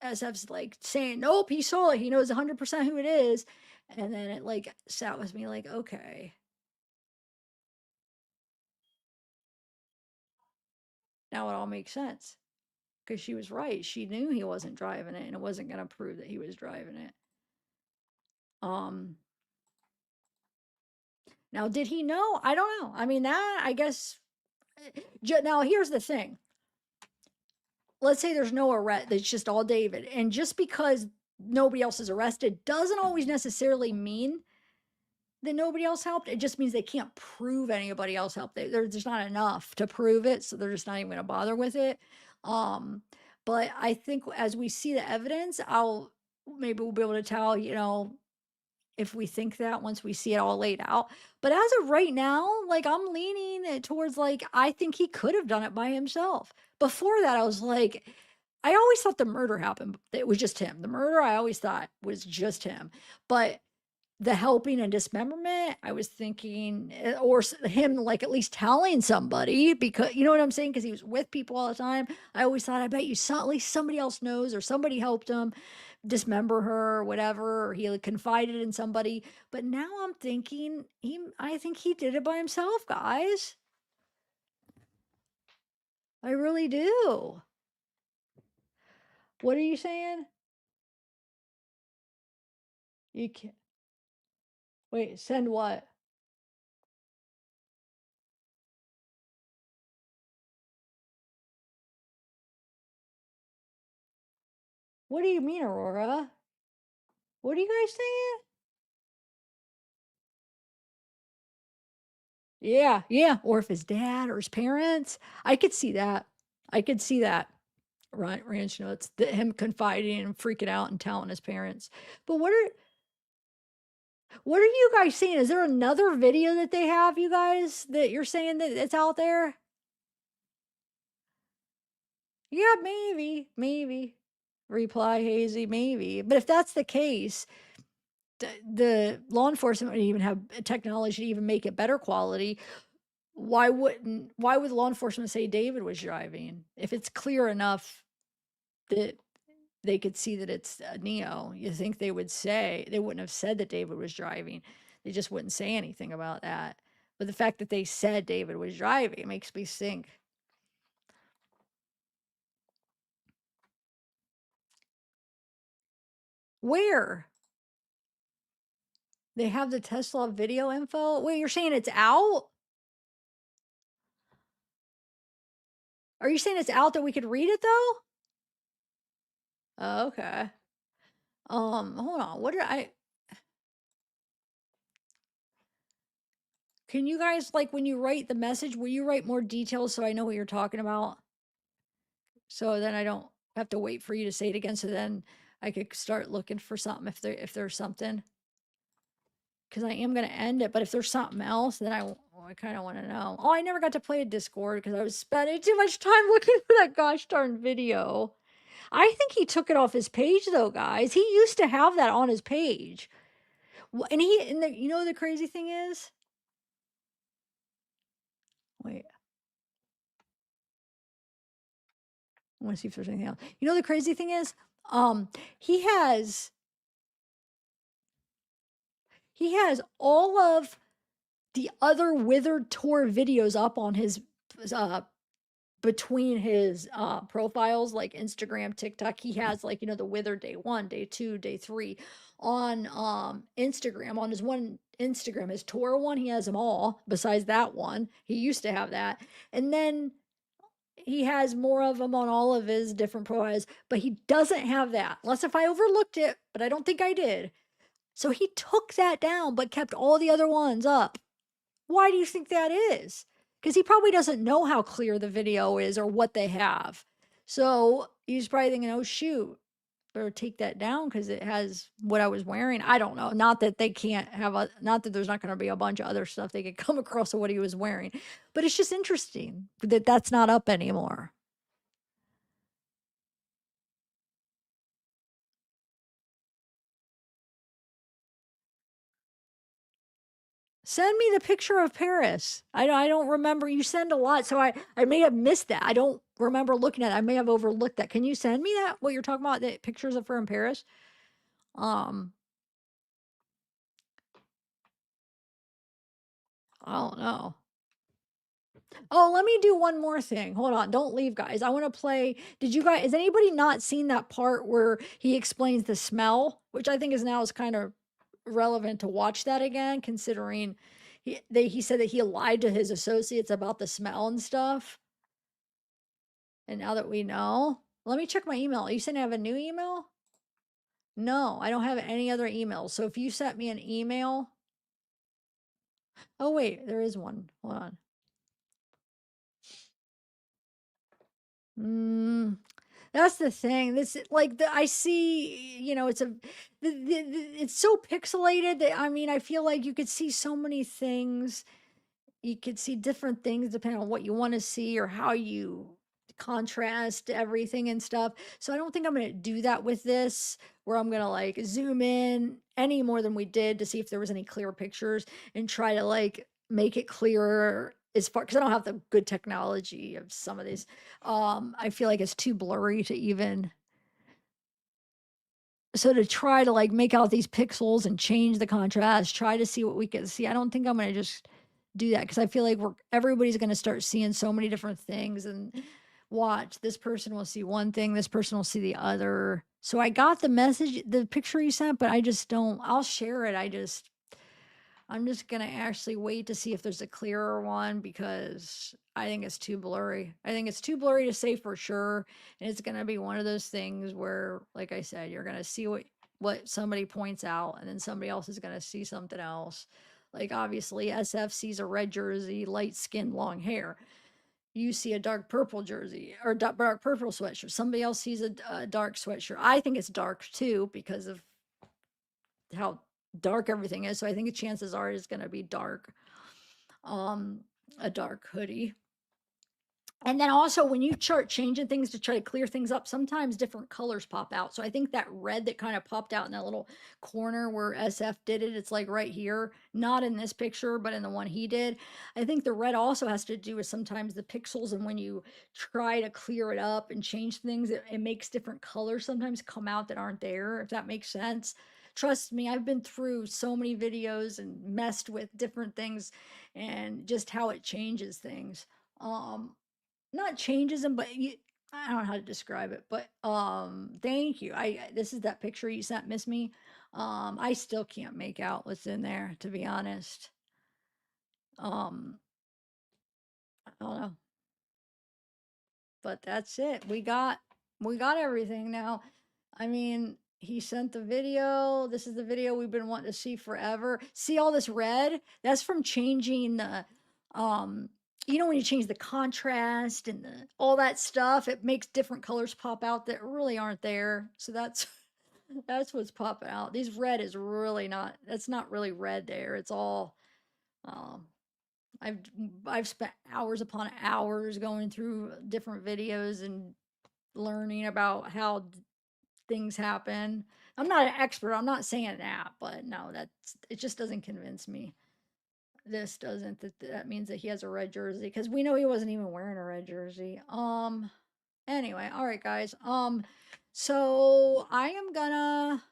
SF's like saying, nope, he saw it. He knows 100% who it is. And then it like sat with me like, okay. Now it all makes sense, because she was right. She knew he wasn't driving it, and it wasn't going to prove that he was driving it. Now, did he know? I don't know. I mean, that, I guess. Now, here's the thing. Let's say there's no arrest, it's just all David. And just because nobody else is arrested doesn't always necessarily mean that nobody else helped. It just means they can't prove anybody else helped. There's just not enough to prove it, so they're just not even going to bother with it. But I think as we see the evidence, maybe we'll be able to tell, if we think that once we see it all laid out. But as of right now, like, I'm leaning towards, like, I think he could have done it by himself. Before that, I was like, I always thought the murder happened. It was just him. The murder, I always thought was just him. But the helping and dismemberment, I was thinking, or him like at least telling somebody, because you know what I'm saying? Because he was with people all the time. I always thought, I bet you at least somebody else knows, or somebody helped him dismember her or whatever, or he confided in somebody. But now I'm thinking, I think he did it by himself, guys. I really do. What are you saying? You can't. Wait, send what? What do you mean, Aurora? What are you guys saying? Yeah, yeah. Or if his dad or his parents. I could see that. I could see that. Ranch notes, him confiding and freaking out and telling his parents. But what are you guys seeing? Is there another video that they have, you guys, that you're saying that it's out there? Yeah, maybe. Reply hazy, maybe. But if that's the case, the law enforcement would even have technology to even make it better quality. Why would law enforcement say David was driving if it's clear enough that they could see that it's Neo? You think they would say, they wouldn't have said that David was driving. They just wouldn't say anything about that. But the fact that they said David was driving makes me think. Where? They have the Tesla video info? Wait, you're saying it's out? Are you saying it's out that we could read it though? Oh, okay. Hold on. What did I Can you guys, like, when you write the message, will you write more details so I know what you're talking about? So then I don't have to wait for you to say it again. So then I could start looking for something if there's something. Because I am gonna end it, but if there's something else, then I kind of want to know. Oh, I never got to play a Discord because I was spending too much time looking for that gosh darn video. I think he took it off his page though, guys. He used to have that on his page. And you know the crazy thing is? Wait. I want to see if there's anything else. You know the crazy thing is? He has all of the other Withered Tour videos up on his uh between his profiles like Instagram, TikTok. He has, like, the Withered day 1, day 2, day 3 on Instagram. On his one Instagram, his tour one, he has them all besides that one. He used to have that. And then he has more of them on all of his different profiles, but he doesn't have that. Unless if I overlooked it, but I don't think I did. So he took that down, but kept all the other ones up. Why do you think that is? Because he probably doesn't know how clear the video is or what they have. So he's probably thinking, oh, shoot, better take that down because it has what I was wearing. I don't know. Not that they can't have not that there's not going to be a bunch of other stuff they could come across of what he was wearing, but it's just interesting that that's not up anymore. Send me the picture of Paris. I don't remember. You send a lot, so I may have missed that. I don't remember looking at it. I may have overlooked that. Can you send me that? What you're talking about? The pictures of her in Paris? Um, I don't know. Oh, let me do one more thing. Hold on. Don't leave, guys. I want to play. Has anybody not seen that part where he explains the smell? Which I think is kind of relevant to watch that again, considering he said that he lied to his associates about the smell and stuff. And now that we know, let me check my email. You said I have a new email? No, I don't have any other emails. So if you sent me an email. Oh, wait, there is one. Hold on. That's the thing. I see, it's so pixelated that, I mean, I feel like you could see so many things. You could see different things depending on what you want to see or how you contrast everything and stuff. So I don't think I'm going to do that with this, where I'm going to like zoom in any more than we did to see if there was any clear pictures and try to like make it clearer as far, because I don't have the good technology of some of these. I feel like it's too blurry to even. So to try to like make out these pixels and change the contrast, try to see what we can see. I don't think I'm going to just do that because I feel like everybody's going to start seeing so many different things, and watch, this person will see one thing, this person will see the other. So I got the message, the picture you sent, but I just don't. I'll share it. I'm just going to actually wait to see if there's a clearer one because I think it's too blurry. I think it's too blurry to say for sure. And it's going to be one of those things where, like I said, you're going to see what somebody points out and then somebody else is going to see something else. Like obviously SF sees a red jersey, light skin, long hair. You see a dark purple jersey or dark purple sweatshirt. Somebody else sees a dark sweatshirt. I think it's dark too because of how dark everything is. So I think the chances are it's going to be dark. A dark hoodie. And then also when you start changing things to try to clear things up, sometimes different colors pop out. So I think that red that kind of popped out in that little corner where SF did it, it's like right here, not in this picture, but in the one he did. I think the red also has to do with sometimes the pixels, and when you try to clear it up and change things, it makes different colors sometimes come out that aren't there, if that makes sense. Trust me, I've been through so many videos and messed with different things and just how it changes things. Not changes them, but I don't know how to describe it, but thank you. This is that picture you sent, Miss Me. I still can't make out what's in there, to be honest. I don't know, but that's it. We got everything now. I mean, he sent the video. This is the video we've been wanting to see forever. See all this red? That's from changing the you know, when you change the contrast and all that stuff, it makes different colors pop out that really aren't there. So that's that's what's popping out. These red is really not, that's not really red there. It's all um I've spent hours upon hours going through different videos and learning about how things happen. I'm not an expert. I'm not saying that, but no, that's, it just doesn't convince me. This doesn't, that means that he has a red jersey, because we know he wasn't even wearing a red jersey. Anyway, all right, guys. So I am gonna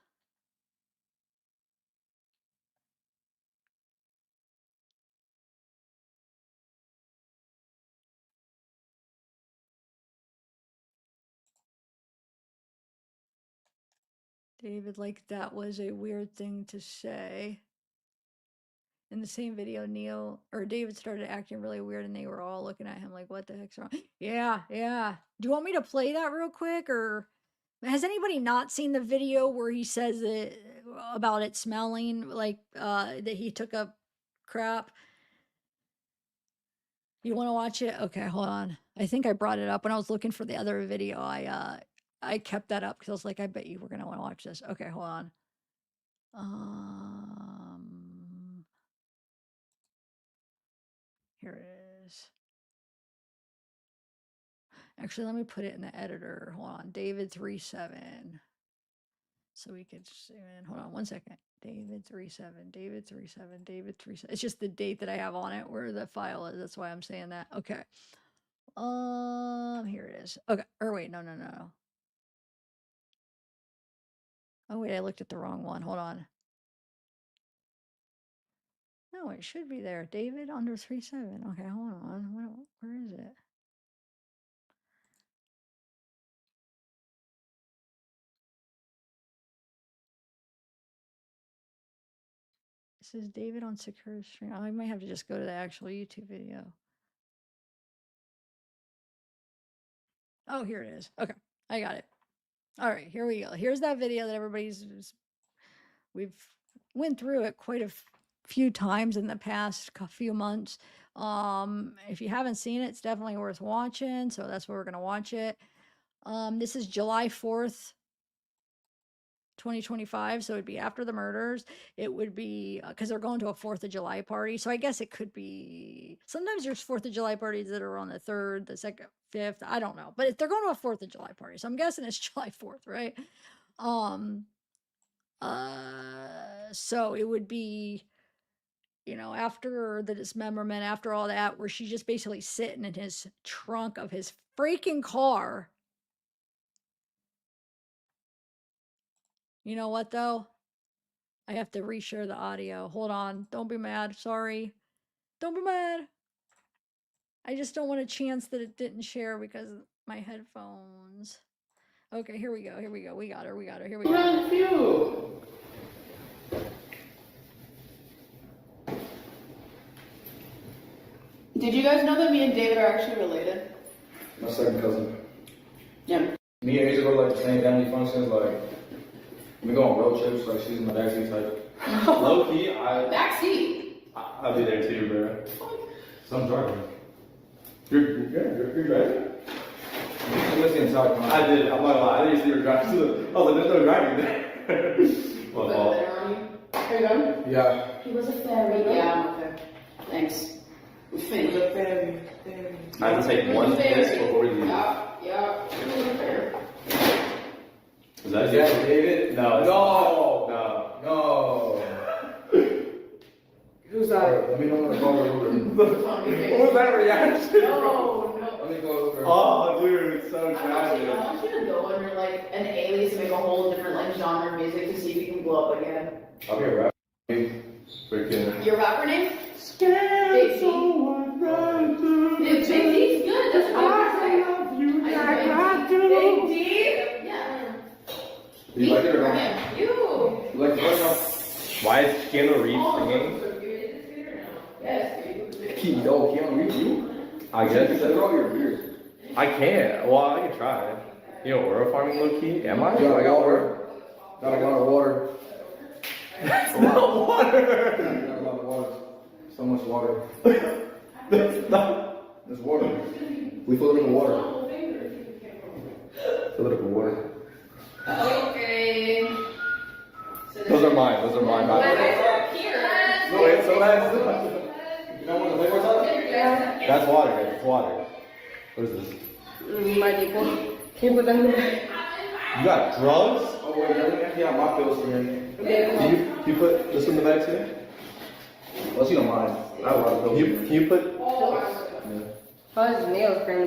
David, like, that was a weird thing to say. In the same video, Neil or David started acting really weird, and they were all looking at him like, what the heck's wrong? Yeah, yeah. Do you want me to play that real quick, or has anybody not seen the video where he says that about it smelling like that he took a crap? You want to watch it? Okay, hold on. I think I brought it up when I was looking for the other video. I kept that up because I was like, I bet you we're gonna want to watch this. Okay, hold on. Here it is. Actually, let me put it in the editor. Hold on, David37. So we could, hold on one second. David37, David37, David37. It's just the date that I have on it where the file is. That's why I'm saying that. Okay. Here it is. Okay. Or wait, no. Oh wait, I looked at the wrong one. Hold on. No, it should be there. David under 37. Okay, hold on. Where is it? This is David on secure stream. I might have to just go to the actual YouTube video. Oh, here it is. Okay, I got it. All right, here we go. Here's that video that we've went through it quite a few times in the past few months. If you haven't seen it, it's definitely worth watching. So that's where we're gonna watch it. This is July 4th, 2025. So it'd be after the murders. It would be because they're going to a 4th of July party. So I guess it could be, sometimes there's 4th of July parties that are on the 3rd, the 2nd, 5th. I don't know. But if they're going to a 4th of July party, so I'm guessing it's July 4th, right? So it would be, you know, after the dismemberment, after all that, where she's just basically sitting in his trunk of his freaking car. You know what, though? I have to reshare the audio. Hold on. Don't be mad. Sorry. Don't be mad. I just don't want a chance that it didn't share because of my headphones. Okay, here we go. Here we go. We got her. We got her. Here we go. Did you guys know that me and David are actually related? My second cousin. Yeah. Me and Asia go to like the same family functions, like we go on road trips, like she's in the backseat type. Low key, Backseat? I'll be there too, bro. So I'm driving. You're driving? I'm listening to talk. I did, I'm not gonna lie, I didn't see her driving too. I was like, there's no driving there. My fault. Are you done? Yeah. He was a fairy. Yeah, I'm okay. Thanks. I have to take one piss before we leave. Yeah. Is that David? No. No. Who's that? Let me know when to go over. What was that reaction? No. Let me go over. Oh, dude, it's so I tragic. want you to go under like an alias and make a whole different like genre of music to see if you can blow up again. I'll be a rap. Freaking. Your rapper name? Scared Big D. someone run to Big D's good. That's what I love you was like saying. I do. Big D? Yeah. Do you like it or For not? him. You. You like the first Why is Keanu Reeves singing? Yes. one? Yo, Keanu Reeves, you? I guess. You said throw your beard. I can't. Well, I can try. You know, oil farming low key? Am I? You got a water. Got a lot of water. That's not water. Got a lot of water. So much water. That's not. There's water. We fill it up with water. Fill it up with water. Okay. Those are mine. Those are mine. No, wait, so that's. You know what the flavors are? That's water. It's water. What is this? My D4. Can you put that in the bag? You got drugs? Oh, wait, let me empty out my pills here. Can you put this in the bag too? Unless you don't mind. I have a lot of pills. Can you put? How's his nails cream?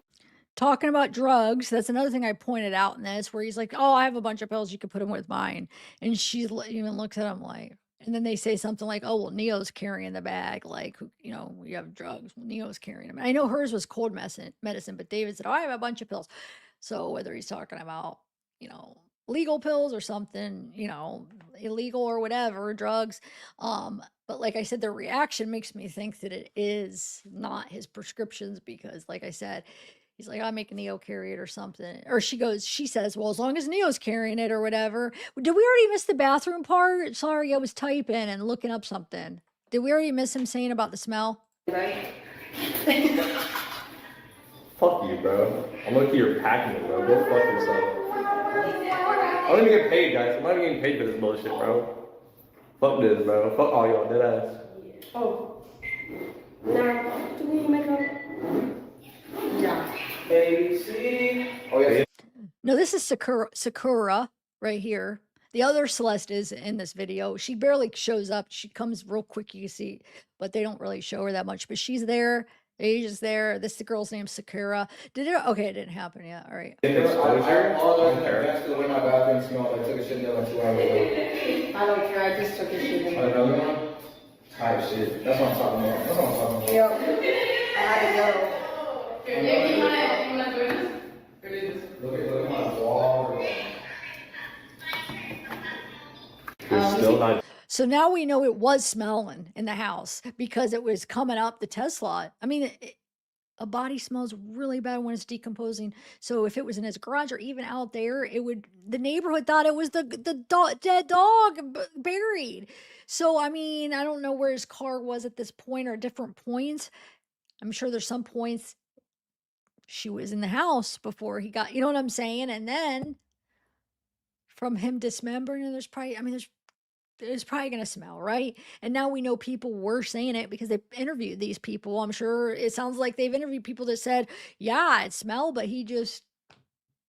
Talking about drugs, that's another thing I pointed out in this, where he's like, "Oh, I have a bunch of pills. You could put them with mine," and she even looks at him like. And then they say something like, "Oh, well, Neo's carrying the bag. Like, you know, you have drugs. Well, Neo's carrying them." I know hers was cold medicine, but David said, "Oh, I have a bunch of pills." So whether he's talking about, you know, legal pills or something, you know, illegal or whatever, drugs. But like I said, the reaction makes me think that it is not his prescriptions because, like I said, he's like, "I make Neo carry it or something." Or she says, "Well, as long as Neo's carrying it or whatever." Did we already miss the bathroom part? Sorry, I was typing and looking up something. Did we already miss him saying about the smell? Right? Fuck you, bro. I'm looking at your packing it, bro. Go fuck yourself. I don't even get paid, guys. I'm not even getting paid for this bullshit, bro. Fuck this, bro. Fuck all y'all, dead ass. Oh. Now, do we make a... Yeah. ABC. Oh, yeah. No, this is Sakura right here. The other Celeste is in this video. She barely shows up. She comes real quick, you can see, but they don't really show her that much. But she's there. Age is there. This the girl's name Sakura. Did it? Okay, it didn't happen yet. All right. I apologize in advance for the way my bathroom smelled. I took a shit there like 2 hours ago. I don't care. I just took a shit. Another one? Type shit. That's what I'm talking about. That's what I'm talking about. Yep. I had to go. You wanna join us? Look at my wall. You're still not. So now we know it was smelling in the house because it was coming up the test lot. I mean, a body smells really bad when it's decomposing. So if it was in his garage or even out there, the neighborhood thought it was the dead dog buried. So, I mean, I don't know where his car was at this point or different points. I'm sure there's some points she was in the house before he got, you know what I'm saying? And then from him dismembering, there's probably, I mean, it's probably going to smell, right? And now we know people were saying it because they've interviewed these people. I'm sure it sounds like they've interviewed people that said, yeah, it smelled, but he just,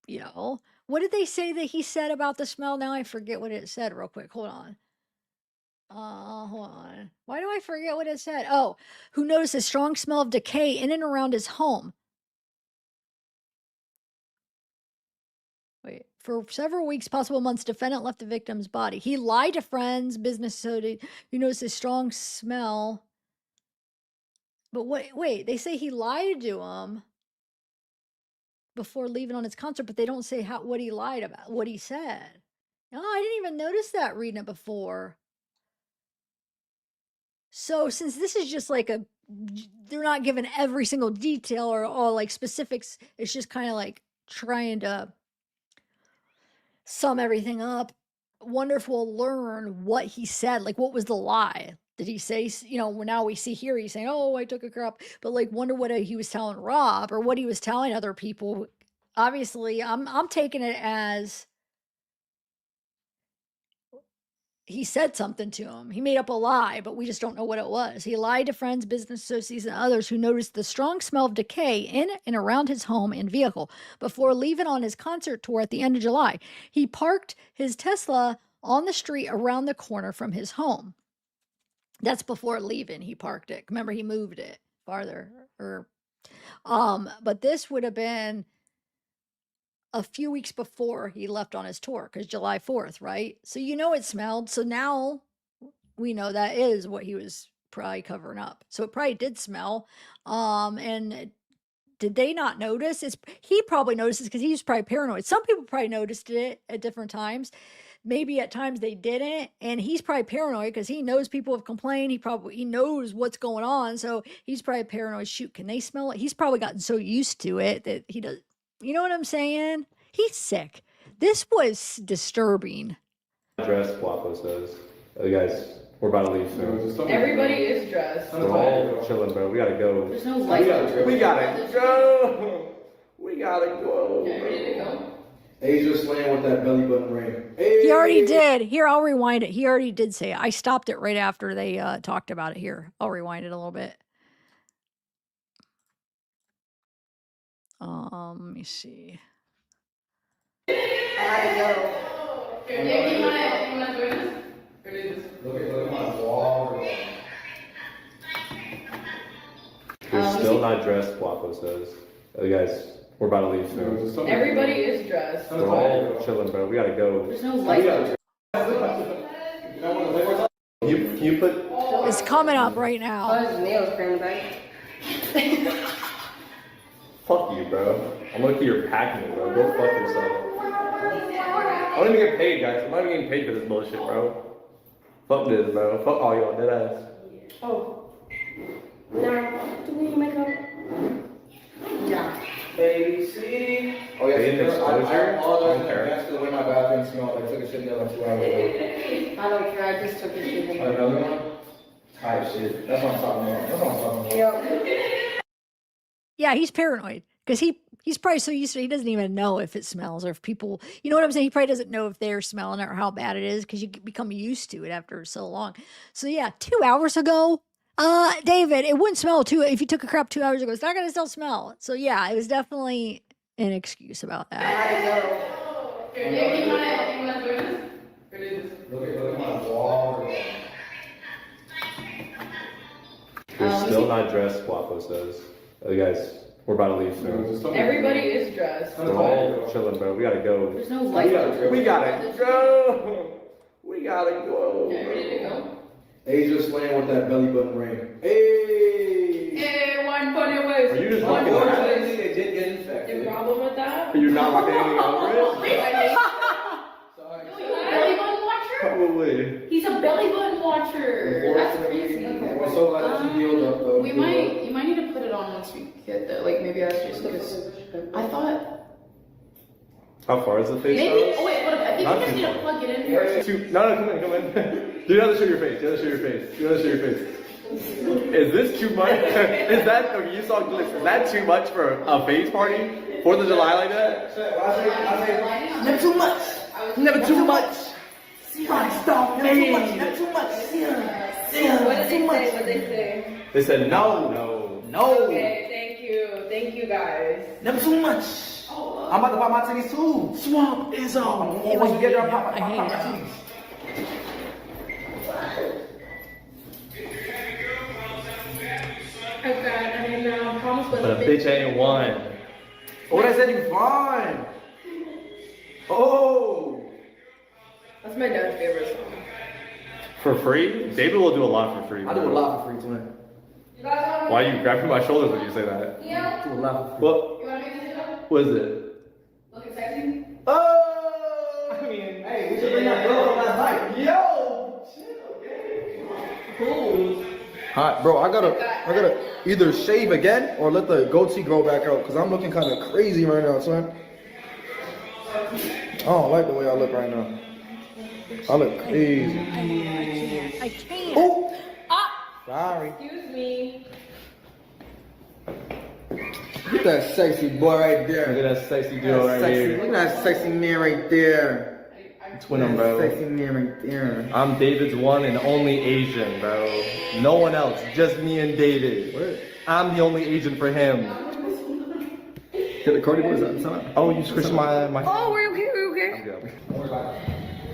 you know, what did they say that he said about the smell? Now I forget what it said real quick. Hold on. Hold on. Why do I forget what it said? Oh, who noticed a strong smell of decay in and around his home. Wait, for several weeks, possible months, defendant left the victim's body. He lied to friends, business associates, who noticed a strong smell. But wait, they say he lied to him before leaving on his concert, but they don't say what he lied about, what he said. No, I didn't even notice that reading it before. So since this is just like they're not given every single detail or all like specifics, it's just kind of like trying to sum everything up. Wonder if we'll learn what he said. Like, what was the lie? Did he say, you know, now we see here he's saying, "Oh, I took a crap," but like, wonder what he was telling Rob or what he was telling other people. Obviously, I'm taking it as he said something to him. He made up a lie, but we just don't know what it was. He lied to friends, business associates, and others who noticed the strong smell of decay in and around his home and vehicle before leaving on his concert tour at the end of July. He parked his Tesla on the street around the corner from his home. That's before leaving. He parked it. Remember, he moved it farther. But this would have been a few weeks before he left on his tour, because July 4th, right? So it smelled. So now we know that is what he was probably covering up. So it probably did smell. And did they not notice? He probably notices because he was probably paranoid. Some people probably noticed it at different times. Maybe at times they didn't, and he's probably paranoid because he knows people have complained. He knows what's going on, so he's probably paranoid. Shoot, can they smell it? He's probably gotten so used to it that he does. You know what I'm saying? He's sick. This was disturbing. Dress, Guapo says. Guys, we're about to leave soon. Everybody is dressed. We're all chilling, bro. We gotta go. There's no light. We gotta go. We gotta go. Yeah, ready to go? Asia's slaying with that belly button ring. Hey. He already did. Here, I'll rewind it. He already did say it. I stopped it right after they talked about it. Here, I'll rewind it a little bit. Let me see. I had to go. Yeah, you wanna join us? Look at my wall. We're still not dressed, Guapo says. Guys, we're about to leave soon. Everybody is dressed. We're all chilling, bro. We gotta go. There's no light. Can you put... It's coming up right now. His nails crammed back. Fuck you, bro. I'm looking at your packing, bro. Go fuck yourself. I don't even get paid, guys. I'm not even getting paid for this bullshit, bro. Fuck this, bro. Fuck all y'all, dead ass. Oh. Now, do we make up? Yeah. AC. Oh yeah, Being exposure. I apologize for the way my bathroom smelled. I took a shit there like 2 hours ago. I don't care. I just took a shit. Another one? Type shit. That's what I'm talking about. That's what I'm talking about. Yep. Yeah, he's paranoid because he's probably so used to it, he doesn't even know if it smells or if people, you know what I'm saying? He probably doesn't know if they're smelling it or how bad it is because you become used to it after so long. So yeah, 2 hours ago, David, it wouldn't smell if you took a crap 2 hours ago. It's not gonna still smell. So yeah, it was definitely an excuse about I that. had to go. Yeah, you wanna join us? Look at my wall. We're still not dressed, Guapo says. Guys, we're about to leave soon. Everybody is dressed. We're all chilling, bro. We gotta go. There's no light. We gotta go. We gotta go. Yeah, ready to go? Asia's slaying with that belly button ring. Hey! Hey, one funny way. Are you just walking around? Unfortunately, they did get infected. The problem with that? Are you not rocking anything over it? Sorry. No, you're a belly button watcher? Probably. He's a belly button watcher. That's crazy. We're so glad that you healed up, though. You might need to put it on once we get there. Like maybe that's just because I thought How far is the face? maybe. Oh wait, what? I think you Not just too need to far. plug it in first. No, come in. You gotta show your face. You gotta show your face. You gotta show your face. Is this too much? Is that, okay, you saw Glitz. Is that too much for a face party? 4th of July like that? Never too much. Never too much. Stop. Never too much. Never too much. What did they say? What did they say? They said no. Okay, thank you guys. Never too much. I'm about to pop my titties too. Swamp is on. Once you get there, pop my titties. Okay, and promise with But a bitch ain't one. Oh, that said you fine. Oh. That's my dad's favorite song. For free? David will do a lot for free. I do a lot for free, twin. You guys want Why are you grabbing my shoulders when you say that? Yeah. Do a lot for free. What? You want me to do it? What is it? Looking sexy? Oh! I mean, Hey, we should bring that girl up last night. yo! Shit, okay. Cool. Hot, bro. I gotta either shave again or let the goatee grow back out because I'm looking kind of crazy right now, son. I don't like the way I look right now. I look crazy. I can't. Oh, Ah! sorry. Excuse me. Look at that sexy boy right there. Look at that sexy girl right Sexy. here. Look at that sexy man right there. Twin bro. I'm David's one and only Asian, bro. No one else, just me and David. I'm the only Asian for him. Cardi, what is that? Son? Oh, you squished my. Oh, we're okay, we're okay. I'm good.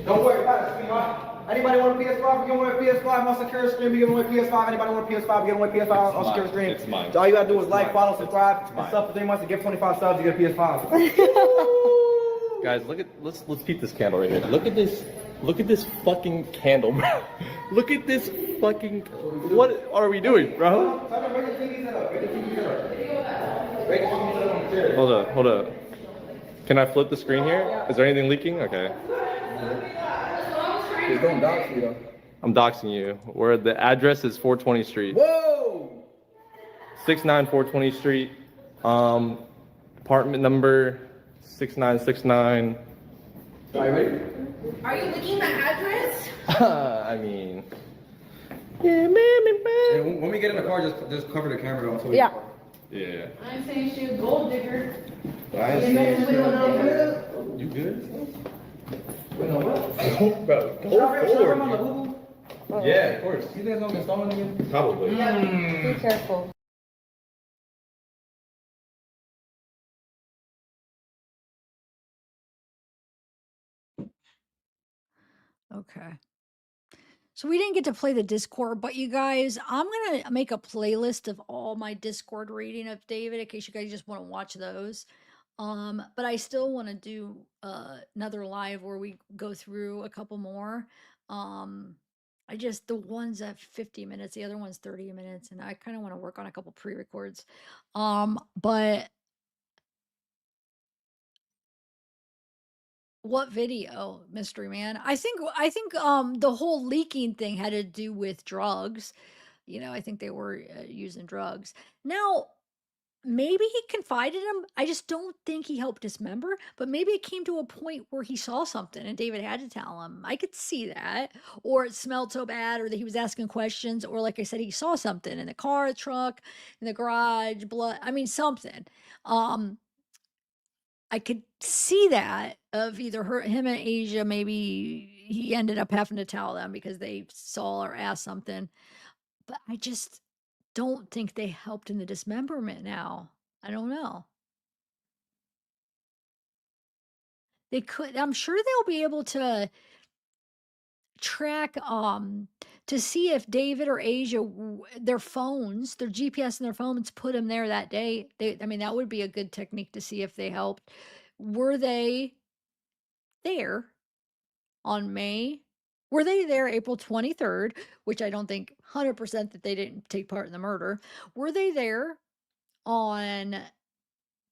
Don't worry about it, sweetheart. Anybody want a PS5? We're giving away a PS5 on secure stream. We're giving away a PS5. Anybody want a PS5? We're giving away a PS5 on secure stream. It's mine. So all you gotta do is like, mine. follow, subscribe, It's and mine. sub for 3 months and give 25 subs. You get a PS5. Guys, let's peep this candle right here. Look at this fucking candle, bro. Look at this fucking. What are we doing, bro? Hold up. Can I flip the screen here? Is there anything leaking? Okay. It's going down to you though. I'm doxing you. Where the address is 420 Street. Whoa! 420 Street. Apartment number 6969. Are you ready? Are you looking at address? I mean. Yeah, when we get in the car, just cover the camera until we. Yeah. Yeah. I'm saying she's a gold digger. I ain't saying shit. You good? Wait, no, what? Bro, Should I run on the Google? Yeah, of course. You think it's gonna get stolen again? Probably. Be careful. Okay. So we didn't get to play the Discord, but you guys, I'm going to make a playlist of all my Discord reading of David in case you guys just want to watch those. But I still want to do another live where we go through a couple more. The one's at 50 minutes, the other one's 30 minutes, and I kind of want to work on a couple pre-records. But what video, Mystery Man? I think the whole leaking thing had to do with drugs. You know, I think they were using drugs. Now, maybe he confided in him. I just don't think he helped dismember, but maybe it came to a point where he saw something and David had to tell him. I could see that. Or it smelled so bad, or that he was asking questions, or like I said, he saw something in the car, the truck, in the garage, blood. I mean, something. I could see that of either him and Asia, maybe he ended up having to tell them because they saw or asked something. But I just don't think they helped in the dismemberment now. I don't know. They could, I'm sure they'll be able to track to see if David or Asia their phones, their GPS and their phones put them there that day. I mean, that would be a good technique to see if they helped. Were they there on were they there April 23rd, which I don't think 100% that they didn't take part in the murder. Were they there on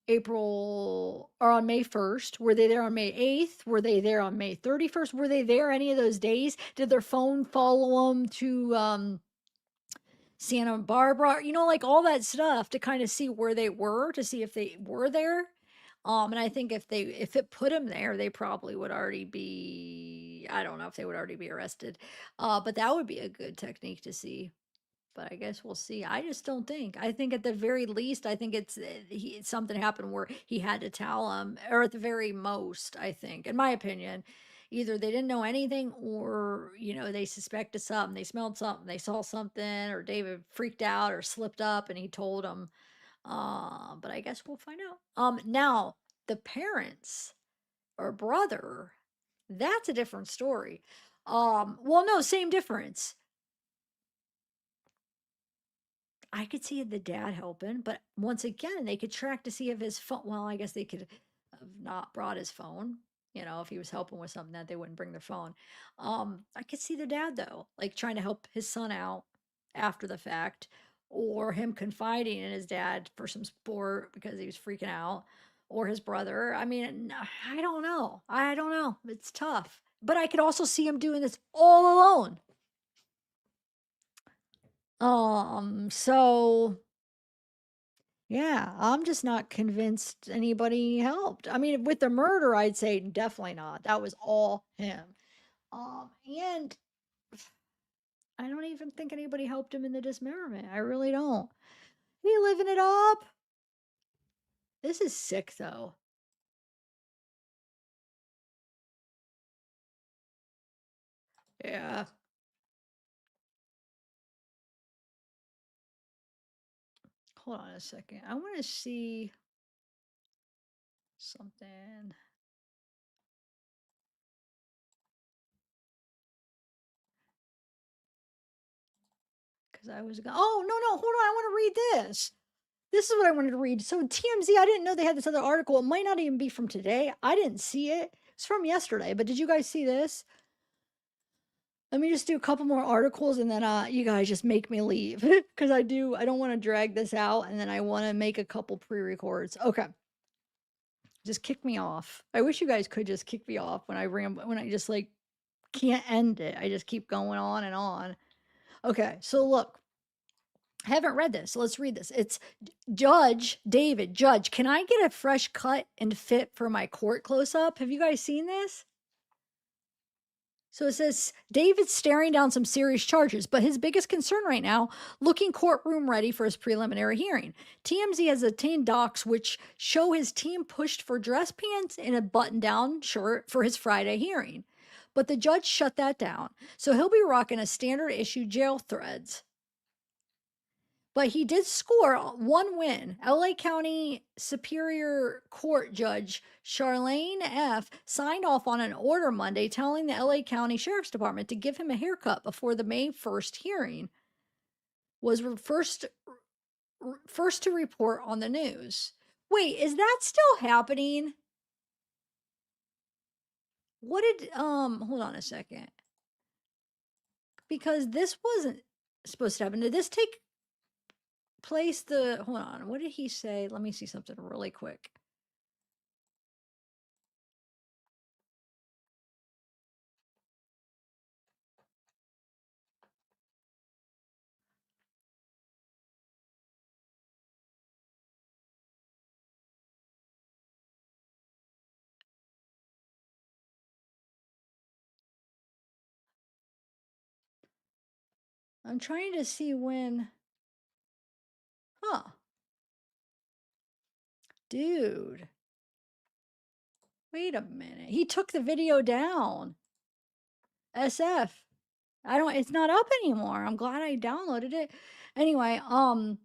May 1st? Were they there on May 8th? Were they there on May 31st? Were they there any of those days? Did their phone follow them to Santa Barbara? You know, like all that stuff to kind of see where they were, to see if they were there. And I think if it put them there, they probably would already be, I don't know if they would already be arrested. But that would be a good technique to see. But I guess we'll see. I just don't think. I think at the very least, I think it's something happened where he had to tell him, or at the very most, I think, in my opinion, either they didn't know anything, or they suspected something, they smelled something, they saw something, or David freaked out or slipped up and he told him. But I guess we'll find out. Now the parents or brother, that's a different story. Well, no, same difference. I could see the dad helping, but once again, they could track to see if his phone. Well, I guess they could have not brought his phone. If he was helping with something that they wouldn't bring their phone. I could see the dad though, like trying to help his son out after the fact, or him confiding in his dad for some sport because he was freaking out, or his brother. I mean, I don't know. It's tough, but I could also see him doing this all alone. So yeah, I'm just not convinced anybody helped. I mean, with the murder, I'd say definitely not. That was all him. And I don't even think anybody helped him in the dismemberment. I really don't. He living it up. This is sick though. Yeah. Hold on a second. I want to see something. Because I was going, oh, no, hold on. I want to read this. This is what I wanted to read. So TMZ, I didn't know they had this other article. It might not even be from today. I didn't see it. It's from yesterday. But did you guys see this? Let me just do a couple more articles and then you guys just make me leave because I don't want to drag this out and then I want to make a couple pre-records. Okay. Just kick me off. I wish you guys could just kick me off when when I just like can't end it. I just keep going on and on. Okay, so look, I haven't read this. So let's read this. It's Judge David. Judge, can I get a fresh cut and fit for my court close up? Have you guys seen this? So it says David's staring down some serious charges, but his biggest concern right now, looking courtroom ready for his preliminary hearing. TMZ has obtained docs which show his team pushed for dress pants and a button-down shirt for his Friday hearing. But the judge shut that down, so he'll be rocking a standard issue jail threads. But he did score one win. LA County Superior Court Judge Charlene F. signed off on an order Monday telling the LA County Sheriff's Department to give him a haircut before the May 1st hearing was first to report on the news. Wait, is that still happening? What did hold on a second. Because this wasn't supposed to happen. Did this take place hold on, what did he say? Let me see something really quick. I'm trying to see when. Huh. Dude. Wait a minute. He took the video down. SF. It's not up anymore. I'm glad I downloaded it. Anyway, I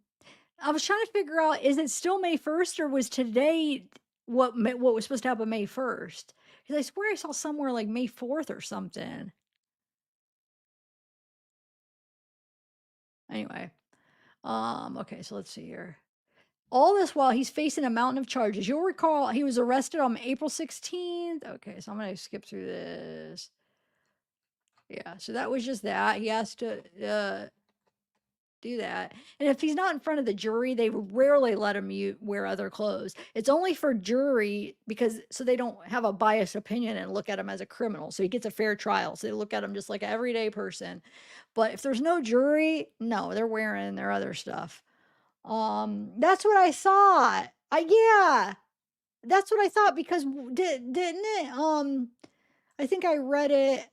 was trying to figure out, is it still May 1st or was today what was supposed to happen May 1st? Because I swear I saw somewhere like May 4th or something. Anyway, okay, so let's see here. All this while he's facing a mountain of charges. You'll recall he was arrested on April 16th. Okay, so I'm going to skip through this. Yeah, so that was just that. He has to do that. And if he's not in front of the jury, they rarely let him wear other clothes. It's only for jury so they don't have a biased opinion and look at him as a criminal. So he gets a fair trial. So they look at him just like an everyday person. But if there's no jury, no, they're wearing their other stuff. That's what I thought. Yeah, that's what I thought because didn't it? I think I read it.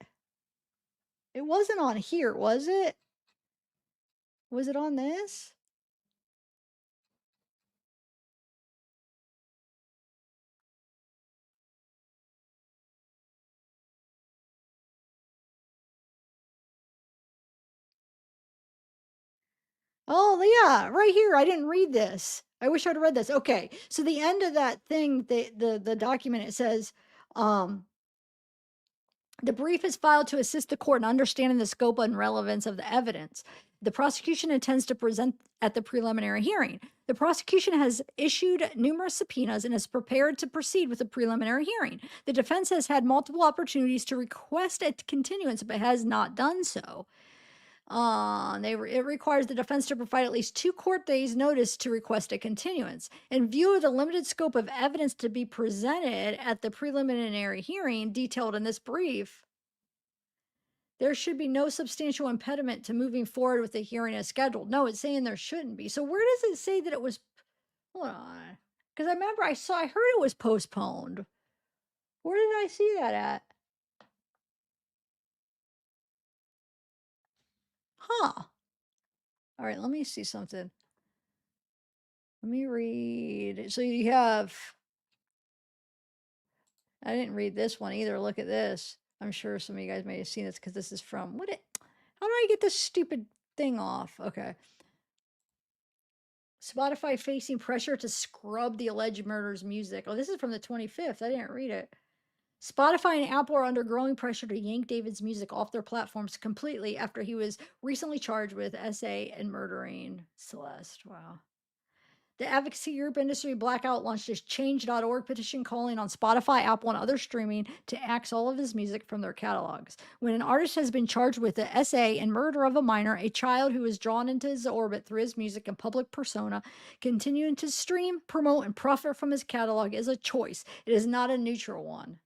It wasn't on here, was it? Was it on this? Oh, yeah, right here. I didn't read this. I wish I'd read this. Okay, so the end of that thing, the document, it says, the brief is filed to assist the court in understanding the scope and relevance of the evidence. The prosecution intends to present at the preliminary hearing. The prosecution has issued numerous subpoenas and is prepared to proceed with the preliminary hearing. The defense has had multiple opportunities to request a continuance, but has not done so. It requires the defense to provide at least 2 court days notice to request a continuance. In view of the limited scope of evidence to be presented at the preliminary hearing detailed in this brief, there should be no substantial impediment to moving forward with the hearing as scheduled. No, it's saying there shouldn't be. So where does it say that it was? Hold on. Because I remember I heard it was postponed. Where did I see that at? Huh. All right, let me see something. Let me read. So you have, I didn't read this one either. Look at this. I'm sure some of you guys may have seen this because this is from how do I get this stupid thing off? Okay. Spotify facing pressure to scrub the alleged murder's music. Oh, this is from the 25th. I didn't read it. Spotify and Apple are under growing pressure to yank David's music off their platforms completely after he was recently charged with SA and murdering Celeste. Wow. The advocacy group Industry Blackout launched a change.org petition calling on Spotify, Apple, and other streaming to axe all of his music from their catalogs. When an artist has been charged with the SA and murder of a minor, a child who is drawn into his orbit through his music and public persona, continuing to stream, promote, and profit from his catalog is a choice. It is not a neutral one.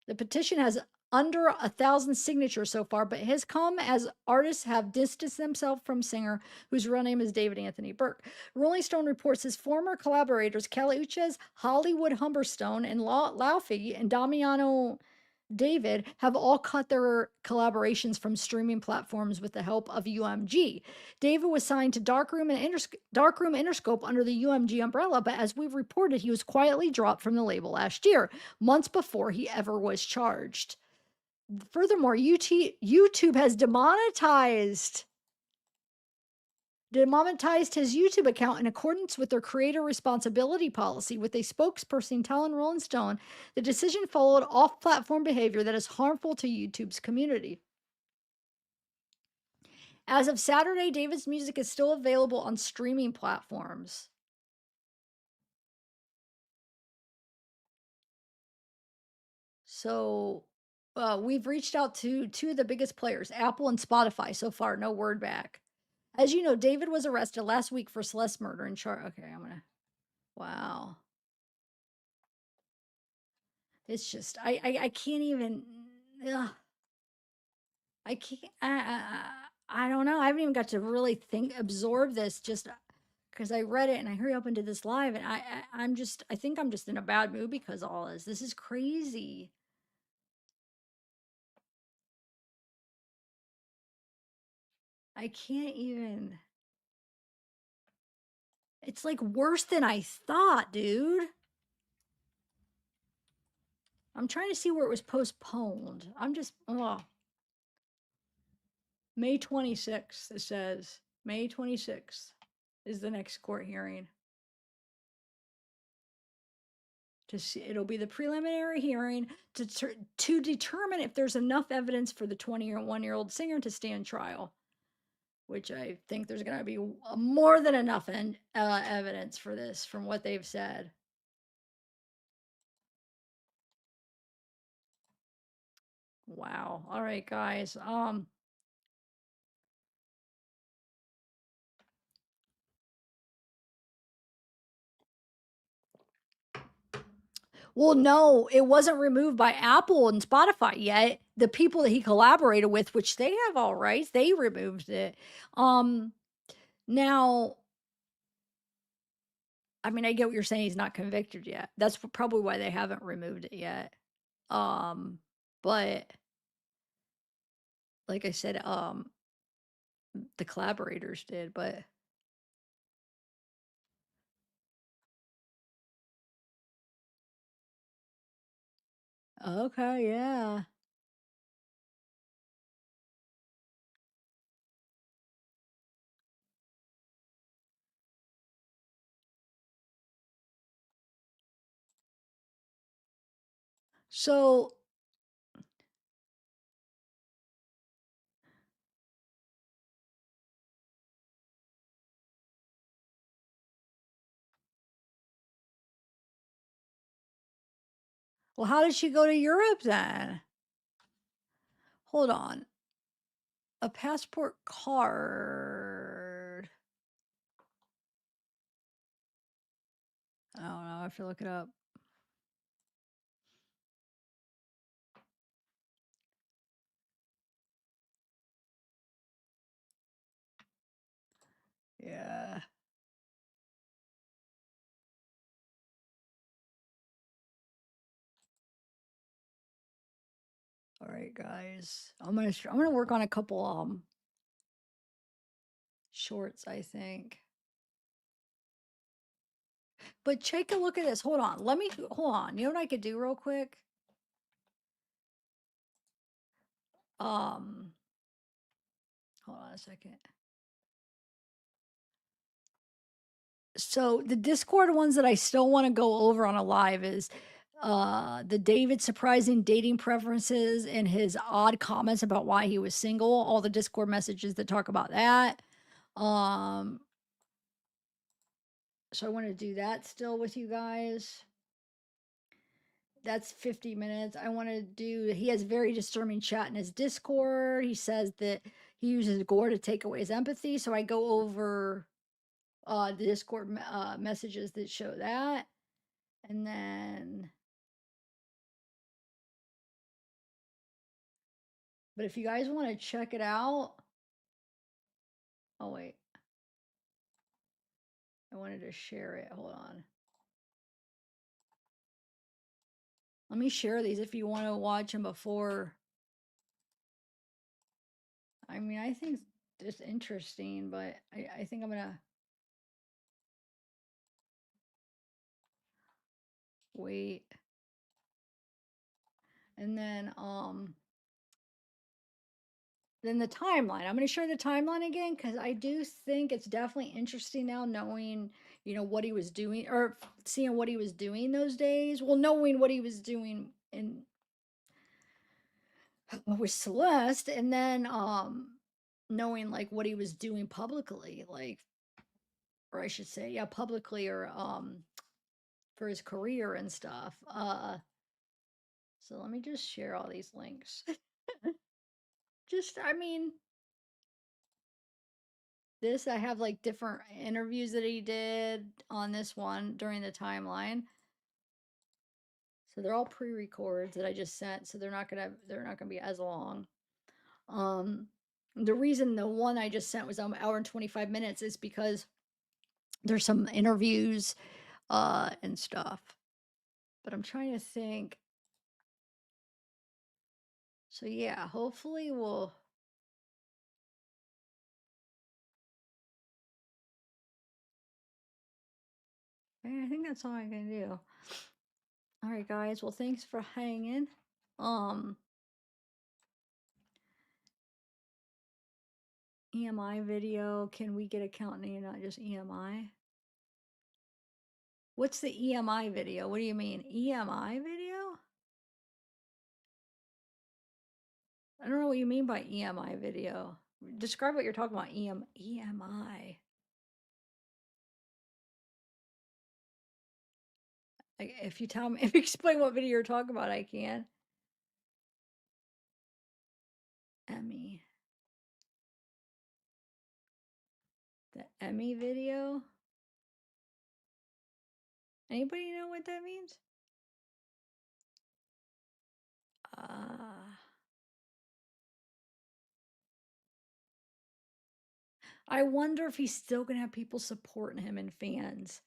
The petition has under 1,000 signatures so far, but has come as artists have distanced themselves from singer whose real name is David Anthony Burke. Rolling Stone reports his former collaborators Kelly Uchez, Hollywood Humberstone, and Laufey and Damiano David have all cut their collaborations from streaming platforms with the help of UMG. David was signed to Darkroom Interscope under the UMG umbrella, but as we've reported, he was quietly dropped from the label last year, months before he ever was charged. Furthermore, YouTube has demonetized his YouTube account in accordance with their creator responsibility policy, with a spokesperson telling Rolling Stone the decision followed off-platform behavior that is harmful to YouTube's community. As of Saturday, David's music is still available on streaming platforms. So we've reached out to two of the biggest players, Apple and Spotify. So far, no word back. As you know, David was arrested last week for Celeste murder and okay, wow. It's just, I can't even, ugh. I can't, I don't know. I haven't even got to really absorb this just because I read it and I hurry up and did this live. And I think I'm just in a bad mood because of all this. This is crazy. I can't even. It's like worse than I thought, dude. I'm trying to see where it was postponed. I'm just, May 26th, it says. May 26th is the next court hearing. It'll be the preliminary hearing to determine if there's enough evidence for the 21-year-old singer to stand trial, which I think there's going to be more than enough evidence for this from what they've said. Wow. All right, guys. Well, no, it wasn't removed by Apple and Spotify yet. The people that he collaborated with, which they have all rights, they removed it. Now, I mean, I get what you're saying. He's not convicted yet. That's probably why they haven't removed it yet. But like I said, the collaborators did, but okay, yeah. So well, how did she go to Europe then? Hold on. A passport card. I don't know. I have to look it up. Yeah. All right, guys. I'm gonna work on a couple shorts, I think. But take a look at this. Hold on. Hold on. You know what I could do real quick? Hold on a second. So the Discord ones that I still want to go over on a live is the David surprising dating preferences and his odd comments about why he was single, all the Discord messages that talk about that. So I want to do that still with you guys. That's 50 minutes. I want to do, he has very disturbing chat in his Discord. He says that he uses gore to take away his empathy. So I go over the Discord messages that show that. And then, but if you guys want to check it out, oh wait, I wanted to share it. Hold on. Let me share these if you want to watch them before. I mean, I think it's interesting, but I think I'm gonna wait. And then the timeline. I'm going to show the timeline again because I do think it's definitely interesting now knowing, you know, what he was doing or seeing what he was doing those days. Well, knowing what he was doing in with Celeste, and then knowing like what he was doing publicly, like, or I should say, yeah, publicly, or for his career and stuff. So let me just share all these links. Just, I mean, this, I have like different interviews that he did on this one during the timeline. So they're all pre-records that I just sent, so they're not gonna be as long. The reason the one I just sent was an hour and 25 minutes is because there's some interviews and stuff. But I'm trying to think. So yeah, hopefully we'll I think that's all I can do. All right, guys. Well, thanks for hanging. EMI video. Can we get account name, not just EMI? What's the EMI video? What do you mean? EMI video? I don't know what you mean by EMI video. Describe what you're talking about. EMI. If you tell me, if you explain what video you're talking about, I can. Emmy. The Emmy video? Anybody know what that means? I wonder if he's still gonna have people supporting him and fans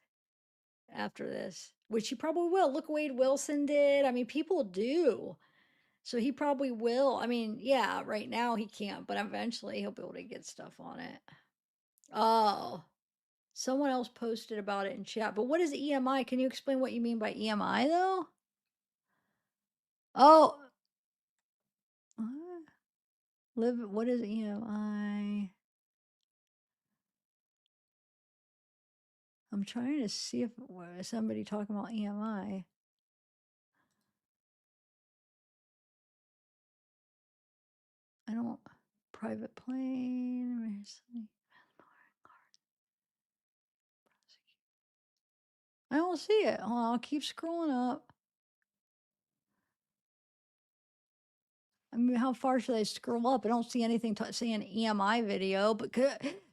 after this, which he probably will. Look, Wade Wilson did. I mean, people do. So he probably will. I mean, yeah, right now he can't, but eventually he'll be able to get stuff on it. Oh, someone else posted about it in chat. But what is EMI? Can you explain what you mean by EMI though? Oh, what is EMI? I'm trying to see if somebody talking about EMI. I don't. Private plane. I don't see it. Hold on, I'll keep scrolling up. I mean, how far should I scroll up? I don't see anything saying EMI video, but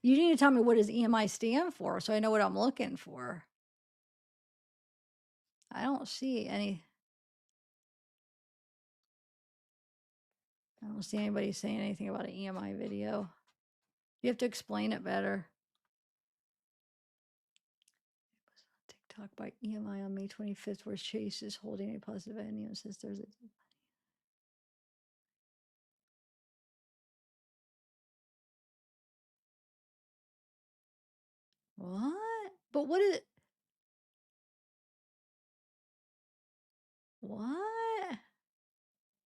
you need to tell me what does EMI stand for so I know what I'm looking for. I don't see any. I don't see anybody saying anything about an EMI video. You have to explain it better. TikTok by EMI on May 25th, where Chase is holding a positive ending and says there's a. What? But what is it? What?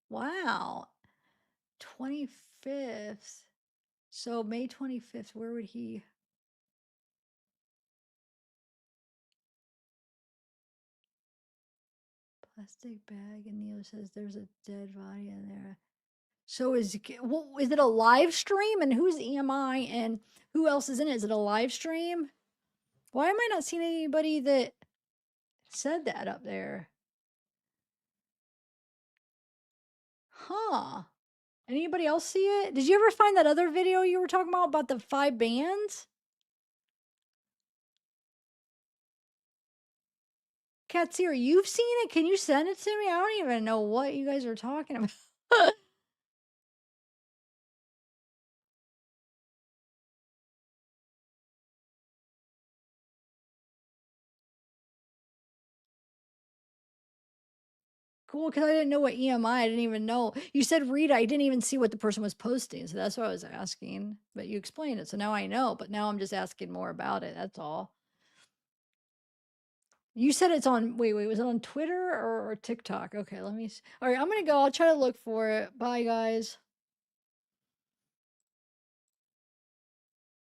Wow. 25th. So May 25th, where would he? Plastic bag, and Neo says there's a dead body in there. So is it a live stream? And who's EMI and who else is in it? Is it a live stream? Why am I not seeing anybody that said that up there? Huh. Anybody else see it? Did you ever find that other video you were talking about the 5 bands? Katsira, you've seen it? Can you send it to me? I don't even know what you guys are talking about. Cool, because I didn't know what EMI. I didn't even know. You said read. I didn't even see what the person was posting, so that's what I was asking. But you explained it, so now I know. But now I'm just asking more about it. That's all. You said it's on. Wait. Was it on Twitter or TikTok? Okay, let me. All right, I'm gonna go. I'll try to look for it. Bye, guys.